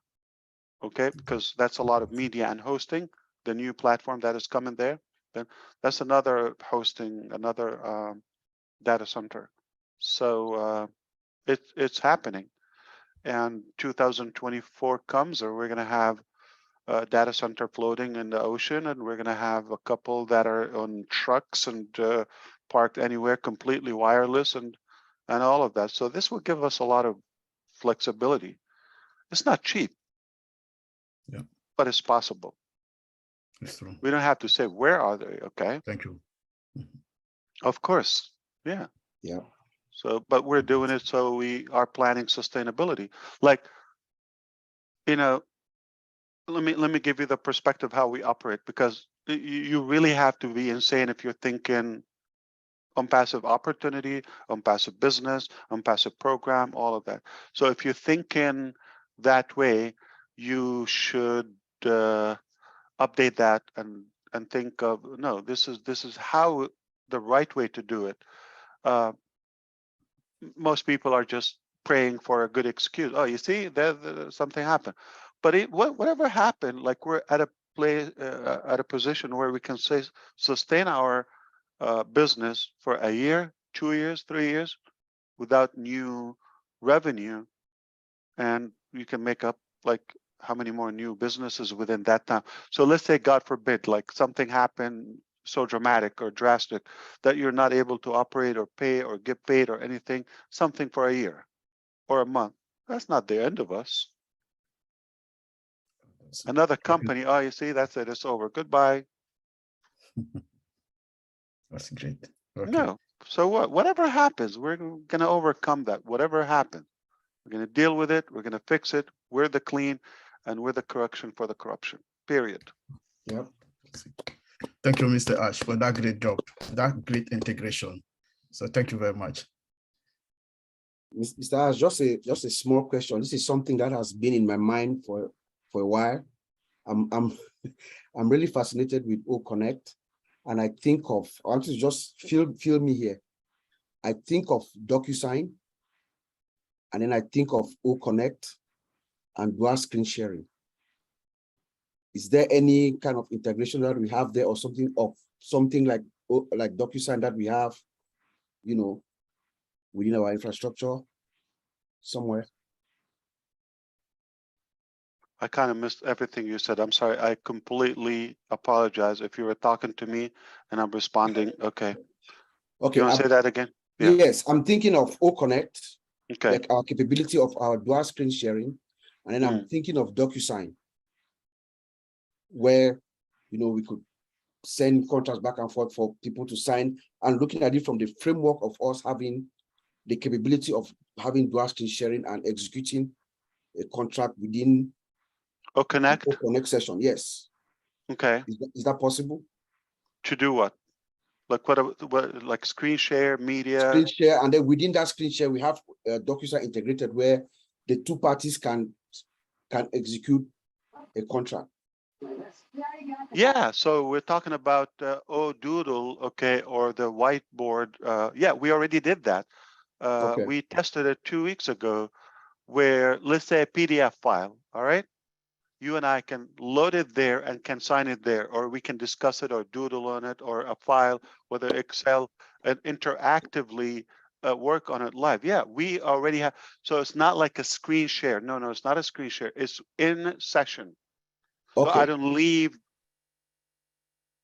Okay. Because that's a lot of media and hosting, the new platform that is coming there. Then that's another hosting, another data center. So it's happening. And 2024 comes, or we're going to have a data center floating in the ocean, and we're going to have a couple that are on trucks and parked anywhere, completely wireless, and all of that. So this will give us a lot of flexibility. It's not cheap, yeah, but it's possible. It's true. We don't have to say where are they. Okay. Thank you. Of course. Yeah. Yeah. So, but we're doing it so we are planning sustainability. Like, you know, let me give you the perspective how we operate, because you really have to be insane if you're thinking on passive opportunity, on passive business, on passive program, all of that. So if you're thinking that way, you should update that and think of, no, this is how the right way to do it. Most people are just praying for a good excuse. Oh, you see, there something happened. But whatever happened, like we're at a place, at a position where we can say sustain our business for a year, 2 years, 3 years without new revenue, and you can make up like how many more new businesses within that time. So let's say, God forbid, like something happened so dramatic or drastic that you're not able to operate or pay or get paid or anything, something for a year or a month. That's not the end of us. Another company, oh, you see, that's it, it's over. Goodbye. That's great. Okay. No. So what? Whatever happens, we're going to overcome that. Whatever happens, we're going to deal with it. We're going to fix it. We're the clean, and we're the correction for the corruption. Period. Yep. Thank you, Mr. Ash, for that great job, that great integration. So thank you very much. Mr. Ash, just a small question. This is something that has been in my mind for a while. I'm really fascinated with O Connect, and I think of, I want to just feel me here. I think of DocuSign, and then I think of O Connect and dual screen sharing. Is there any kind of integration that we have there, or something like DocuSign that we have, you know, within our infrastructure somewhere? I kind of missed everything you said. I'm sorry. I completely apologize if you were talking to me and I'm responding. Okay. Okay. You want to say that again? Yeah. Yes, I'm thinking of O Connect, Okay. like our capability of our dual screen sharing, and then I'm thinking of DocuSign, where, you know, we could send contracts back and forth for people to sign, and looking at it from the framework of us having the capability of having dual screen sharing and executing a contract within O Connect. O Connect session. Yes. Okay. Is that possible? To do what? Like what? Like screen share, media. Screen share, and then within that screen share, we have DocuSign integrated where the two parties can execute a contract. Yeah, so we're talking about Doodle, okay, or the whiteboard. Yeah, we already did that. Okay. We tested it 2 weeks ago, where let's say a PDF file, all right? You and I can load it there and can sign it there, or we can discuss it or doodle on it, or a file, whether Excel, and interactively work on it live. Yeah, we already have. So it's not like a screen share. No, it's not a screen share. It's in session. Okay. So I don't leave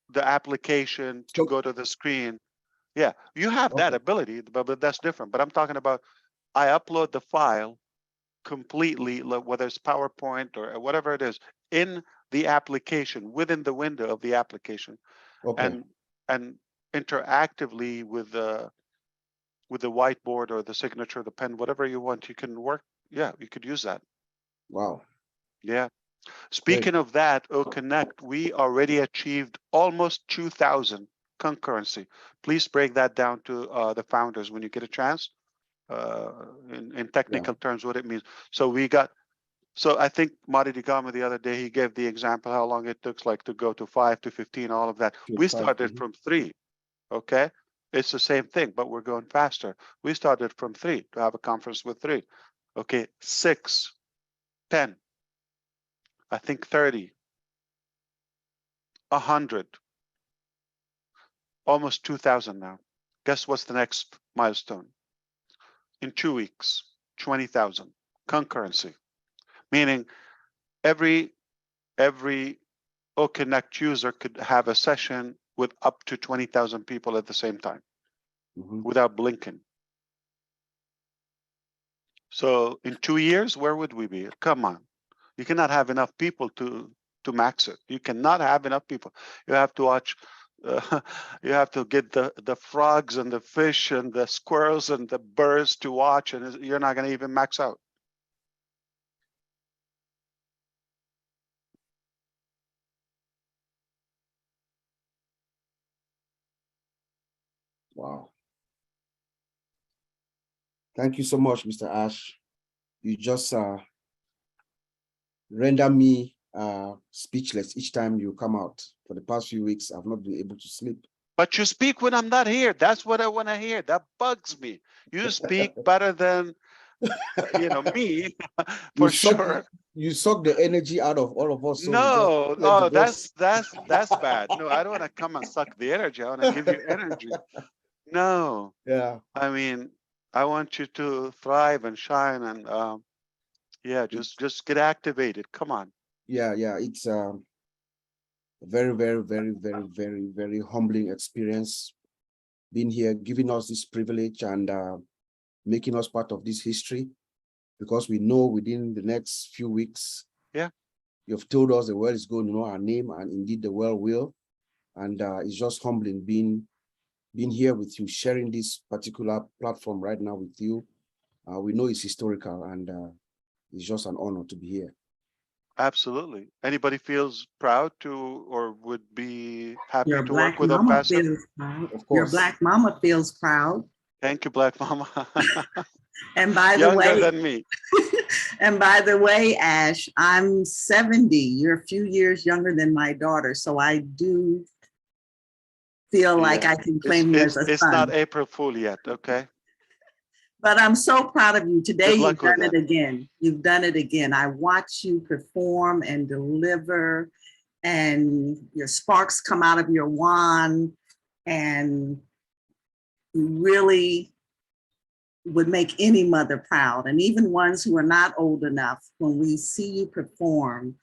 the application to go to the screen. Yeah, you have that ability, but that's different. But I'm talking about, I upload the file completely, whether it's PowerPoint or whatever it is, in the application, within the window of the application, and interactively with the whiteboard or the signature, the pen, whatever you want, you can work. Yeah, you could use that. Wow. Yeah. Speaking of that, O Connect, we already achieved almost 2,000 concurrency. Please break that down to the founders when you get a chance. In technical terms, what it means. So we got, so I think Madi Digama the other day, he gave the example how long it took, like to go to 5 to 15, all of that. We started from 3, okay? It's the same thing, but we're going faster. We started from 3 to have a conference with 3. Okay, 6, 10, I think 30, 100, almost 2,000 now. Guess what's the next milestone? In 2 weeks, 20,000 concurrency, meaning every O Connect user could have a session with up to 20,000 people at the same time without blinking. So in 2 years, where would we be? Come on, you cannot have enough people to max it. You cannot have enough people. You have to watch. You have to get the frogs and the fish and the squirrels and the birds to watch, and you're not going to even max out. Wow. Thank you so much, Mr. Ash. You just render me speechless each time you come out. For the past few weeks, I've not been able to sleep. But you speak when I'm not here. That's what I want to hear. That bugs me. You speak better than you know, me You for suck, sure. you suck the energy out of all of us. So we just No, let the oh, boss. that's bad. No, I don't want to come and suck the energy. I want to give you energy. No, Yeah. I mean, I want you to thrive and shine and yeah, It's, just get activated. Come on. yeah, yeah. It's a very, very, very, very, very, very humbling experience being here, giving us this privilege and making us part of this history, because we know within the next few weeks, Yeah. you've told us the world is going to know our name, and indeed the world will. And it's just humbling being here with you, sharing this particular platform right now with you. We know it's historical, and it's just an honor to be here. Absolutely. Anybody feels proud to or would be happy Your to work black with mama ONPASSIVE? feels proud. Of Your course. black mama feels proud. Thank you, Black Mama. And by the Younger way, than me. and by the way, Ash, I'm 70. You're a few years younger than my daughter, so I do feel like Yeah. I can claim you as a It's not son. April Fool yet, okay? But I'm so proud of you. Today, Good you've luck with done it that. again. You've done it again. I watch you perform and deliver, and your sparks come out of your wand, and you really would make any mother proud. And even ones who are not old enough, when we see you perform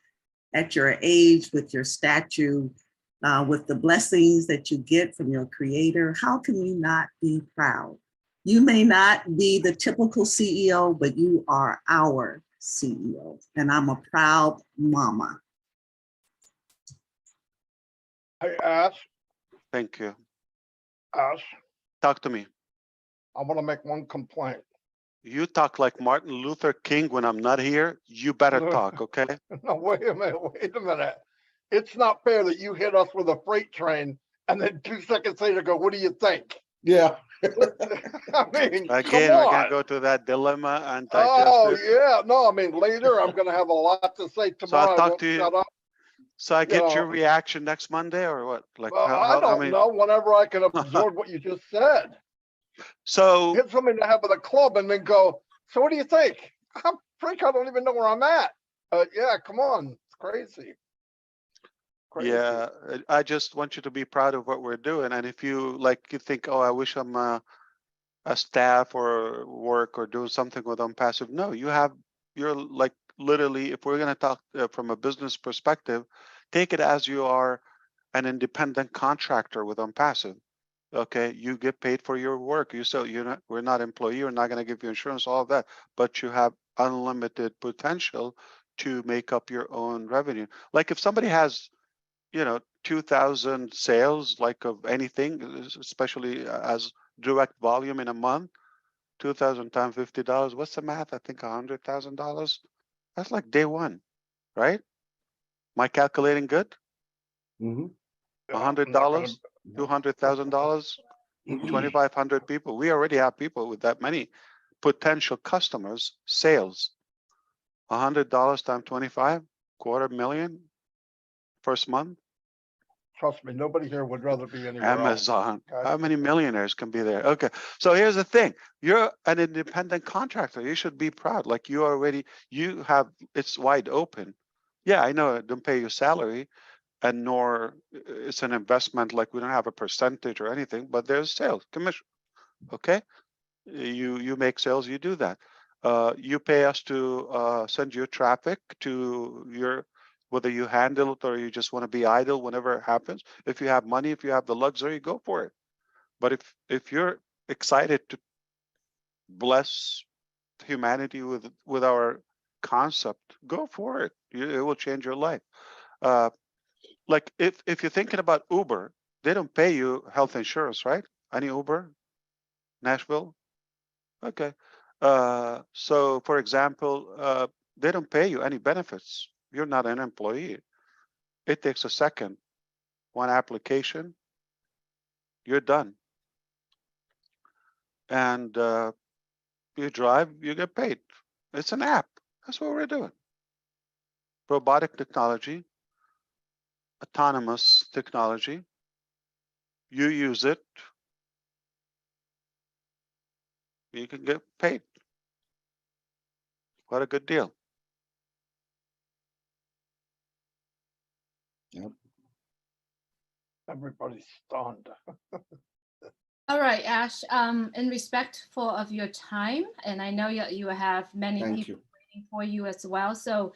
at your age, with your stature, with the blessings that you get from your creator, how can we not be proud? You may not be the typical CEO, but you are our CEO. And I'm a proud mama. Hey, Ash, Thank you. Ash, Talk to me. I want to make one complaint. You talk like Martin Luther King when I'm not here. You better talk, okay? No, wait a minute. It's not fair that you hit us with a freight train and then 2 seconds later go, what do you think? Yeah. I mean, come Again, we're gonna on. go to that dilemma and digest Oh, it. yeah. No, I mean, later I'm going to have a lot to say So I'll tomorrow. I talk won't to you. shut up. So I You get your know. reaction next Monday or what? Like Well, I don't know. Whenever I can absorb what you just said. So Hit somebody in the head with a club and then go, so what do you think? I'm freak. I don't even know where I'm at. Yeah, come on. It's crazy. yeah, I just want you to be proud of what we're doing. And if you you think, oh, I wish I'm a staff or work or do something with ONPASSIVE. No, you're like literally, if we're going to talk from a business perspective, take it as you are an independent contractor with ONPASSIVE. Okay, you get paid for your work. We're not employee. We're not going to give you insurance, all of that, but you have unlimited potential to make up your own revenue. Like if somebody has, 2,000 sales, like of anything, especially as direct volume in a month, 2,000 times $50. What's the math? I think $100,000. That's like day one, right? Am I calculating good? Mm-hmm. $100, $200,000, 2,500 people. We already have people with that many potential customers, sales. $100 times 25, $250,000 first month. Trust me, nobody here would rather be anywhere Amazon. else. How many millionaires can be there? Okay. So here's the thing. You're an independent contractor. You should be proud. Like it's wide open. Yeah, I know it don't pay your salary and nor it's an investment. Like we don't have a percentage or anything, but there's sales commission. Okay. You make sales, you do that. You pay us to send you traffic to whether you handle it or you just want to be idle whenever it happens. If you have money, if you have the luxury, go for it. But if you're excited to bless humanity with our concept, go for it. It will change your life. Like if you're thinking about Uber, they don't pay you health insurance, right? Any Uber, Nashville? Okay. So for example, they don't pay you any benefits. You're not an employee. It takes a second, one application, you're done. And you drive, you get paid. It's an app. That's what we're doing. Robotic technology, autonomous technology. You use it, you can get paid. What a good deal. Everybody's stunned. All right, Ash, in respect of your time, and I know you have many Thank people you. waiting for you as well. So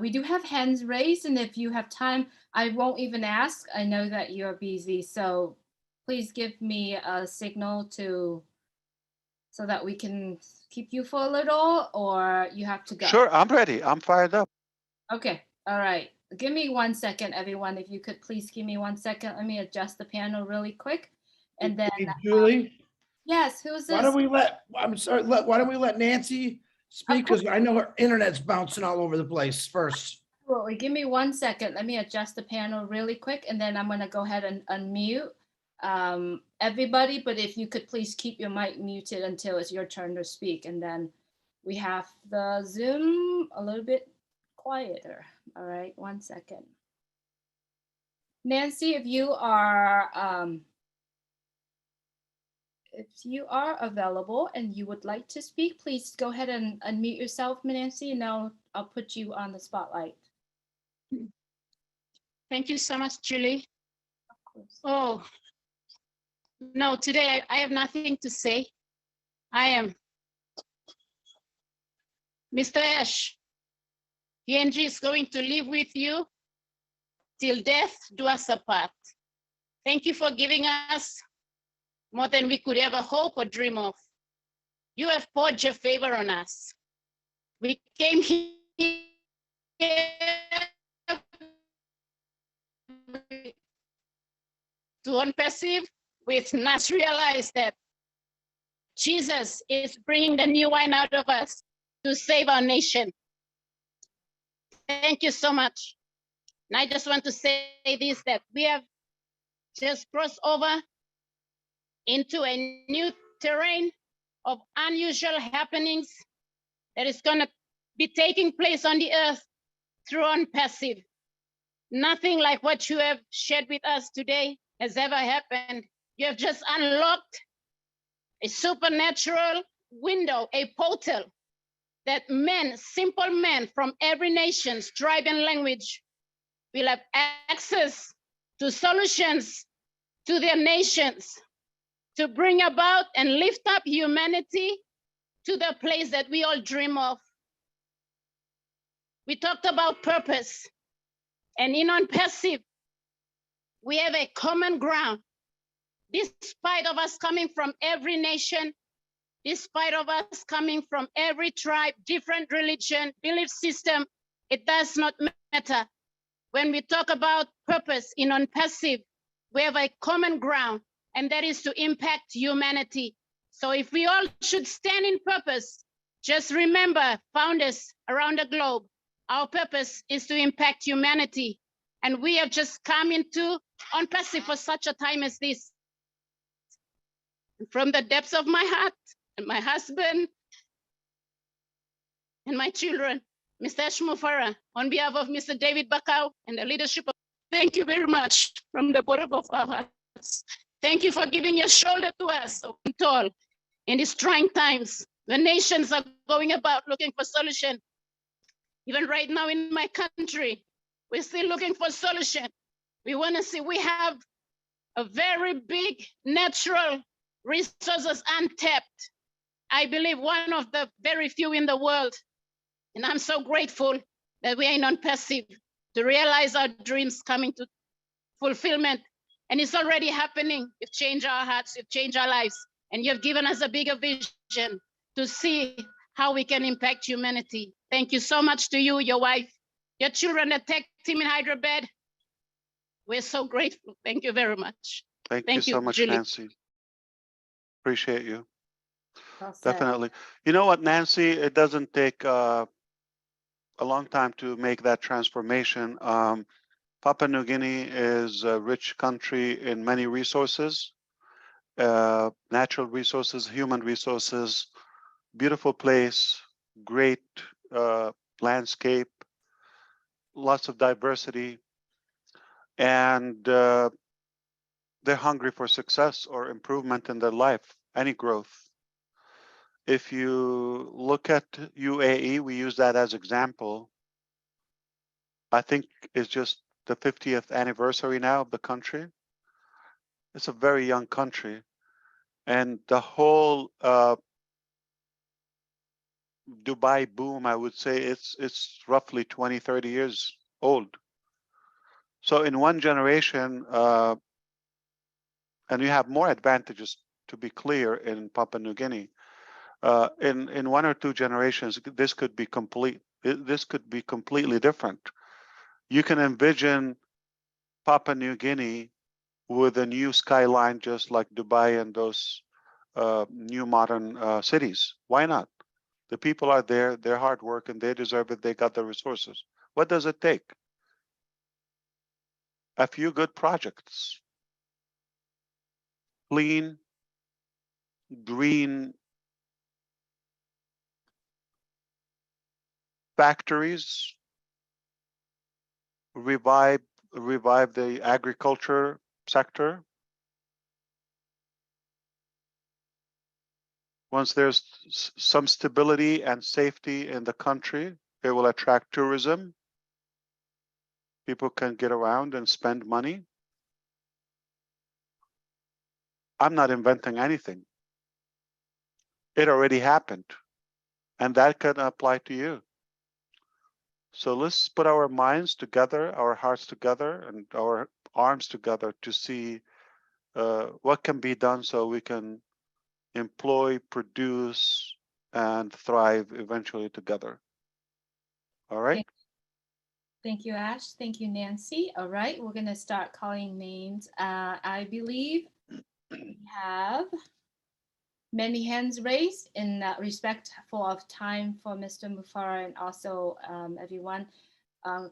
we do have hands raised, and if you have time, I won't even ask. I know that you're busy, so please give me a signal so that we can keep you for a little, or you have to go. Sure, I'm ready. I'm fired up. Okay, all right. Give me 1 second, everyone. If you could please give me 1 second. Let me adjust the panel really quick. And then, Hey, Julie, yes, who's why this? don't we I'm sorry, why don't we let Nancy speak? Because I know her internet's bouncing all over the place first. Absolutely. Give me 1 second. Let me adjust the panel really quick, and then I'm going to go ahead and unmute everybody. But if you could please keep your mic muted until it's your turn to speak. And then we have the Zoom a little bit quieter. All right, 1 second. Nancy, if you are available and you would like to speak, please go ahead and unmute yourself, Nancy, and I'll put you on the spotlight. Thank you so much, Julie. Of course. Oh, no, today I have nothing to say. I am Mr. Ash. PNG is going to live with you till death do us apart. Thank you for giving us more than we could ever hope or dream of. You have poured your favor on us. We came here to ONPASSIVE with us realize that Jesus is bringing the new wine out of us to save our nation. Thank you so much. And I just want to say this, that we have just crossed over into a new terrain of unusual happenings that is going to be taking place on the earth through ONPASSIVE. Nothing like what you have shared with us today has ever happened. You have just unlocked a supernatural window, a portal that men, simple men from every nation, tribe, and language will have access to solutions to their nations, to bring about and lift up humanity to the place that we all dream of. We talked about purpose, and in ONPASSIVE, we have a common ground. Despite of us coming from every nation, despite of us coming from every tribe, different religion, belief system, it does not matter. When we talk about purpose in ONPASSIVE, we have a common ground, and that is to impact humanity. So if we all should stand in purpose, just remember, founders around the globe, our purpose is to impact humanity. And we have just come into ONPASSIVE for such a time as this. From the depths of my heart, and my husband, and my children, Mr. Ash MUFAREH, on behalf of Mr. David Bakau and the leadership of, thank you very much from the bottom of our hearts. Thank you for giving your shoulder to us, so tall. In these trying times, the nations are going about looking for solution. Even right now in my country, we're still looking for solution. We want to see, we have a very big natural resources untapped. I believe one of the very few in the world. And I'm so grateful that we are in ONPASSIVE to realize our dreams coming to fulfillment. And it's already happening. You've changed our hearts, you've changed our lives, and you've given us a bigger vision to see how we can impact humanity. Thank you so much to you, your wife, your children, the tech team in Hyderabad. We're so grateful. Thank you very much. Thank you so much, Julie. Nancy. Appreciate you. Well said. Definitely. You know what, Nancy? It doesn't take a long time to make that transformation. Papua New Guinea is a rich country in many resources, natural resources, human resources, beautiful place, great landscape, lots of diversity, and they're hungry for success or improvement in their life, any growth. If you look at UAE, we use that as example. I think it's just the 50th anniversary now of the country. It's a very young country, and the whole Dubai boom, I would say it's roughly 20, 30 years old. So in one generation, and you have more advantages, to be clear, in Papua New Guinea. In 1 or 2 generations, this could be completely different. You can envision Papua New Guinea with a new skyline, just like Dubai and those new modern cities. Why not? The people are there, they're hard work, and they deserve it. They got the resources. What does it take? A few good projects. Clean, green factories, revive the agriculture sector. Once there's some stability and safety in the country, it will attract tourism. People can get around and spend money. I'm not inventing anything. It already happened, and that can apply to you. So let's put our minds together, our hearts together, and our arms together to see what can be done so we can employ, produce, and thrive eventually together. All right? Thank you, Ash. Thank you, Nancy. All right, we're going to start calling names. I believe we have many hands raised in respectful of time for Mr. MUFAREH and also everyone.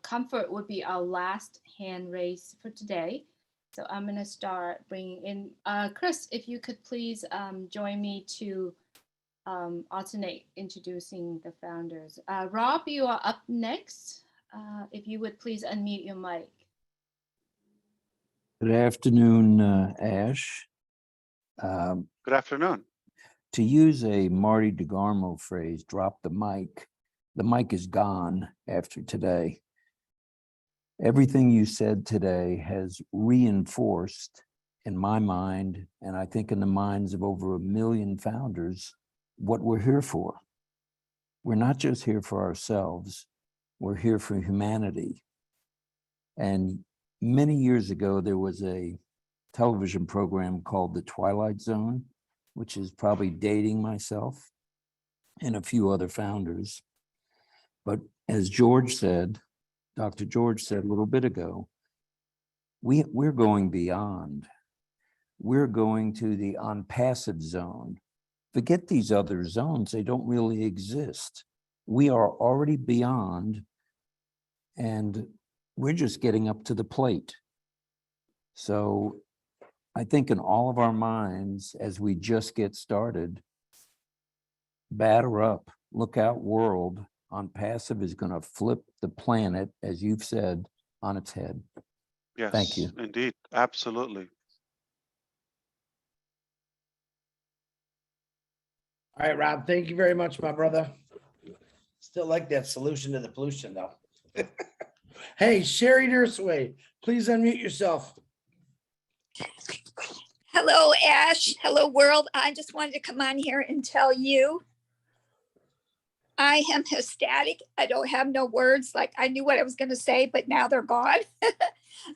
Comfort would be our last hand raised for today. So I'm going to start bringing in Chris, if you could please join me to alternate introducing the founders. Rob, you are up next. If you would please unmute your mic. Good afternoon, Ash. Good afternoon. To use a Marty DeGarmo phrase, drop the mic. The mic is gone after today. Everything you said today has reinforced in my mind, and I think in the minds of over 1 million founders, what we're here for. We're not just here for ourselves, we're here for humanity. And many years ago, there was a television program called The Twilight Zone, which is probably dating myself and a few other founders. But as George said, Dr. George said a little bit ago, we're going beyond. We're going to the ONPASSIVE zone. Forget these other zones, they don't really exist. We are already beyond, and we're just getting up to the plate. So I think in all of our minds, as we just get started, batter up, look out world. ONPASSIVE is going to flip the planet, as you've said, on its head. Yes, thank you. Indeed, absolutely. All right, Rob, thank you very much, my brother. Still like that solution to the pollution, though. Hey, Sherry Dursway, please unmute yourself. Hello, Ash. Hello, world. I just wanted to come on here and tell you I am ecstatic. I don't have no words. Like, I knew what I was going to say, but now they're gone.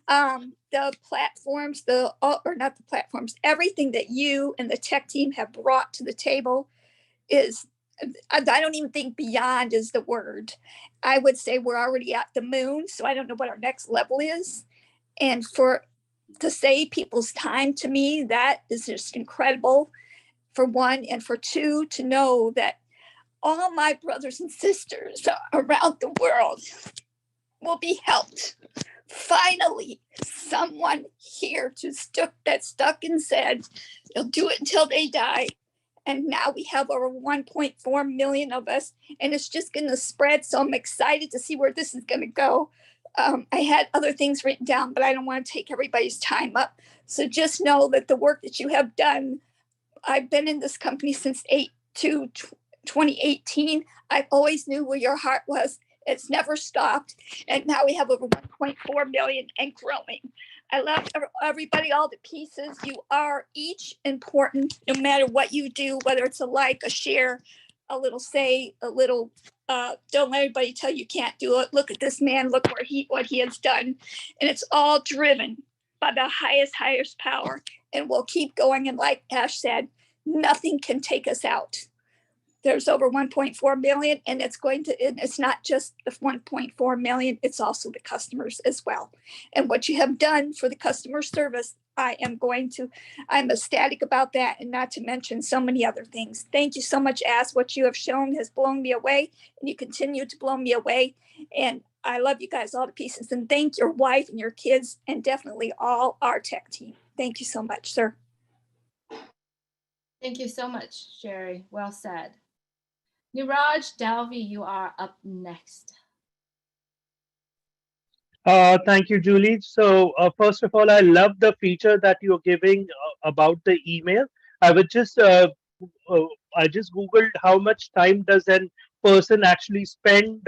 The platforms, or not the platforms, everything that you and the tech team have brought to the table is, I don't even think beyond is the word. I would say we're already at the moon, so I don't know what our next level is. And to save people's time, to me, that is just incredible, for one. And for two, to know that all my brothers and sisters around the world will be helped. Finally, someone here that stuck and said they'll do it until they die. And now we have over 1.4 million of us, and it's just going to spread. So I'm excited to see where this is going to go. I had other things written down, but I don't want to take everybody's time up. So just know that the work that you have done, I've been in this company since to 2018. I always knew where your heart was. It's never stopped. And now we have over 1.4 million and growing. I love everybody, all the pieces. You are each important, no matter what you do, whether it's a like, a share, a little say, a little, don't let anybody tell you can't do it. Look at this man, look what he has done. And it's all driven by the highest power. And we'll keep going. And like Ash said, nothing can take us out. There's over 1.4 million, and it's not just the 1.4 million, it's also the customers as well. And what you have done for the customer service, I'm ecstatic about that, and not to mention so many other things. Thank you so much, Ash. What you have shown has blown me away, and you continue to blow me away. And I love you guys, all the pieces, and thank your wife and your kids, and definitely all our tech team. Thank you so much, sir. Thank you so much, Sherry. Well said. Niraj Dalvi, you are up next. Thank you, Julie. So first of all, I love the feature that you're giving about the email. I just Googled how much time does a person actually spend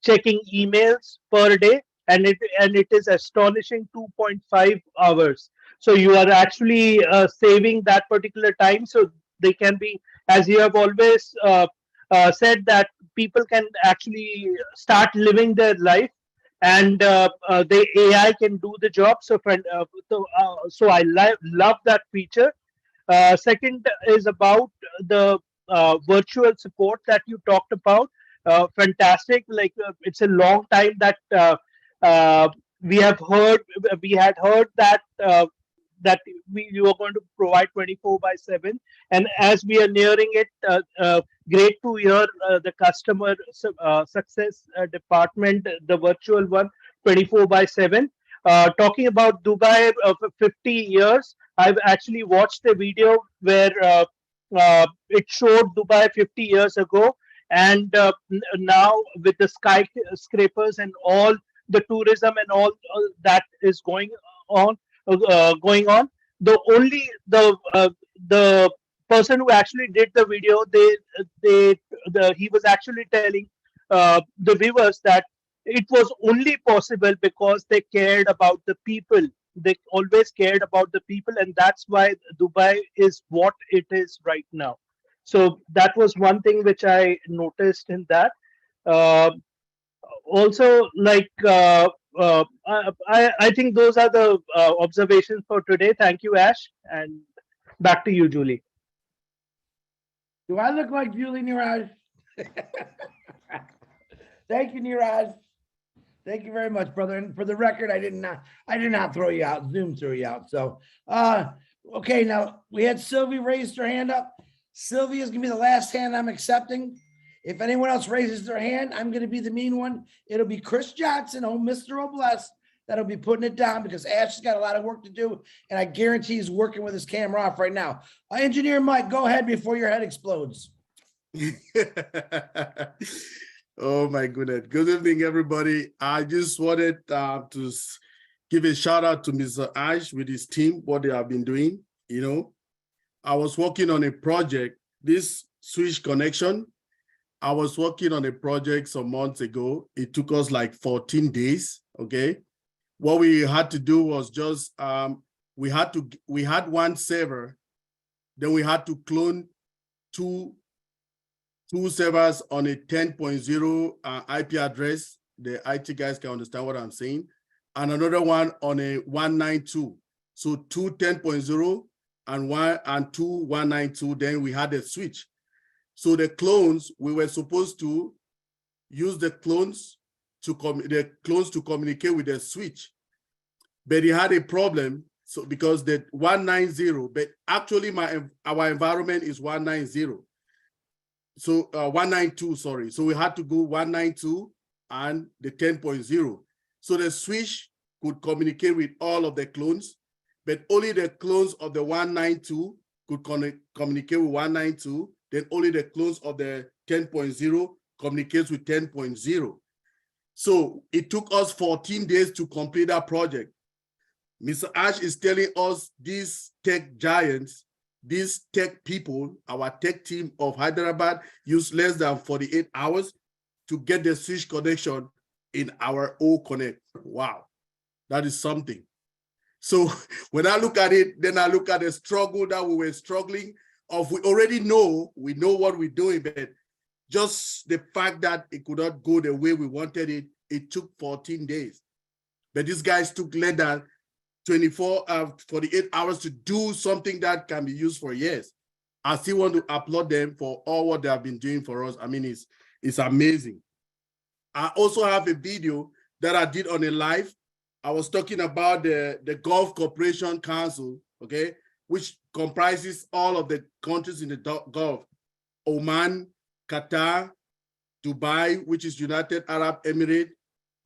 checking emails per day, and it is astonishing 2.5 hours. So you are actually saving that particular time, so they can be, as you have always said, that people can actually start living their life, and the AI can do the job. So I love that feature. Second is about the virtual support that you talked about. Fantastic. Like it's a long time that we had heard that you are going to provide 24/7, and as we are nearing it, great to hear the customer success department, the virtual one, 24/7. Talking about Dubai for 50 years, I've actually watched a video where it showed Dubai 50 years ago, and now with the skyscrapers and all the tourism and all that is going on. The person who actually did the video, he was actually telling the viewers that it was only possible because they cared about the people. They always cared about the people, and that's why Dubai is what it is right now. So that was one thing which I noticed in that. Also, like I think those are the observations for today. Thank you, Ash, and back to you, Julie. Do I look like Julie, Niraj? Thank you, Niraj. Thank you very much, brother. And for the record, I did not throw you out. Zoom threw you out. So, okay, now we had Sylvie raise her hand up. Sylvie is gonna be the last hand I'm accepting. If anyone else raises their hand, I'm going to be the mean one. It'll be Chris Johnson, Mr. Obless, that'll be putting it down because Ash has got a lot of work to do, and I guarantee he's working with his camera off right now. Engineer Mike, go ahead before your head explodes. Oh my goodness. Good evening, everybody. I just wanted to give a shout out to Mr. Ash with his team, what they have been doing. I was working on a project, this switch connection. I was working on a project some months ago. It took us like 14 days, okay? What we had to do was just, we had one server, then we had to clone two servers on a 10.0 IP address. The IT guys can understand what I'm saying. And another one on a 192. So two 10.0 and two 192, then we had a switch. So the clones, we were supposed to use the clones to communicate with the switch, but it had a problem. So because the 190, but actually our environment is 190. So 192, sorry. So we had to go 192 and the 10.0. So the switch could communicate with all of the clones, but only the clones of the 192 could communicate with 192. Then only the clones of the 10.0 communicates with 10.0. So it took us 14 days to complete that project. Mr. Ash is telling us these tech giants, these tech people, our tech team of Hyderabad, used less than 48 hours to get the switch connection in our O Connect. Wow, that is something. So when I look at it, then I look at the struggle that we were struggling of. We already know, we know what we're doing, but just the fact that it could not go the way we wanted it, it took 14 days. But these guys took less than 48 hours to do something that can be used for years. I still want to applaud them for all what they have been doing for us. I mean, it's amazing. I also have a video that I did on a live. I was talking about the Gulf Cooperation Council, okay, which comprises all of the countries in the Gulf: Oman, Qatar, Dubai, which is United Arab Emirates,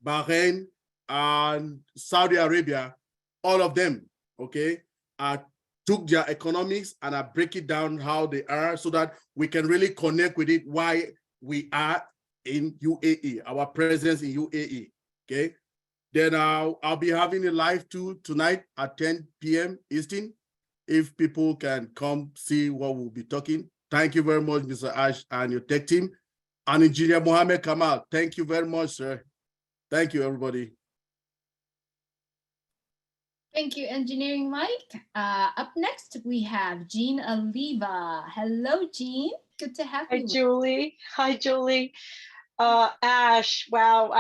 Bahrain, and Saudi Arabia, all of them, okay? I took their economics and I break it down how they are so that we can really connect with it, why we are in UAE, our presence in UAE, okay? Then I'll be having a live too tonight at 10 p.m. Eastern, if people can come see what we'll be talking. Thank you very much, Mr. Ash and your tech team. And Engineer Mohammed Kamal, thank you very much, sir. Thank you, everybody. Thank you, Engineering Mike. Up next, we have Jean Oliva. Hello, Jean. Good to have you. Hi, Julie. Hi, Julie. Ash, wow.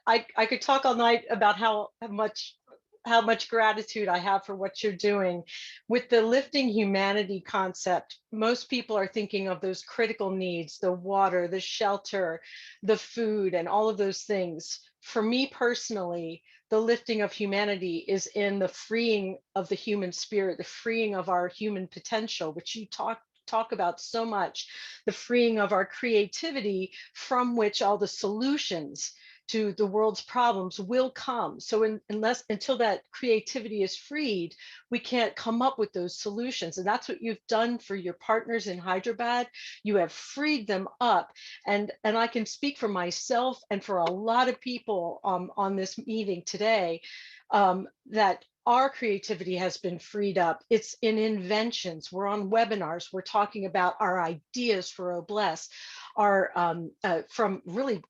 I could talk all night about how much gratitude I have for what you're doing. With the lifting humanity concept, most people are thinking of those critical needs, the water, the shelter, the food, and all of those things. For me personally, the lifting of humanity is in the freeing of the human spirit, the freeing of our human potential, which you talk about so much, the freeing of our creativity, from which all the solutions to the world's problems will come. So until that creativity is freed, we can't come up with those solutions. And that's what you've done for your partners in Hyderabad. You have freed them up. And I can speak for myself and for a lot of people on this meeting today, that our creativity has been freed up. It's in inventions. We're on webinars. We're talking about our ideas for Obless, from really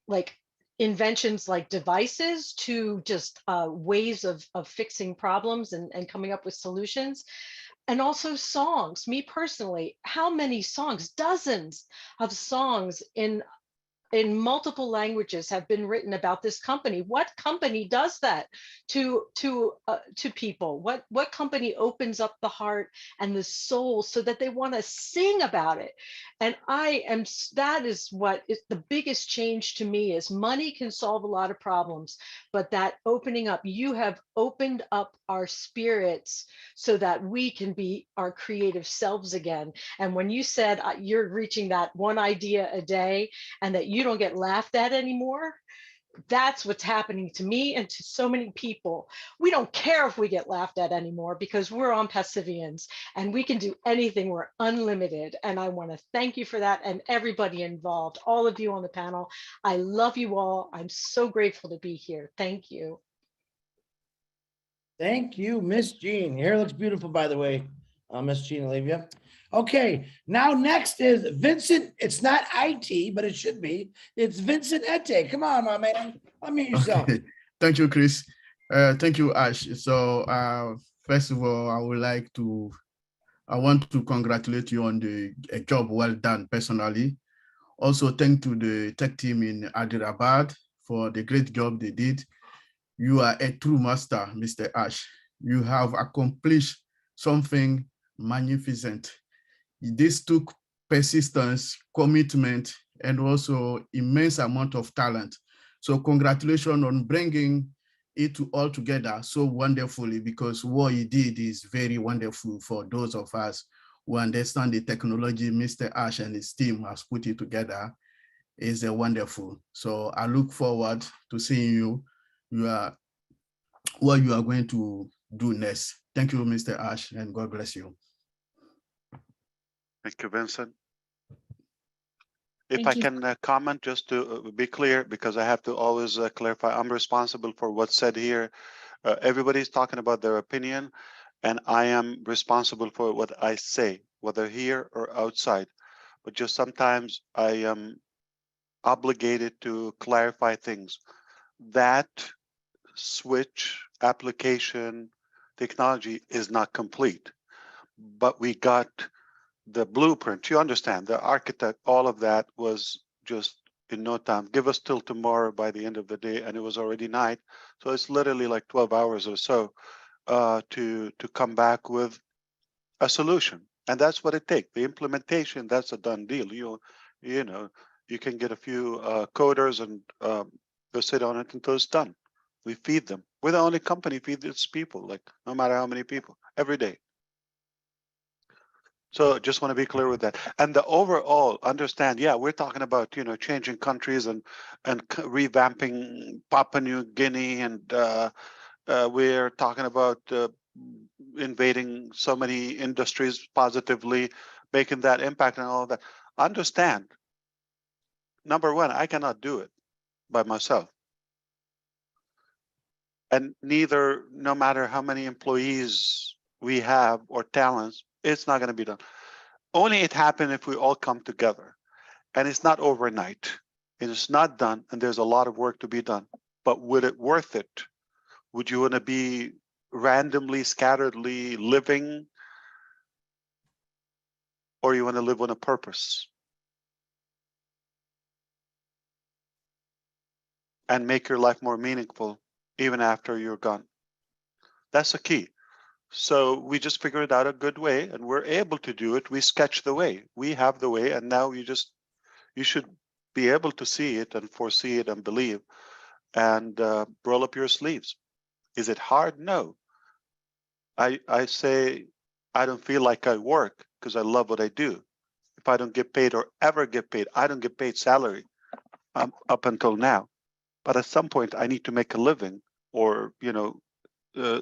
like inventions like devices to just ways of fixing problems and coming up with solutions. And also songs. Me personally, how many songs, dozens of songs in multiple languages have been written about this company. What company does that to people? What company opens up the heart and the soul so that they want to sing about it? And that is what is the biggest change to me. Is money can solve a lot of problems, but that opening up, you have opened up our spirits so that we can be our creative selves again. And when you said you're reaching that one idea a day and that you don't get laughed at anymore, that's what's happening to me and to so many people. We don't care if we get laughed at anymore because we're ONPASSIVEUKRAINE and we can do anything. We're unlimited. And I want to thank you for that and everybody involved, all of you on the panel. I love you all. I'm so grateful to be here. Thank you. Thank you, Miss Jean. Your hair looks beautiful, by the way, Miss Jean Olivia. Okay, now next is Vincent. It's not IT, but it should be. It's Vincent Ete. Come on, my man. Unmute yourself. Okay. Thank you, Chris. Thank you, Ash. So first of all, I want to congratulate you on a job well done personally. Also, thank to the tech team in Hyderabad for the great job they did. You are a true master, Mr. Ash. You have accomplished something magnificent. This took persistence, commitment, and also immense amount of talent. So congratulations on bringing it all together so wonderfully, because what you did is very wonderful for those of us who understand the technology Mr. Ash and his team has put it together is wonderful. So I look forward to seeing what you are going to do next. Thank you, Mr. Ash, and God bless you. Thank you, Vincent. If I can comment, just to be clear, because I have to always clarify, I'm responsible for what's said here. Everybody's talking about their opinion. and I am responsible for what I say, whether here or outside. But just sometimes I am obligated to clarify things. That switch application technology is not complete, but we got the blueprint. You understand, the architect, all of that was just in no time. Give us till tomorrow by the end of the day, and it was already night. So it's literally like 12 hours or so to come back with a solution. And that's what it takes. The implementation, that's a done deal. You know, you can get a few coders and they'll sit on it until it's done. We feed them. We're the only company feeds its people, like no matter how many people, every day. So just want to be clear with that. And the overall understand, yeah, we're talking about, changing countries and revamping Papua New Guinea, and we're talking about invading so many industries positively, making that impact and all of that. Understand, number one, I cannot do it by myself. And neither, no matter how many employees we have or talents, it's not going to be done. Only it happens if we all come together. And it's not overnight. And it's not done, and there's a lot of work to be done. But would it worth it? Would you want to be randomly, scatteredly living, or you want to live on a purpose and make your life more meaningful even after you're gone? That's the key. So we just figured out a good way, and we're able to do it. We sketch the way. We have the way, and now you should be able to see it and foresee it and believe, and roll up your sleeves. Is it hard? No. I say I don't feel like I work because I love what I do. If I don't get paid or ever get paid, I don't get paid salary up until now. But at some point, I need to make a living, or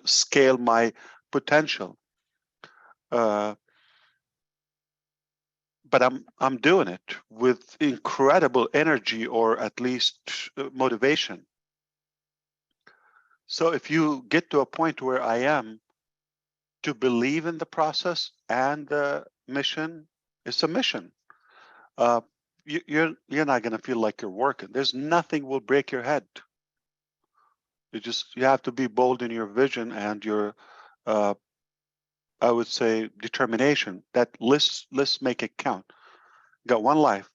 scale my potential. But I'm doing it with incredible energy, or at least motivation. So if you get to a point where I am, to believe in the process and the mission, it's a mission. You're not going to feel like you're working. There's nothing will break your head. You have to be bold in your vision and your I would say determination that let's make it count. Got one life.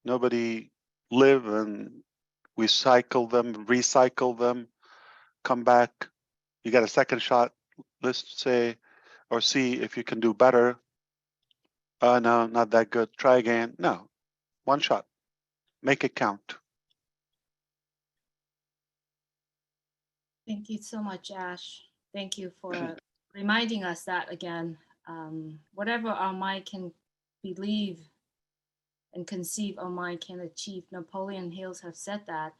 Nobody live, and we cycle them, recycle them, come back. You got a second shot. Let's say, or see if you can do better. No, not that good. Try again. No, one shot. Make it count. Thank you so much, Ash. Thank you for reminding us that again. Whatever our mind can believe and conceive, our mind can achieve. Napoleon Hills have said that.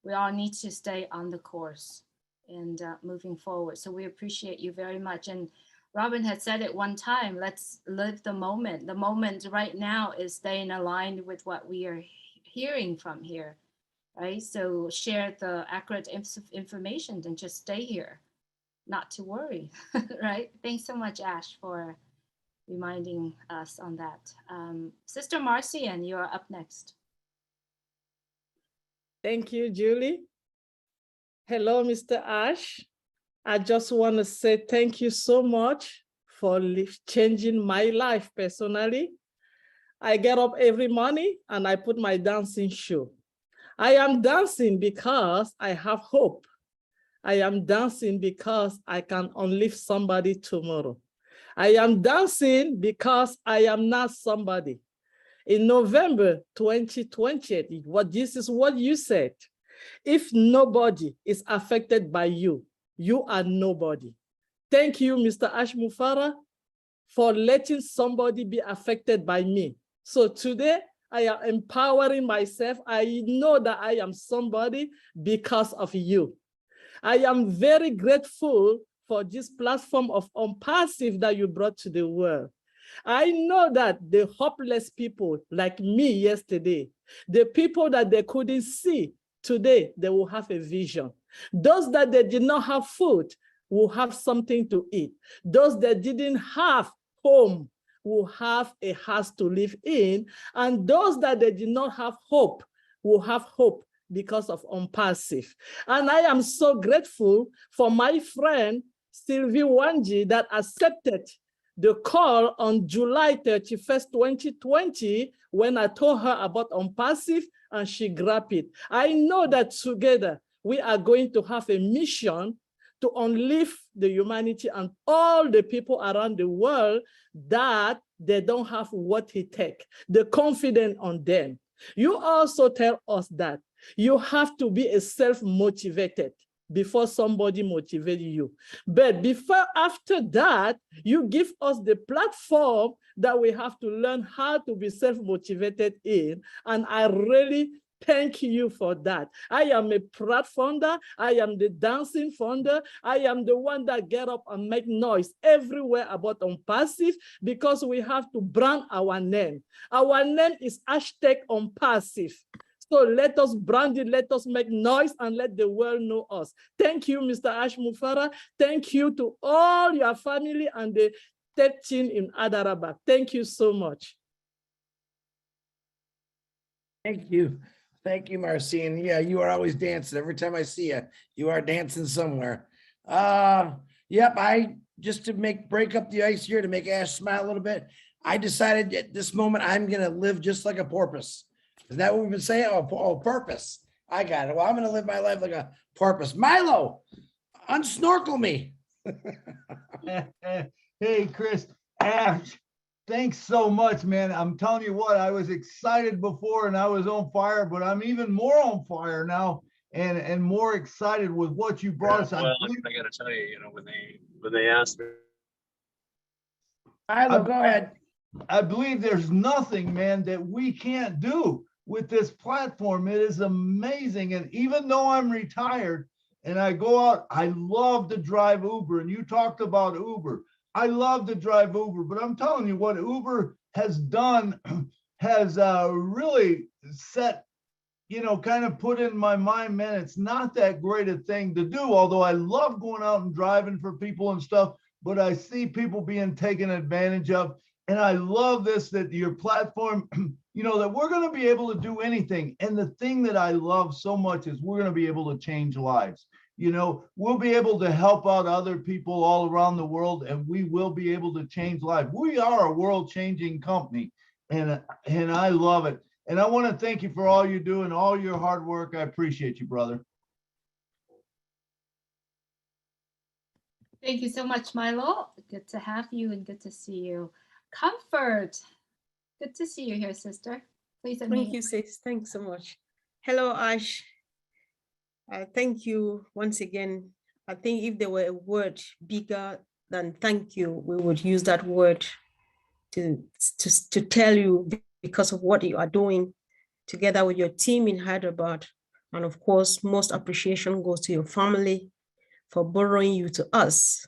We all need to stay on the course and moving forward. So we appreciate you very much. And Robin had said it one time, let's live the moment. The moment right now is staying aligned with what we are hearing from here, right? So share the accurate information and just stay here, not to worry, right? Thanks so much, Ash, for reminding us on that. Sister Marcian, you're up next. Thank you, Julie. Hello, Mr. Ash. I just want to say thank you so much for changing my life personally. I get up every morning and I put my dancing shoe. I am dancing because I have hope. I am dancing because I can uplift somebody tomorrow. I am dancing because I am not somebody. In November 2020, this is what you said. If nobody is affected by you, you are nobody. Thank you, Mr. Ash MUFAREH, for letting somebody be affected by me. So today, I am empowering myself. I know that I am somebody because of you. I am very grateful for this platform of ONPASSIVE that you brought to the world. I know that the hopeless people like me yesterday, the people that they couldn't see, today they will have a vision. Those that they did not have food, will have something to eat. Those that didn't have home will have a house to live in. And those that they did not have hope will have hope because of ONPASSIVE. And I am so grateful for my friend, Sylvie Wanji, that accepted the call on July 31st, 2020, when I told her about ONPASSIVE and she grabbed it. I know that together we are going to have a mission to uplift the humanity and all the people around the world that they don't have what it takes, the confidence on them. You also tell us that you have to be a self-motivated before somebody motivates you. But after that, you give us the platform that we have to learn how to be self-motivated in. And I really thank you for that. I am a proud founder. I am the dancing founder. I am the one that get up and make noise everywhere about ONPASSIVE because we have to brand our name. Our name is #ONPASSIVE. So let us brand it, let us make noise, and let the world know us. Thank you, Mr. Ash MUFAREH. Thank you to all your family and the tech team in Hyderabad. Thank you so much. Thank you. Thank you, Marcine. Yeah, you are always dancing. Every time I see you, you are dancing somewhere. Yep, just to break up the ice here, to make Ash smile a little bit, I decided at this moment I'm gonna live just like a porpoise. Is that what we've been saying? Oh, purpose. I got it. Well, I'm gonna live my life like a porpoise. Milo, unsnorkel me. Hey, Chris, Ash, thanks so much, man. I'm telling you what, I was excited before and I was on fire, but I'm even more on fire now and more excited with what you brought us. Well, I got to tell you, when they asked me. Milo, go ahead. I believe there's nothing, man, that we can't do with this platform. It is amazing. And even though I'm retired and I go out, I love to drive Uber. And you talked about Uber. I love to drive Uber, but I'm telling you what Uber has done has really set, kind of put in my mind, man, it's not that great a thing to do. Although I love going out and driving for people and stuff, but I see people being taken advantage of. And I love this, that your platform, that we're going to be able to do anything. And the thing that I love so much is we're going to be able to change lives. We'll be able to help out other people all around the world, and we will be able to change lives. We are a world-changing company, and I love it. And I want to thank you for all you do and all your hard work. I appreciate you, brother. Thank you so much, Milo. Good to have you and good to see you. Comfort. Good to see you here, sister. Please unmute. Thank you, sis. Thanks so much. Hello, Ash. Thank you once again. I think if there were a word bigger than thank you, we would use that word to tell you because of what you are doing together with your team in Hyderabad. And of course, most appreciation goes to your family for borrowing you to us,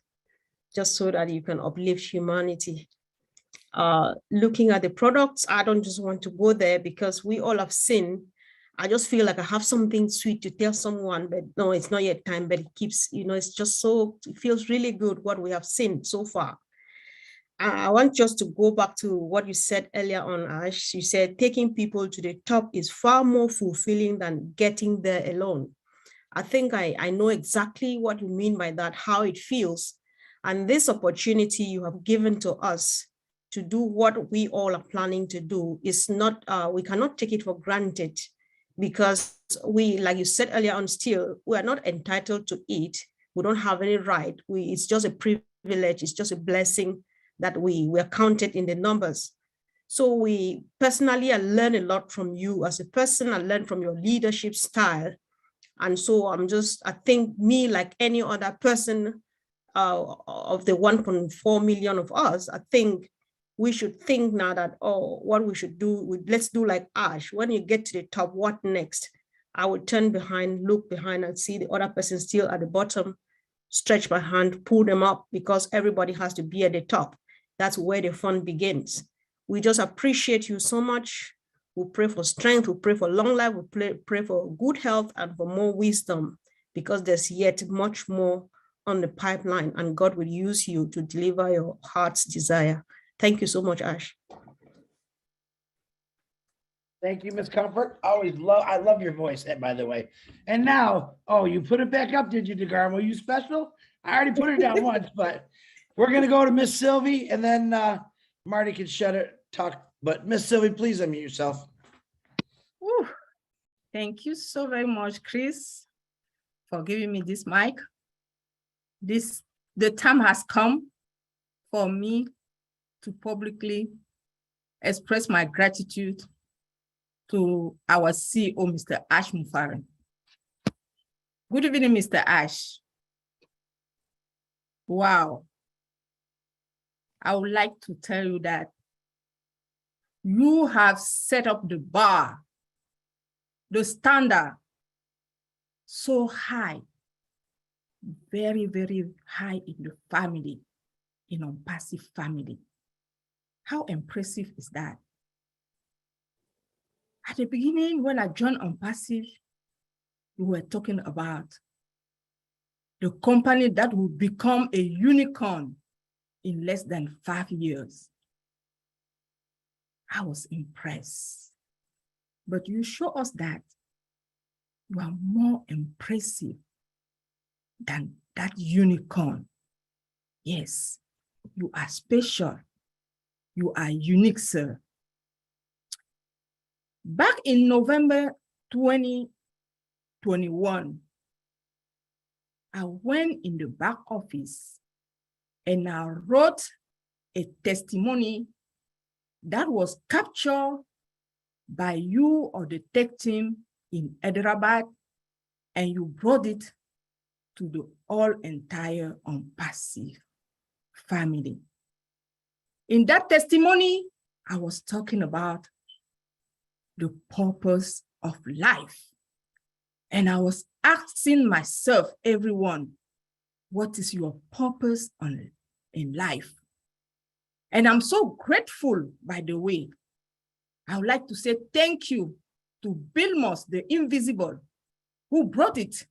just so that you can uplift humanity. Looking at the products, I don't just want to go there because we all have seen. I just feel like I have something sweet to tell someone, but no, it's not yet time, but it keeps, it's just it feels really good what we have seen so far. I want just to go back to what you said earlier on, Ash. You said taking people to the top is far more fulfilling than getting there alone. I think I know exactly what you mean by that, how it feels. And this opportunity you have given to us to do what we all are planning to do is not, we cannot take it for granted, because we, like you said earlier on, still, we are not entitled to eat. We don't have any right. It's just a privilege. It's just a blessing that we are counted in the numbers. So we personally, I learned a lot from you as a person. I learned from your leadership style. And so I think me, like any other person of the 1.4 million of us, I think we should think now that, what we should do, let's do like Ash. When you get to the top, what next? I would turn behind, look behind and see the other person still at the bottom, stretch my hand, pull them up, because everybody has to be at the top. That's where the fun begins. We just appreciate you so much. We pray for strength, we pray for long life, we pray for good health and for more wisdom, because there's yet much more on the pipeline, and God will use you to deliver your heart's desire. Thank you so much, Ash. Thank you, Ms. Comfort. I love your voice, by the way. And now, oh, you put it back up, did you, DeGarmo? You special? I already put it down once, but we're gonna go to Miss Sylvie, and then Marty can talk. But Miss Sylvie, please unmute yourself. Whew. Thank you so very much, Chris, for giving me this mic. The time has come for me to publicly express my gratitude to our CEO, Mr. Ash MUFAREH. Good evening, Mr. Ash. Wow. I would like to tell you that you have set up the bar, the standard, so high, very, very high in the family, in ONPASSIVE family. How impressive is that? At the beginning, when I joined ONPASSIVE, we were talking about the company that will become a unicorn in less than 5 years. I was impressed. But you show us that you are more impressive than that unicorn. Yes, you are special. You are unique, sir. Back in November 2021, I went in the back office and I wrote a testimony that was captured by you or the tech team in Hyderabad, and you brought it to the entire ONPASSIVE family. In that testimony, I was talking about the purpose of life. And I was asking myself, everyone, what is your purpose in life? And I'm so grateful, by the way. I would like to say thank you to Bill Moss, the invisible, who brought it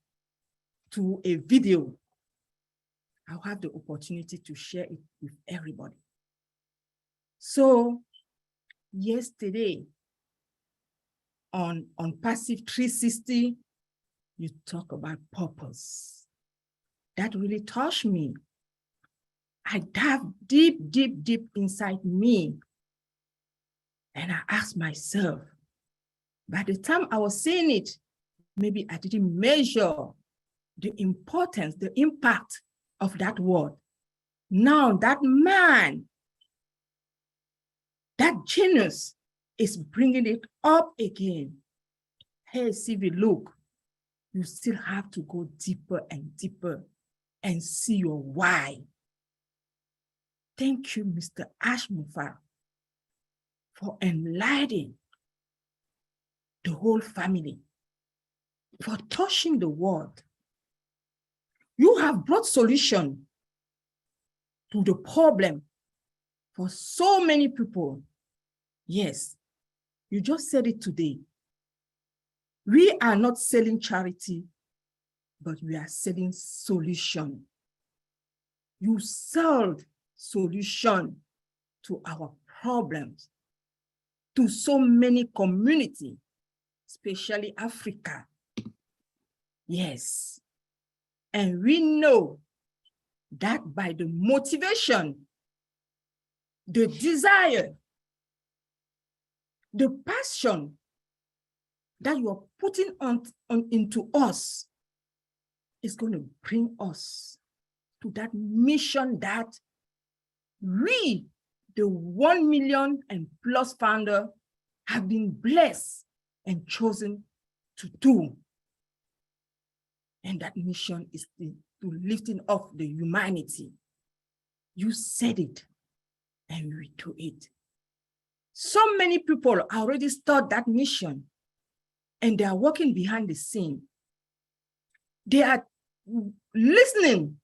to a video. I'll have the opportunity to share it with everybody. So yesterday on ONPASSIVE 360, you talk about purpose. That really touched me. I dive deep, deep, deep inside me. And I asked myself, by the time I was saying it, maybe I didn't measure the importance, the impact of that word. Now that man, that genius is bringing it up again. Hey, Sylvie, look, you still have to go deeper and deeper and see your why. Thank you, Mr. Ash MUFAREH, for enlightening the whole family, for touching the world. You have brought solution to the problem for so many people. Yes, you just said it today. We are not selling charity, but we are selling solution. You sold solution to our problems, to so many communities, especially Africa. Yes. And we know that by the motivation, the desire, the passion that you are putting into us is going to bring us to that mission that we, the 1 million and plus founder, have been blessed and chosen to do. And that mission is to lifting up the humanity. You said it, and we do it. So many people already start that mission, and they are working behind the scene. They are listening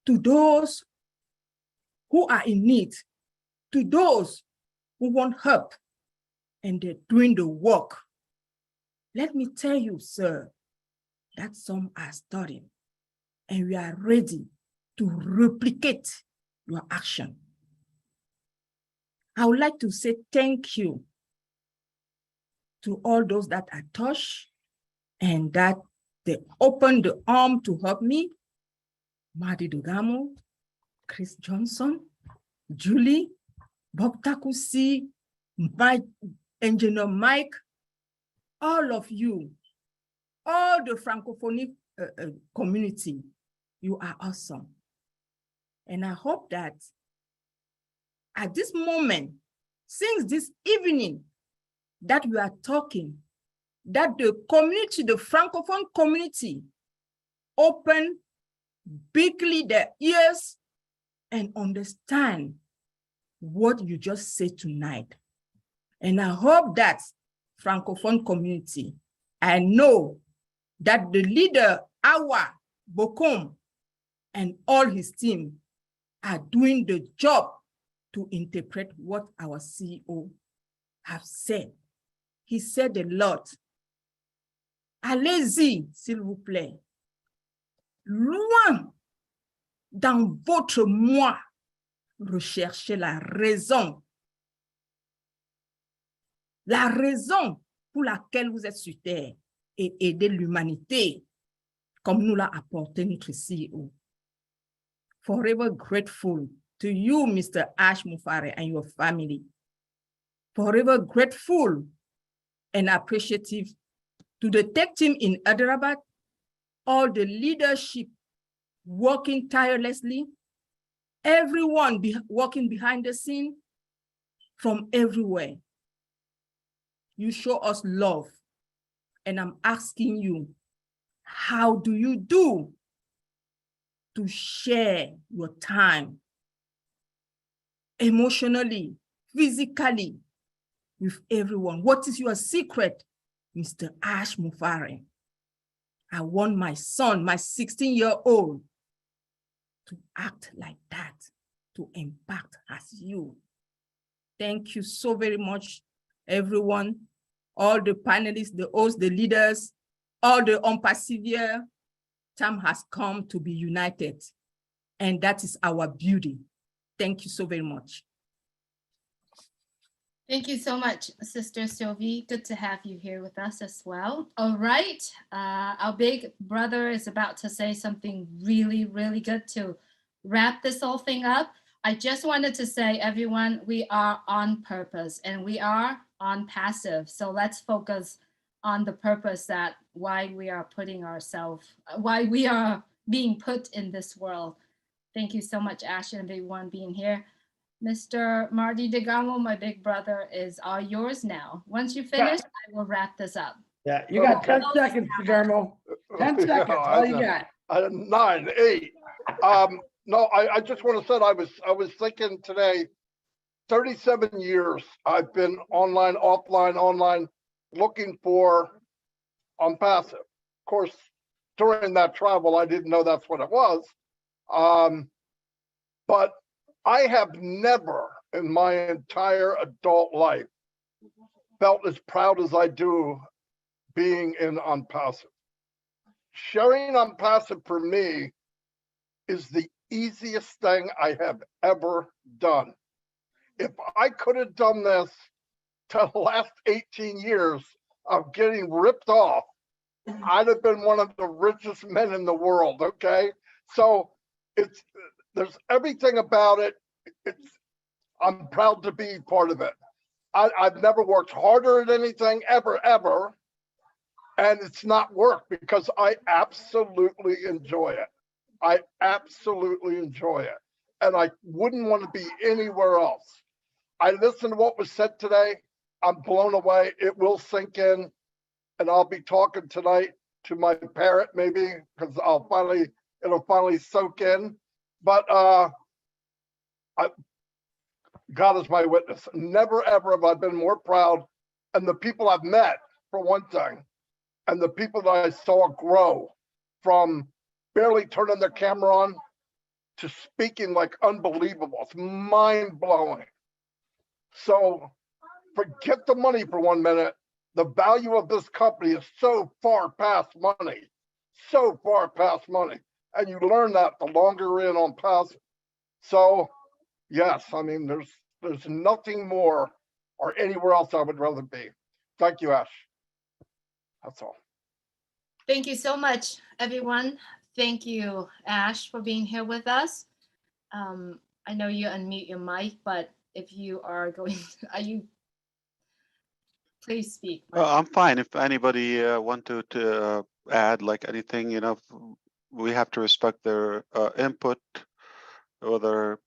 to those who are in need, to those who want help, and they're doing the work. Let me tell you, sir, that some are studying. and we are ready to replicate your action. I would like to say thank you to all those that are touched and that they opened the arm to help me. Marty Dugamo, Chris Johnson, Julie, Bob Takusi, Mike, Engineer Mike, all of you, all the Francophonic community, you are awesome. And I hope that at this moment, since this evening that we are talking, that the community, the Francophone community, open bigly their ears and understand what you just said tonight. And I hope that Francophone community, I know that the leader, Awa Bokom, and all his team are doing the job to interpret what our CEO have said. He said a lot. Allez-y, s'il vous plaît. Loin dans votre moi, recherchez la raison. La raison pour laquelle vous êtes sur Terre et aider l'humanité, comme nous l'a apporté notre CEO. Forever grateful to you, Mr. Ash MUFAREH, and your family. Forever grateful and appreciative to the tech team in Hyderabad, all the leadership working tirelessly, everyone working behind the scene from everywhere. You show us love, and I'm asking you, how do you do to share your time emotionally, physically with everyone? What is your secret, Mr. Ash MUFAREH? I want my son, my 16-year-old, to act like that, to impact as you. Thank you so very much, everyone, all the panelists, the hosts, the leaders, all the ONPASSIVUKRAINE. Time has come to be united, and that is our beauty. Thank you so very much. Thank you so much, Sister Sylvie. Good to have you here with us as well. All right, our big brother is about to say something really, really good to wrap this whole thing up. I just wanted to say, everyone, we are on purpose and we are on passive. So let's focus on the purpose, that why we are putting ourselves, why we are being put in this world. Thank you so much, Ash, and everyone being here. Mr. Marty DeGamo, my big brother, is all yours now. Once you finish, I will wrap this up. Yeah, you got 10 seconds, DeGamo. 10 seconds, all you got. 9, 8. No, I just want to say I was thinking today, 37 years I've been online, offline, online, looking for ONPASSIVE. Of course, during that travel, I didn't know that's what it was. But I have never in my entire adult life felt as proud as I do being in ONPASSIVE. Sharing ONPASSIVE for me is the easiest thing I have ever done. If I could have done this to the last 18 years of getting ripped off, I'd have been one of the richest men in the world, okay? So there's everything about it. I'm proud to be part of it. I've never worked harder at anything ever. And it's not work because I absolutely enjoy it. I absolutely enjoy it. And I wouldn't want to be anywhere else. I listened to what was said today. I'm blown away. It will sink in. And I'll be talking tonight to my parent, maybe, because it'll finally soak in. But God is my witness. Never, ever have I been more proud. And the people I've met, for one thing, and the people that I saw grow from barely turning their camera on to speaking like unbelievable. It's mind-blowing. So forget the money for 1 minute. The value of this company is so far past money, so far past money. And you learn that the longer you're in on passive. So yes, I mean, there's nothing more or anywhere else I would rather be. Thank you, Ash. That's all. Thank you so much, everyone. Thank you, Ash, for being here with us. I know you unmute your mic, but if you are going, please speak. I'm fine. If anybody wanted to add like anything, we have to respect their input, whether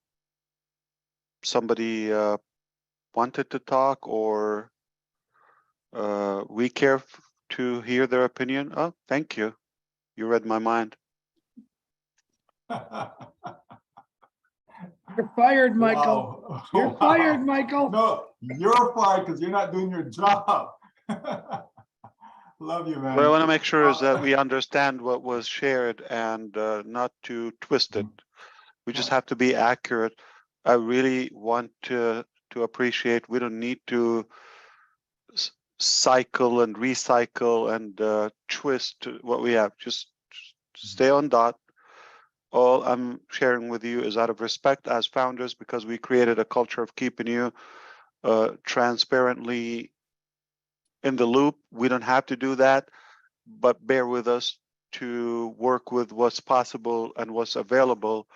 somebody wanted to talk or we care to hear their opinion. Oh, thank you. You read my mind. You're fired, Michael. Wow. You're Wow. fired, Michael. No, you're fired because you're not doing your job. Love you, man. What I want to make sure is that we understand what was shared and not to twist it. We just have to be accurate. I really want to appreciate. We don't need to cycle and recycle and twist what we have. Just stay on dot. All I'm sharing with you is out of respect as founders, because we created a culture of keeping you transparently in the loop. We don't have to do that, but bear with us to work with what's possible and what's available.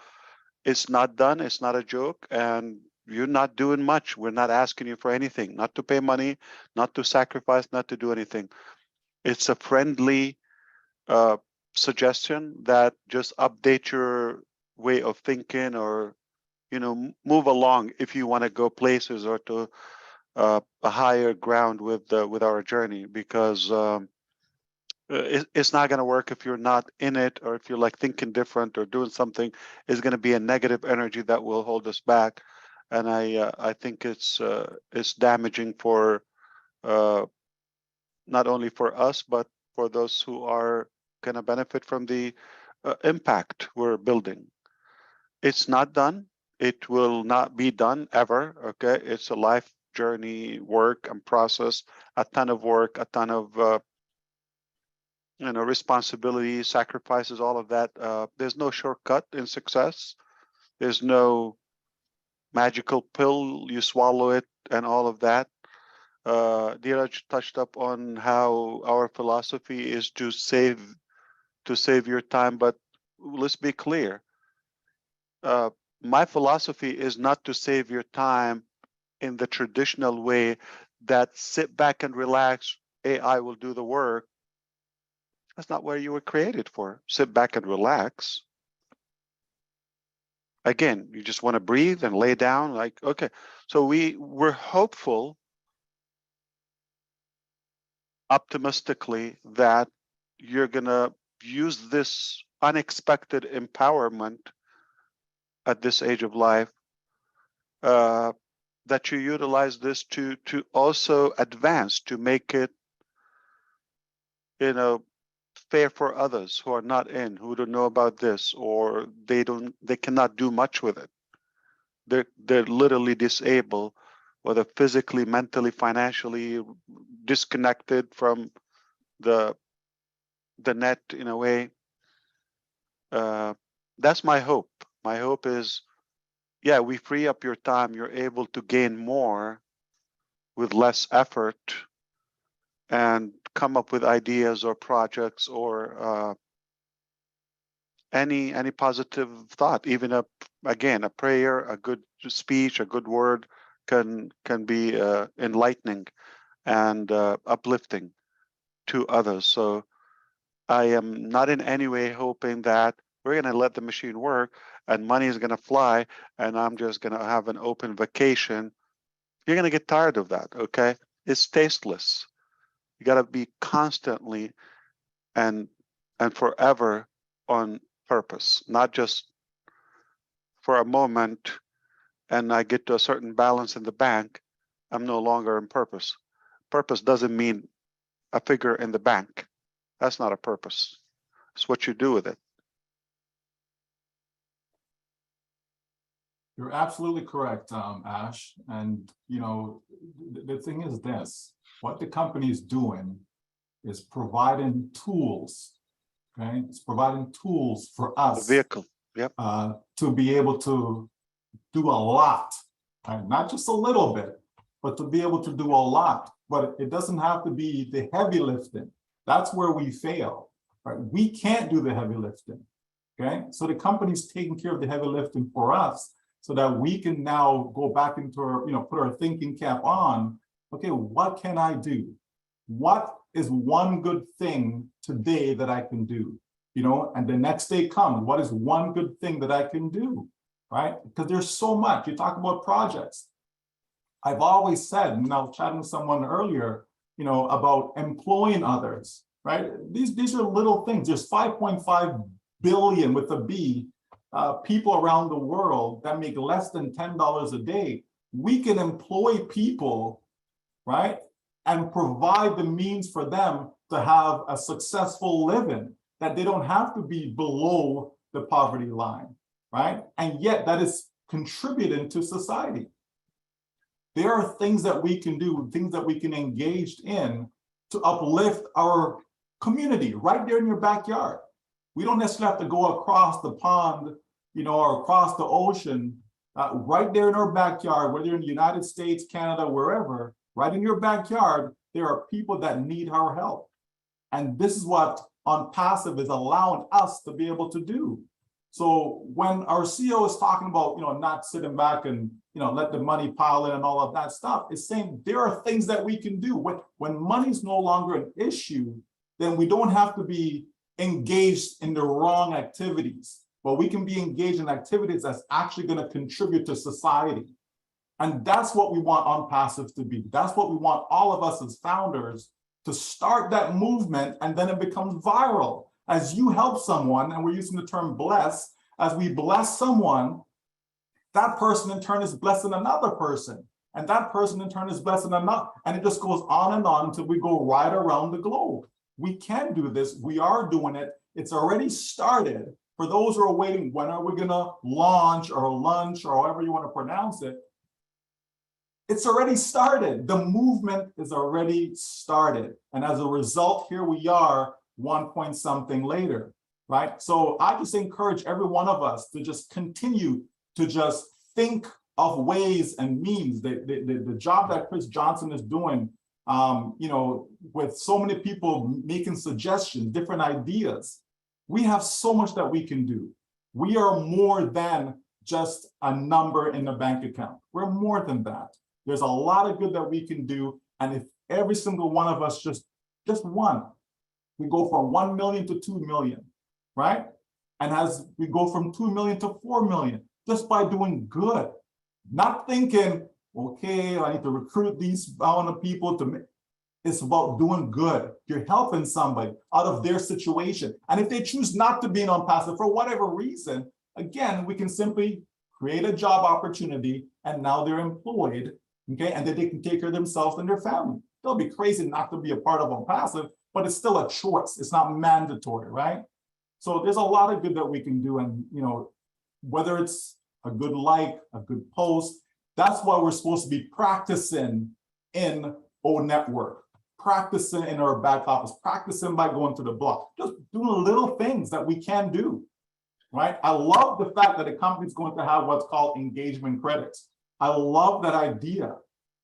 It's not done. It's not a joke. And you're not doing much. We're not asking you for anything, not to pay money, not to sacrifice, not to do anything. It's a friendly suggestion that just update your way of thinking, or move along if you want to go places or to a higher ground with our journey, because it's not going to work if you're not in it, or if you're like thinking different or doing something. It's going to be a negative energy that will hold us back, and I think it's damaging for not only for us but for those who are going to benefit from the impact we're building. It's not done. It will not be done ever. Okay, it's a life journey, work and process, a ton of work, a ton of responsibility, sacrifices, all of that. There's no shortcut in success. There's no magical pill, you swallow it and all of that. Dheeraj touched up on how our philosophy is to save your time, but let's be clear. My philosophy is not to save your time in the traditional way, that sit back and relax, AI will do the work. That's not where you were created for. Sit back and relax. Again, you just want to breathe and lay down, like, okay. So we're hopeful, optimistically, that you're gonna use this unexpected empowerment at this age of life, that you utilize this to also advance, to make it fair for others who are not in, who don't know about this, or they cannot do much with it. They're literally disabled, whether physically, mentally, financially, disconnected from the net in a way. That's my hope. My hope is, yeah, we free up your time. You're able to gain more with less effort and come up with ideas or projects or any positive thought. Even a prayer, a good speech, a good word can be enlightening and uplifting to others. So I am not in any way hoping that we're going to let the machine work and money is going to fly and I'm just going to have an open vacation. You're going to get tired of that, okay? It's tasteless. You got to be constantly and forever on purpose, not just for a moment and I get to a certain balance in the bank, I'm no longer in purpose. Purpose doesn't mean a figure in the bank. That's not a purpose. It's what you do with it. You're absolutely correct, Ash. And the thing is this: what the company is doing is providing tools, okay? It's providing tools for us. A vehicle, yep. To be able to do a lot, right? Not just a little bit, but to be able to do a lot. But it doesn't have to be the heavy lifting. That's where we fail, right? We can't do the heavy lifting, okay? So the company's taking care of the heavy lifting for us so that we can now go back into our, put our thinking cap on. Okay, what can I do? What is one good thing today that I can do? And the next day comes, what is one good thing that I can do, right? Because there's so much. You talk about projects. I've always said, and I was chatting with someone earlier, about employing others, right? These are little things. There's 5.5 billion with a B people around the world that make less than $10 a day. We can employ people, right? And provide the means for them to have a successful living, that they don't have to be below the poverty line, right? And yet that is contributing to society. There are things that we can do, things that we can engage in to uplift our community right there in your backyard. We don't necessarily have to go across the pond, or across the ocean, right there in our backyard, whether you're in the United States, Canada, wherever, right in your backyard, there are people that need our help. And this is what ONPASSIVE is allowing us to be able to do. So when our CEO is talking about, not sitting back and, let the money pile in and all of that stuff, it's saying there are things that we can do. When money's no longer an issue, then we don't have to be engaged in the wrong activities, but we can be engaged in activities that's actually going to contribute to society. And that's what we want ONPASSIVE to be. That's what we want all of us as founders to start that movement, and then it becomes viral. As you help someone, and we're using the term bless, as we bless someone, that person in turn is blessing another person. And that person in turn is blessing another. And it just goes on and on until we go right around the globe. We can do this. We are doing it. It's already started. For those who are waiting, when are we going to launch or lunch or however you want to pronounce it? It's already started. The movement is already started. And as a result, here we are 1 point something later, right? So I just encourage every one of us to just continue to just think of ways and means. The job that Chris Johnson is doing, with so many people making suggestions, different ideas, we have so much that we can do. We are more than just a number in a bank account. We're more than that. There's a lot of good that we can do. And if every single one of us, just one, we go from 1 million to 2 million, right? And as we go from 2 million to 4 million, just by doing good, not thinking, okay, I need to recruit these amount of people to make. It's about doing good. You're helping somebody out of their situation. And if they choose not to be ONPASSIVE for whatever reason, again, we can simply create a job opportunity and now they're employed, okay? And then they can take care of themselves and their family. They'll be crazy not to be a part of ONPASSIVE, but it's still a choice. It's not mandatory, right? So there's a lot of good that we can do. And, whether it's a good like, a good post, that's why we're supposed to be practicing in O Network, practicing in our back office, practicing by going to the blog, just doing little things that we can do, right? I love the fact that the company's going to have what's called engagement credits. I love that idea,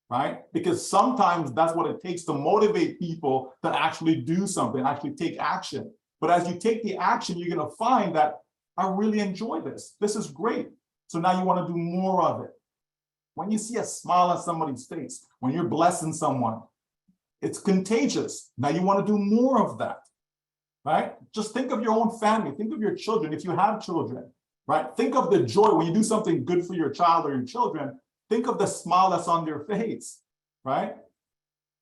right? Because sometimes that's what it takes to motivate people to actually do something, actually take action. But as you take the action, you're going to find that I really enjoy this. This is great. So now you want to do more of it. When you see a smile on somebody's face, when you're blessing someone, it's contagious. Now you want to do more of that, right? Just think of your own family. Think of your children, if you have children, right? Think of the joy when you do something good for your child or your children. Think of the smile that's on their face, right?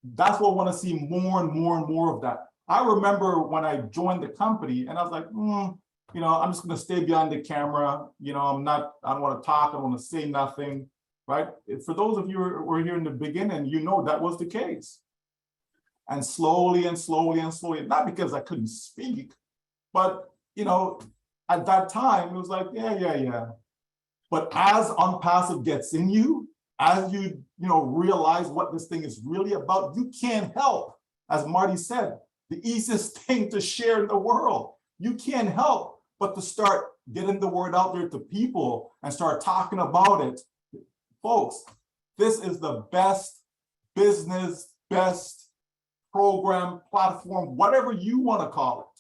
That's what I want to see more and more and more of that. I remember when I joined the company and I was like, I'm just going to stay behind the camera. I don't want to talk. I don't want to say nothing, right? For those of you who were here in the beginning, that was the case. And slowly and slowly and slowly, not because I couldn't speak, but, at that time, it was like, yeah. But as ONPASSIVE gets in you, as you, realize what this thing is really about, you can't help, as Marty said, the easiest thing to share in the world. you can't help but to start getting the word out there to people and start talking about it. Folks, this is the best business, best program, platform, whatever you want to call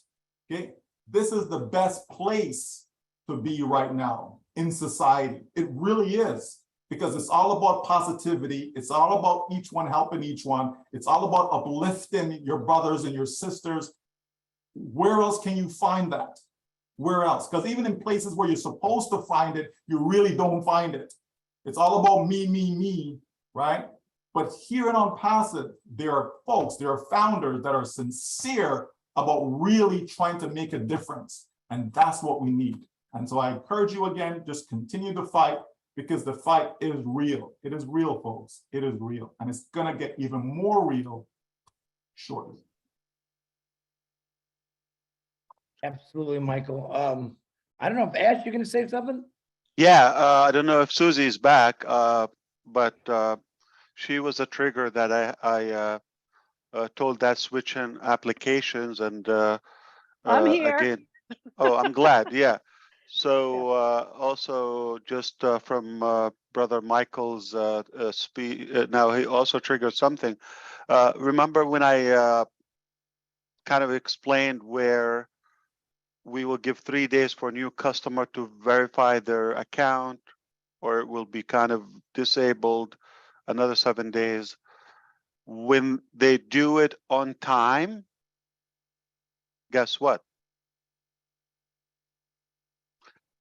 it. Okay, this is the best place to be right now in society. It really is, because it's all about positivity. It's all about each one helping each one. It's all about uplifting your brothers and your sisters. Where else can you find that? Where else? Because even in places where you're supposed to find it, you really don't find it. It's all about me, right? But here in ONPASSIVE, there are folks, there are founders that are sincere about really trying to make a difference. And that's what we need. And so I encourage you again, just continue to fight, because the fight is real. It is real, folks. It is real. And it's going to get even more real shortly. Absolutely, Michael. I don't know if Ash, you're going to say something? Yeah, I don't know if Susie's back, but she was a trigger that I told that switch in applications, and I'm here. again, oh, I'm glad. Yeah. So also just from Brother Michael's speech, now he also triggered something. Remember when I kind of explained where we will give 3 days for a new customer to verify their account, or it will be kind of disabled another 7 days. When they do it on time, guess what?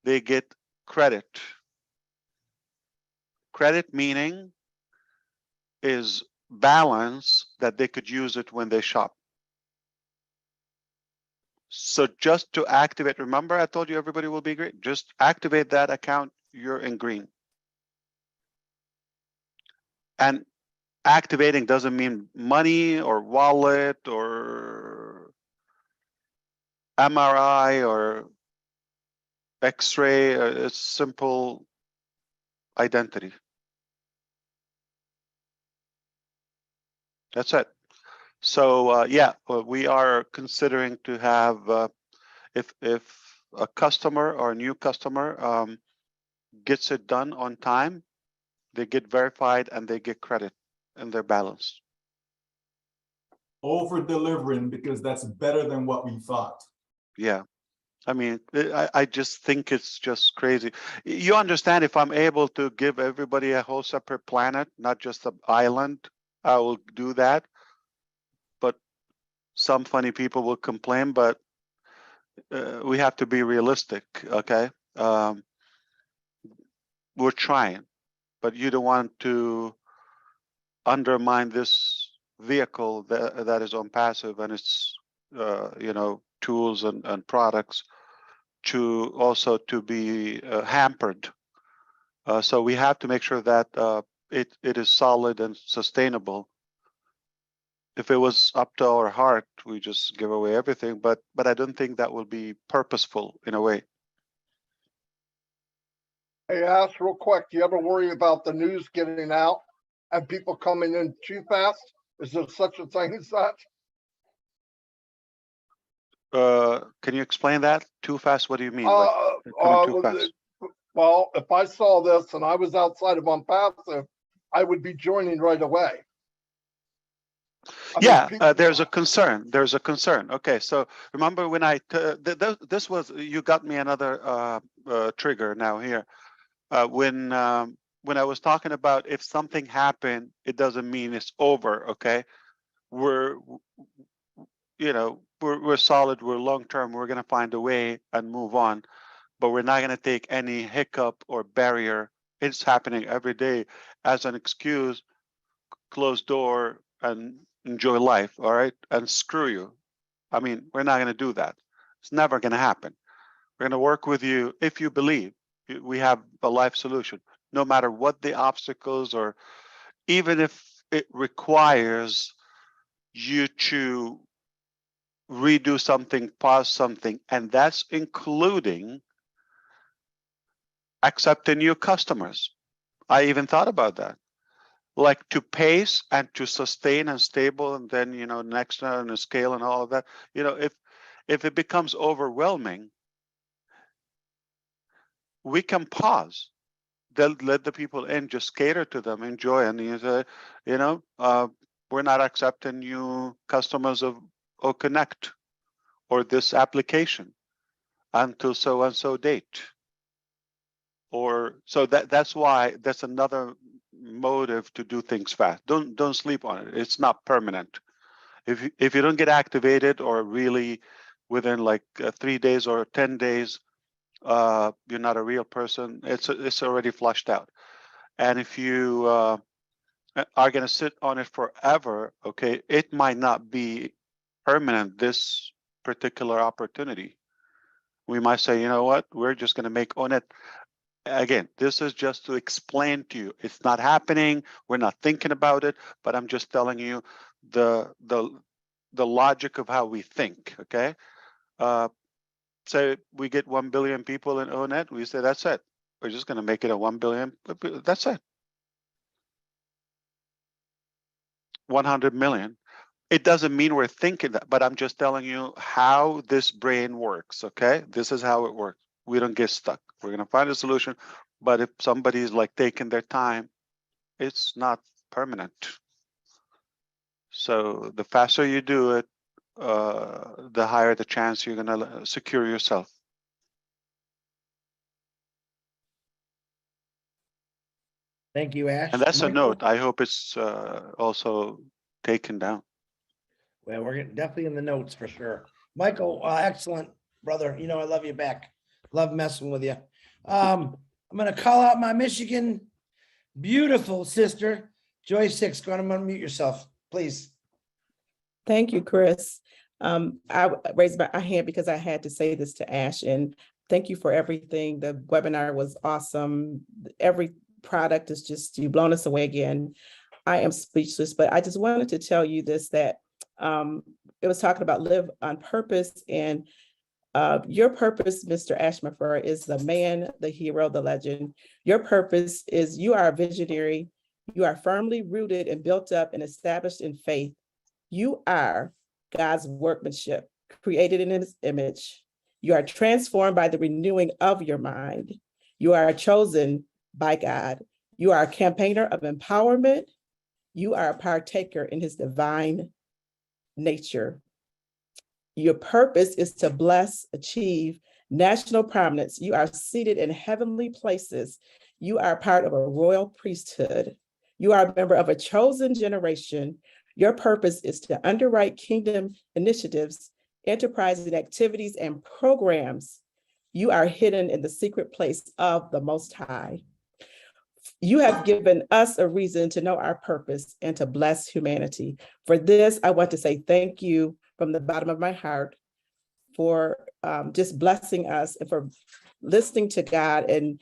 They get credit. Credit meaning is balance that they could use it when they shop. So just to activate, remember I told you everybody will be great. Just activate that account, you're in green. And activating doesn't mean money or wallet or MRI or X-ray. It's simple identity. That's it. So yeah, we are considering to have if a customer or a new customer gets it done on time, they get verified and they get credit in their balance. Over delivering, because that's better than what we thought. Yeah. I mean, I just think it's just crazy. You understand, if I'm able to give everybody a whole separate planet, not just an island, I will do that. But some funny people will complain, but we have to be realistic, okay? We're trying, but you don't want to undermine this vehicle that is ONPASSIVE and its you know, tools and products to also to be hampered. So we have to make sure that it is solid and sustainable. If it was up to our heart, we just give away everything, but I don't think that will be purposeful in a way. Hey, Ash, real quick, do you ever worry about the news getting out and people coming in too fast? Is there such a thing as that? Can you explain that? Too fast? What do you mean? Like coming too fast? Well, if I saw this and I was outside of ONPASSIVE, I would be joining right away. Yeah, there's a concern. There's a concern. Okay, so remember when this was, you got me another trigger now here. When I was talking about if something happened, it doesn't mean it's over. Okay, we're solid. We're long term. We're gonna find a way and move on, but we're not gonna take any hiccup or barrier. It's happening every day as an excuse. Close door and enjoy life, all right? And screw you. I mean, we're not going to do that. It's never going to happen. We're going to work with you if you believe we have a life solution, no matter what the obstacles, or even if it requires you to redo something, pause something, and that's including accepting new customers. I even thought about that. Like to pace and to sustain and stable, and then next on a scale and all of that. if it becomes overwhelming, we can pause. They'll let the people in, just cater to them, enjoy, and you say, you know, we're not accepting new customers of OConnect or this application until so and so date. Or so that's why that's another motive to do things fast. Don't sleep on it. It's not permanent. If you don't get activated or really within like 3 days or 10 days, you're not a real person. It's already flushed out. And if you are going to sit on it forever, okay, it might not be permanent. This particular opportunity, we might say, you know what, we're just going to make on it. Again, this is just to explain to you, it's not happening. We're not thinking about it, but I'm just telling you the logic of how we think. Okay, say we get 1 billion people in ONET, we say that's it. We're just going to make it a 1 billion. That's it. 100 million. It doesn't mean we're thinking that, but I'm just telling you how this brain works. Okay, this is how it works. We don't get stuck. We're going to find a solution, but if somebody's like taking their time, it's not permanent. So the faster you do it, the higher the chance you're going to secure yourself. Thank you, Ash. And that's Michael? a note. I hope it's also taken down. Well, we're definitely in the notes for sure. Michael, excellent, brother. You know, I love you back. Love messing with you. I'm going to call out my Michigan beautiful sister, Joy Six. Go on and unmute yourself, please. Thank you, Chris. I raised my hand because I had to say this to Ash, and thank you for everything. The webinar was awesome. Every product is just, you've blown us away again. I am speechless, but I just wanted to tell you this, that it was talking about live on purpose, and your purpose, Mr. Ash MUFAREH, is the man, the hero, the legend. Your purpose is you are a visionary. You are firmly rooted and built up and established in faith. You are God's workmanship, created in his image. You are transformed by the renewing of your mind. You are chosen by God. You are a campaigner of empowerment. You are a partaker in his divine nature. Your purpose is to bless, achieve national prominence. You are seated in heavenly places. You are part of a royal priesthood. You are a member of a chosen generation. Your purpose is to underwrite kingdom initiatives, enterprises, activities, and programs. You are hidden in the secret place of the Most High. You have given us a reason to know our purpose and to bless humanity. For this, I want to say thank you from the bottom of my heart for just blessing us and for listening to God and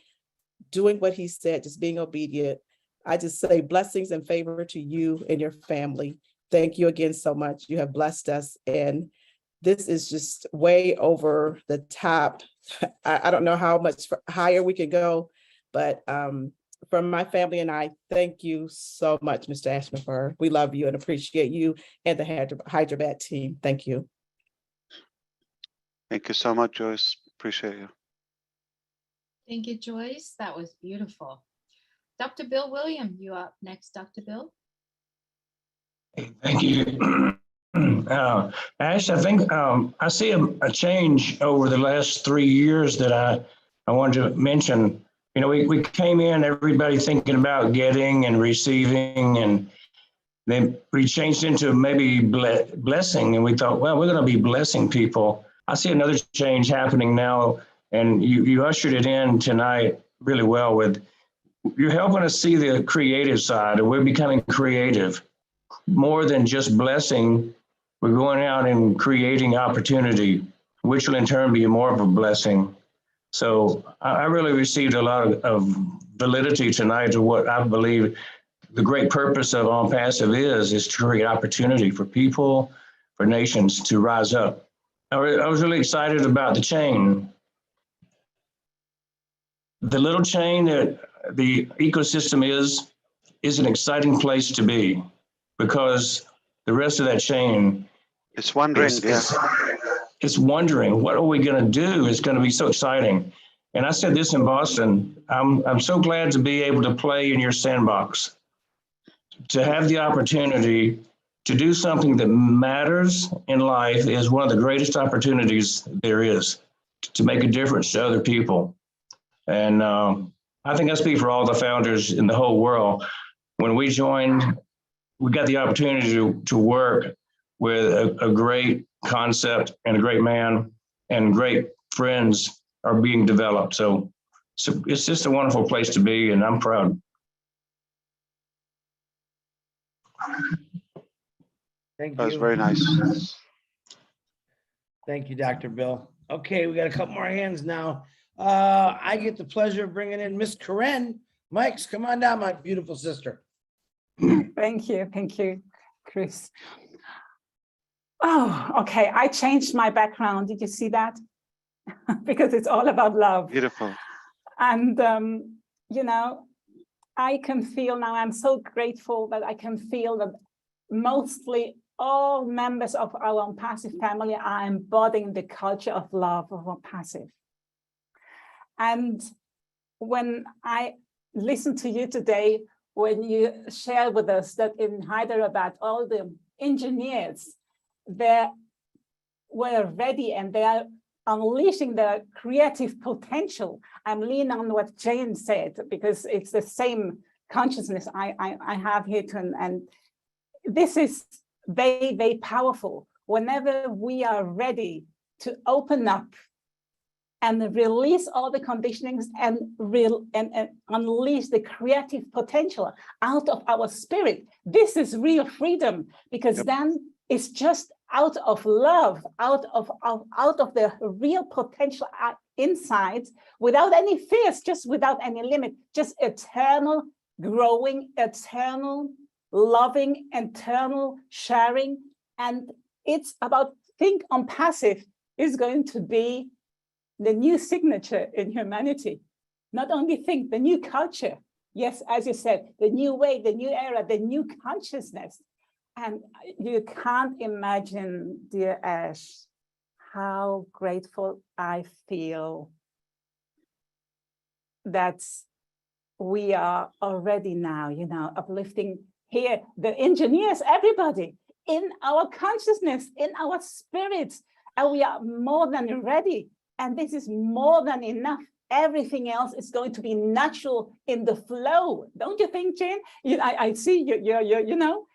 doing what he said, just being obedient. I just say blessings and favor to you and your family. Thank you again so much. You have blessed us. And this is just way over the top. I don't know how much higher we can go, but from my family and I, thank you so much, Mr. Ash MUFAREH. We love you and appreciate you and the Hyderabad team. Thank you. Thank you so much, Joyce. Appreciate you. Thank you, Joyce. That was beautiful. Dr. Bill William, you up next, Dr. Bill. Thank you. Ash, I think I see a change over the last 3 years that I wanted to mention. You know, we came in, everybody thinking about getting and receiving, and then we changed into maybe blessing, and we thought, well, we're going to be blessing people. I see another change happening now, and you ushered it in tonight really well with, you're helping us see the creative side, and we're becoming creative. More than just blessing, we're going out and creating opportunity, which will in turn be more of a blessing. So I really received a lot of validity tonight to what I believe the great purpose of ONPASSIVE is to create opportunity for people, for nations to rise up. I was really excited about the chain. The little chain that the ecosystem is an exciting place to be, because the rest of that chain, it's one ring, it's wondering, what are we going to do? It's going to be so exciting. And I said this in Boston, I'm so glad to be able to play in your sandbox, to have the opportunity to do something that matters in life is one of the greatest opportunities there is, to make a difference to other people. And I think I speak for all the founders in the whole world. When we joined, we got the opportunity to work with a great concept and a great man, and great friends are being developed. So it's just a wonderful place to be, and I'm proud. Thank you. That was very nice. Thank you, Dr. Bill. Okay, we got a couple more hands now. I get the pleasure of bringing in Miss Karen. Mike's, come on down, my beautiful sister. Thank you, Chris. Oh, okay, I changed my background. Did you see that? Because it's all about love. Beautiful. And, you know, I can feel now, I'm so grateful that I can feel that mostly all members of our ONPASSIVE family are embodying the culture of love of ONPASSIVE. And when I listened to you today, when you shared with us that in Hyderabad, all the engineers, they were ready and they are unleashing their creative potential. I'm leaning on what Jane said, because it's the same consciousness I have here too, and this is very, very powerful. Whenever we are ready to open up and release all the conditionings and unleash the creative potential out of our spirit, this is real freedom, because then it's just out of love, out of the real potential inside, without any fears, just without any limit, just eternal growing, eternal loving, eternal sharing. And it's about, think ONPASSIVE is going to be the new signature in humanity. Not only think, the new culture. Yes, as you said, the new way, the new era, the new consciousness. And you can't imagine, dear Ash, how grateful I feel that we are already now, you know, uplifting here, the engineers, everybody in our consciousness, in our spirits, and we are more than ready. And this is more than enough. Everything else is going to be natural in the flow. Don't you think, Jane? I see you know,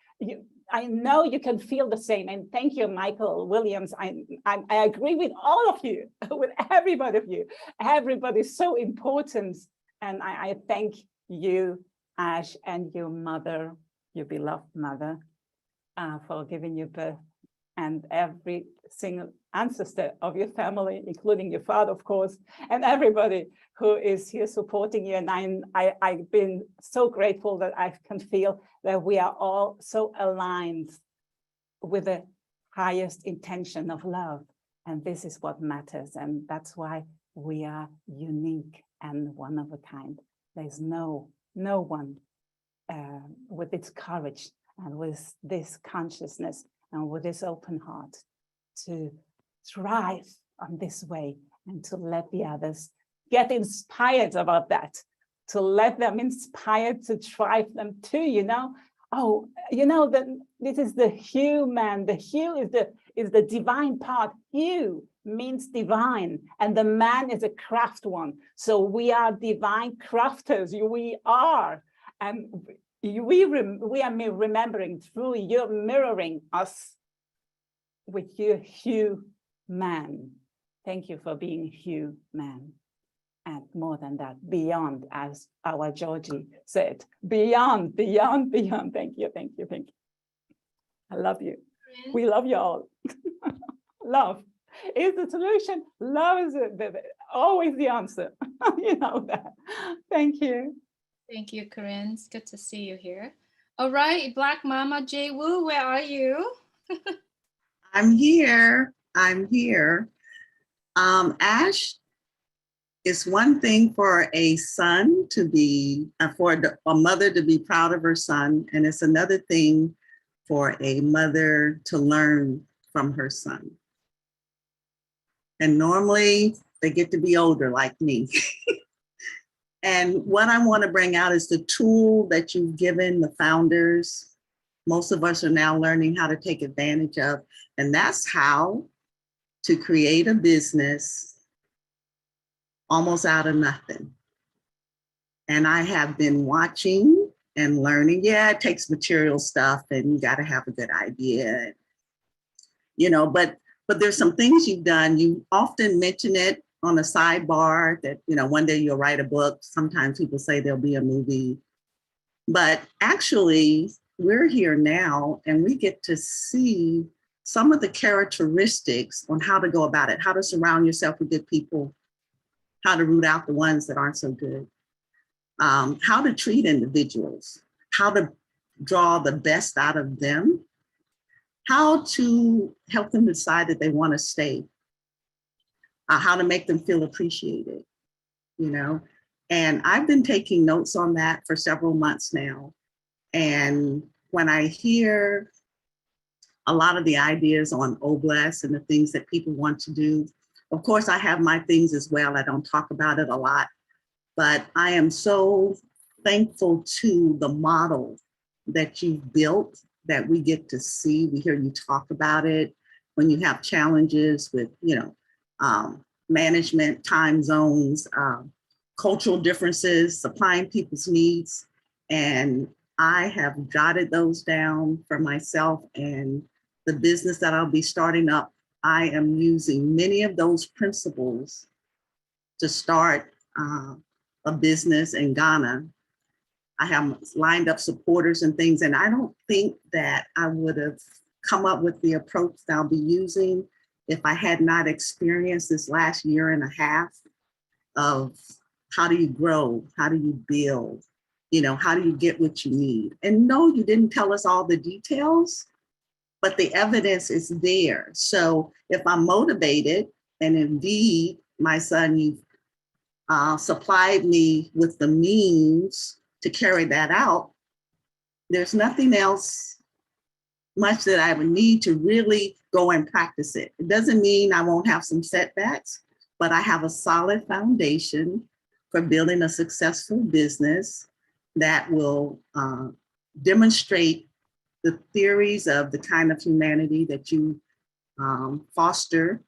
I know you can feel the same. And thank you, Michael Williams. I agree with all of you, with everybody of you. Everybody's so important. And I thank you, Ash, and your mother, your beloved mother, for giving you birth, and every single ancestor of your family, including your father, of course, and everybody who is here supporting you. And I've been so grateful that I can feel that we are all so aligned with the highest intention of love. And this is what matters. And that's why we are unique and one of a kind. There's no one with its courage and with this consciousness and with this open heart to thrive on this way, and to let the others get inspired about that, to let them inspired to thrive them too, you know. Oh, you know, that this is the human, the hue is the divine part. Hue means divine, and the man is a craft one. So we are divine crafters, we are. And we are remembering through your mirroring us with your hue man. Thank you for being hue man. And more than that, beyond, as our Georgie said, beyond, beyond, beyond. Thank you, thank you, thank you. I love you. We love you all. Love is the solution. Love is always the answer. You know that. Thank you. Thank you, Corinne. It's good to see you here. All right, Black Mama Jay Wu, where are you? I'm here. I'm here. Ash, it's one thing for a son to be, for a mother to be proud of her son, and it's another thing for a mother to learn from her son. And normally they get to be older like me. And what I want to bring out is the tool that you've given the founders. Most of us are now learning how to take advantage of, and that's how to create a business almost out of nothing. And I have been watching and learning. Yeah, it takes material stuff and you got to have a good idea, you know, but there's some things you've done. You often mention it on a sidebar that, you know, one day you'll write a book. Sometimes people say there'll be a movie, but actually we're here now and we get to see some of the characteristics on how to go about it, how to surround yourself with good people, how to root out the ones that aren't so good, how to treat individuals, how to draw the best out of them, how to help them decide that they want to stay, how to make them feel appreciated, you know? And I've been taking notes on that for several months now. And when I hear a lot of the ideas on Oblast and the things that people want to do, of course, I have my things as well. I don't talk about it a lot, but I am so thankful to the model that you've built, that we get to see. We hear you talk about it when you have challenges with, you know, management, time zones, cultural differences, supplying people's needs. And I have jotted those down for myself, and the business that I'll be starting up, I am using many of those principles to start a business in Ghana. I have lined up supporters and things, and I don't think that I would have come up with the approach that I'll be using if I had not experienced this last year and a half of how do you grow, how do you build, you know, how do you get what you need? And no, you didn't tell us all the details, but the evidence is there. So if I'm motivated, and indeed, my son, you've supplied me with the means to carry that out, there's nothing else much that I would need to really go and practice it. It doesn't mean I won't have some setbacks, but I have a solid foundation for building a successful business that will demonstrate the theories of the kind of humanity that you foster.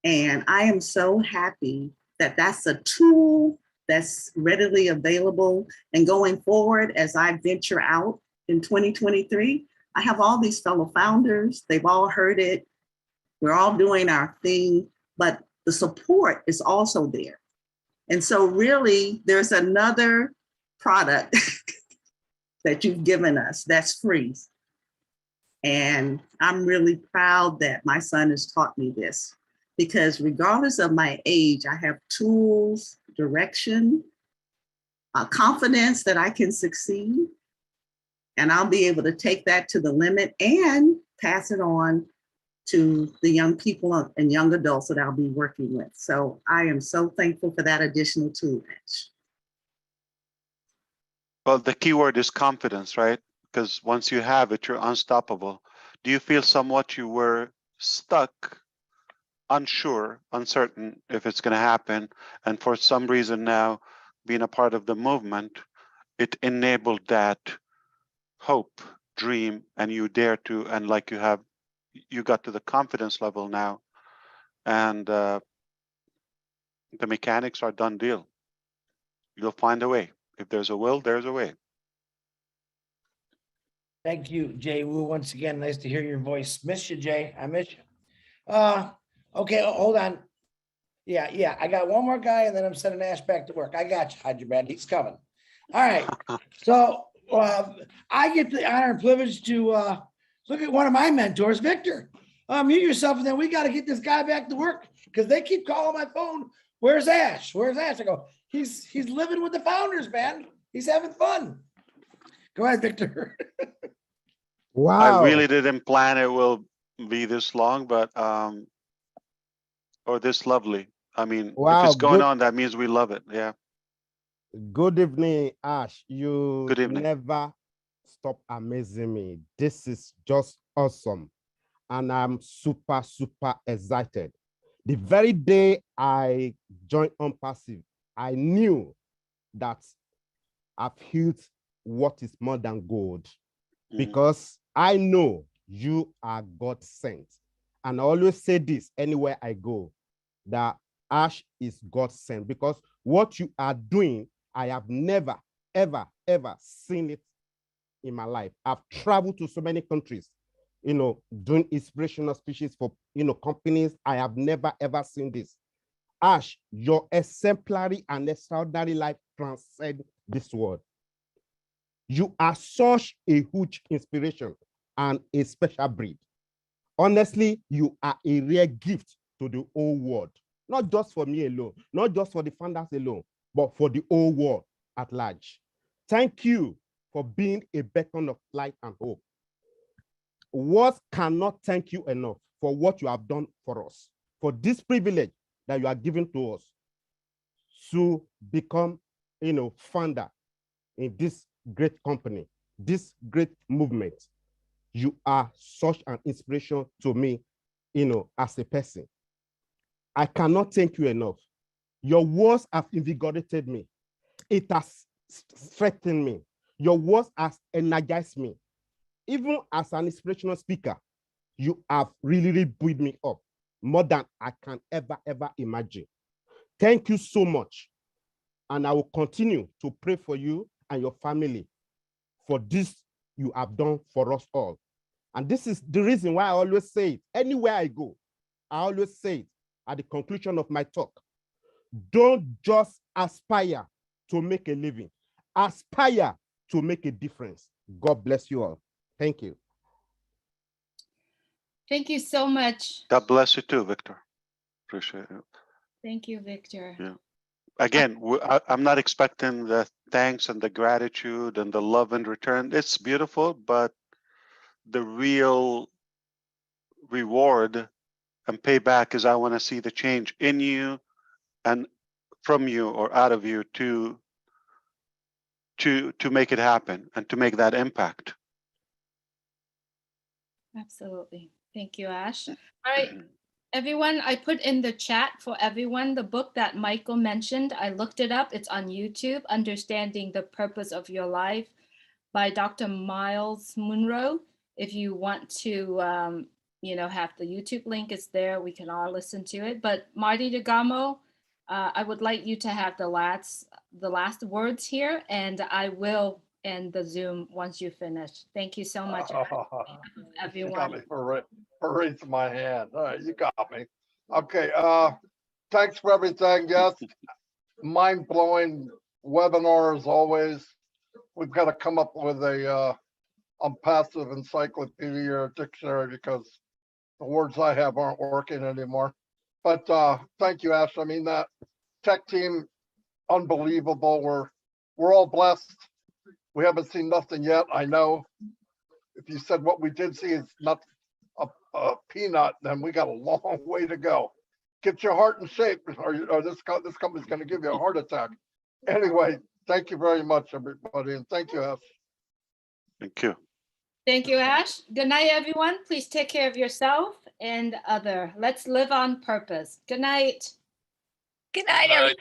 And I am so happy that that's a tool that's readily available. And going forward, as I venture out in 2023, I have all these fellow founders. They've all heard it. We're all doing our thing, but the support is also there. And so really, there's another product that you've given us that's free. And I'm really proud that my son has taught me this, because regardless of my age, I have tools, direction, confidence that I can succeed. And I'll be able to take that to the limit and pass it on to the young people and young adults that I'll be working with. So I am so thankful for that additional tool. Well, the key word is confidence, right? Because once you have it, you're unstoppable. Do you feel somewhat you were stuck, unsure, uncertain if it's going to happen, and for some reason now, being a part of the movement, it enabled that hope, dream, and you dare to, and like you got to the confidence level now, and the mechanics are done deal. You'll find a way. If there's a will, there's a way. Thank you, Jay Wu. Once again, nice to hear your voice. Miss you, Jay. I miss you. Okay, hold on. Yeah. I got one more guy, and then I'm sending Ash back to work. I got you, Hyderabad. He's coming. All right. So I get the honor and privilege to look at one of my mentors, Victor. Mute yourself, and then we got to get this guy back to work because they keep calling my phone. Where's Ash? Where's Ash? I go, he's living with the founders, man. He's having fun. Go ahead, Victor. Wow. I really didn't plan it will be this long, but or this lovely. I mean, if it's going on, that means we love it. Yeah. Good evening, Ash. You Good evening. Never stop amazing me. This is just awesome. And I'm super, super excited The very day I joined ONPASSIVE, I knew that I've hit what is more than gold, because I know you are God sent. And I always say this anywhere I go, that Ash is God sent, because what you are doing, I have never, ever, ever seen it in my life. I've traveled to so many countries, doing inspirational speeches for, companies. I have never, ever seen this. Ash, your exemplary and extraordinary life transcends this world. You are such a huge inspiration and a special breed. Honestly, you are a rare gift to the whole world, not just for me alone, not just for the founders alone, but for the whole world at large. Thank you for being a beacon of light and hope. Words cannot thank you enough for what you have done for us, for this privilege that you are giving to us to become, founder in this great company, this great movement. You are such an inspiration to me, as a person. I cannot thank you enough. Your words have invigorated me. It has strengthened me. Your words has energized me. Even as an inspirational speaker, you have really, really built me up more than I can ever, ever imagine. Thank you so much. And I will continue to pray for you and your family for this you have done for us all. And this is the reason why I always say it. Anywhere I go, I always say it at the conclusion of my talk. Don't just aspire to make a living. Aspire to make a difference. God bless you all. Thank you. Thank you so much. God bless you too, Victor. Appreciate it. Thank you, Victor. Yeah. Again, I'm not expecting the thanks and the gratitude and the love in return. It's beautiful, but the real reward and payback is I want to see the change in you and from you or out of you to make it happen and to make that impact. Absolutely. Thank you, Ash. All right, everyone, I put in the chat for everyone the book that Michael mentioned. I looked it up. It's on YouTube, Understanding the Purpose of Your Life by Dr. Miles Munro. If you want to, have the YouTube link, it's there. We can all listen to it. But Marty DeGamo, I would like you to have the last words here, and I will end the Zoom once you finish. Thank you so much, everyone. You got me for raising my hand. All right, you got me. Okay, thanks for everything. Yes, mind-blowing webinar as always. We've got to come up with a unpassive encyclopedia or dictionary because the words I have aren't working anymore. But thank you, Ash. I mean, that tech team, unbelievable. We're all blessed. We haven't seen nothing yet. I know if you said what we did see is not a peanut, then we got a long way to go. Get your heart in shape, or this company's going to give you a heart attack. Anyway, thank you very much, everybody, and thank you, Ash. Thank you. Thank you, Ash. Good night, everyone. Please take care of yourself and other. Let's live on purpose. Good night. Good night, everyone.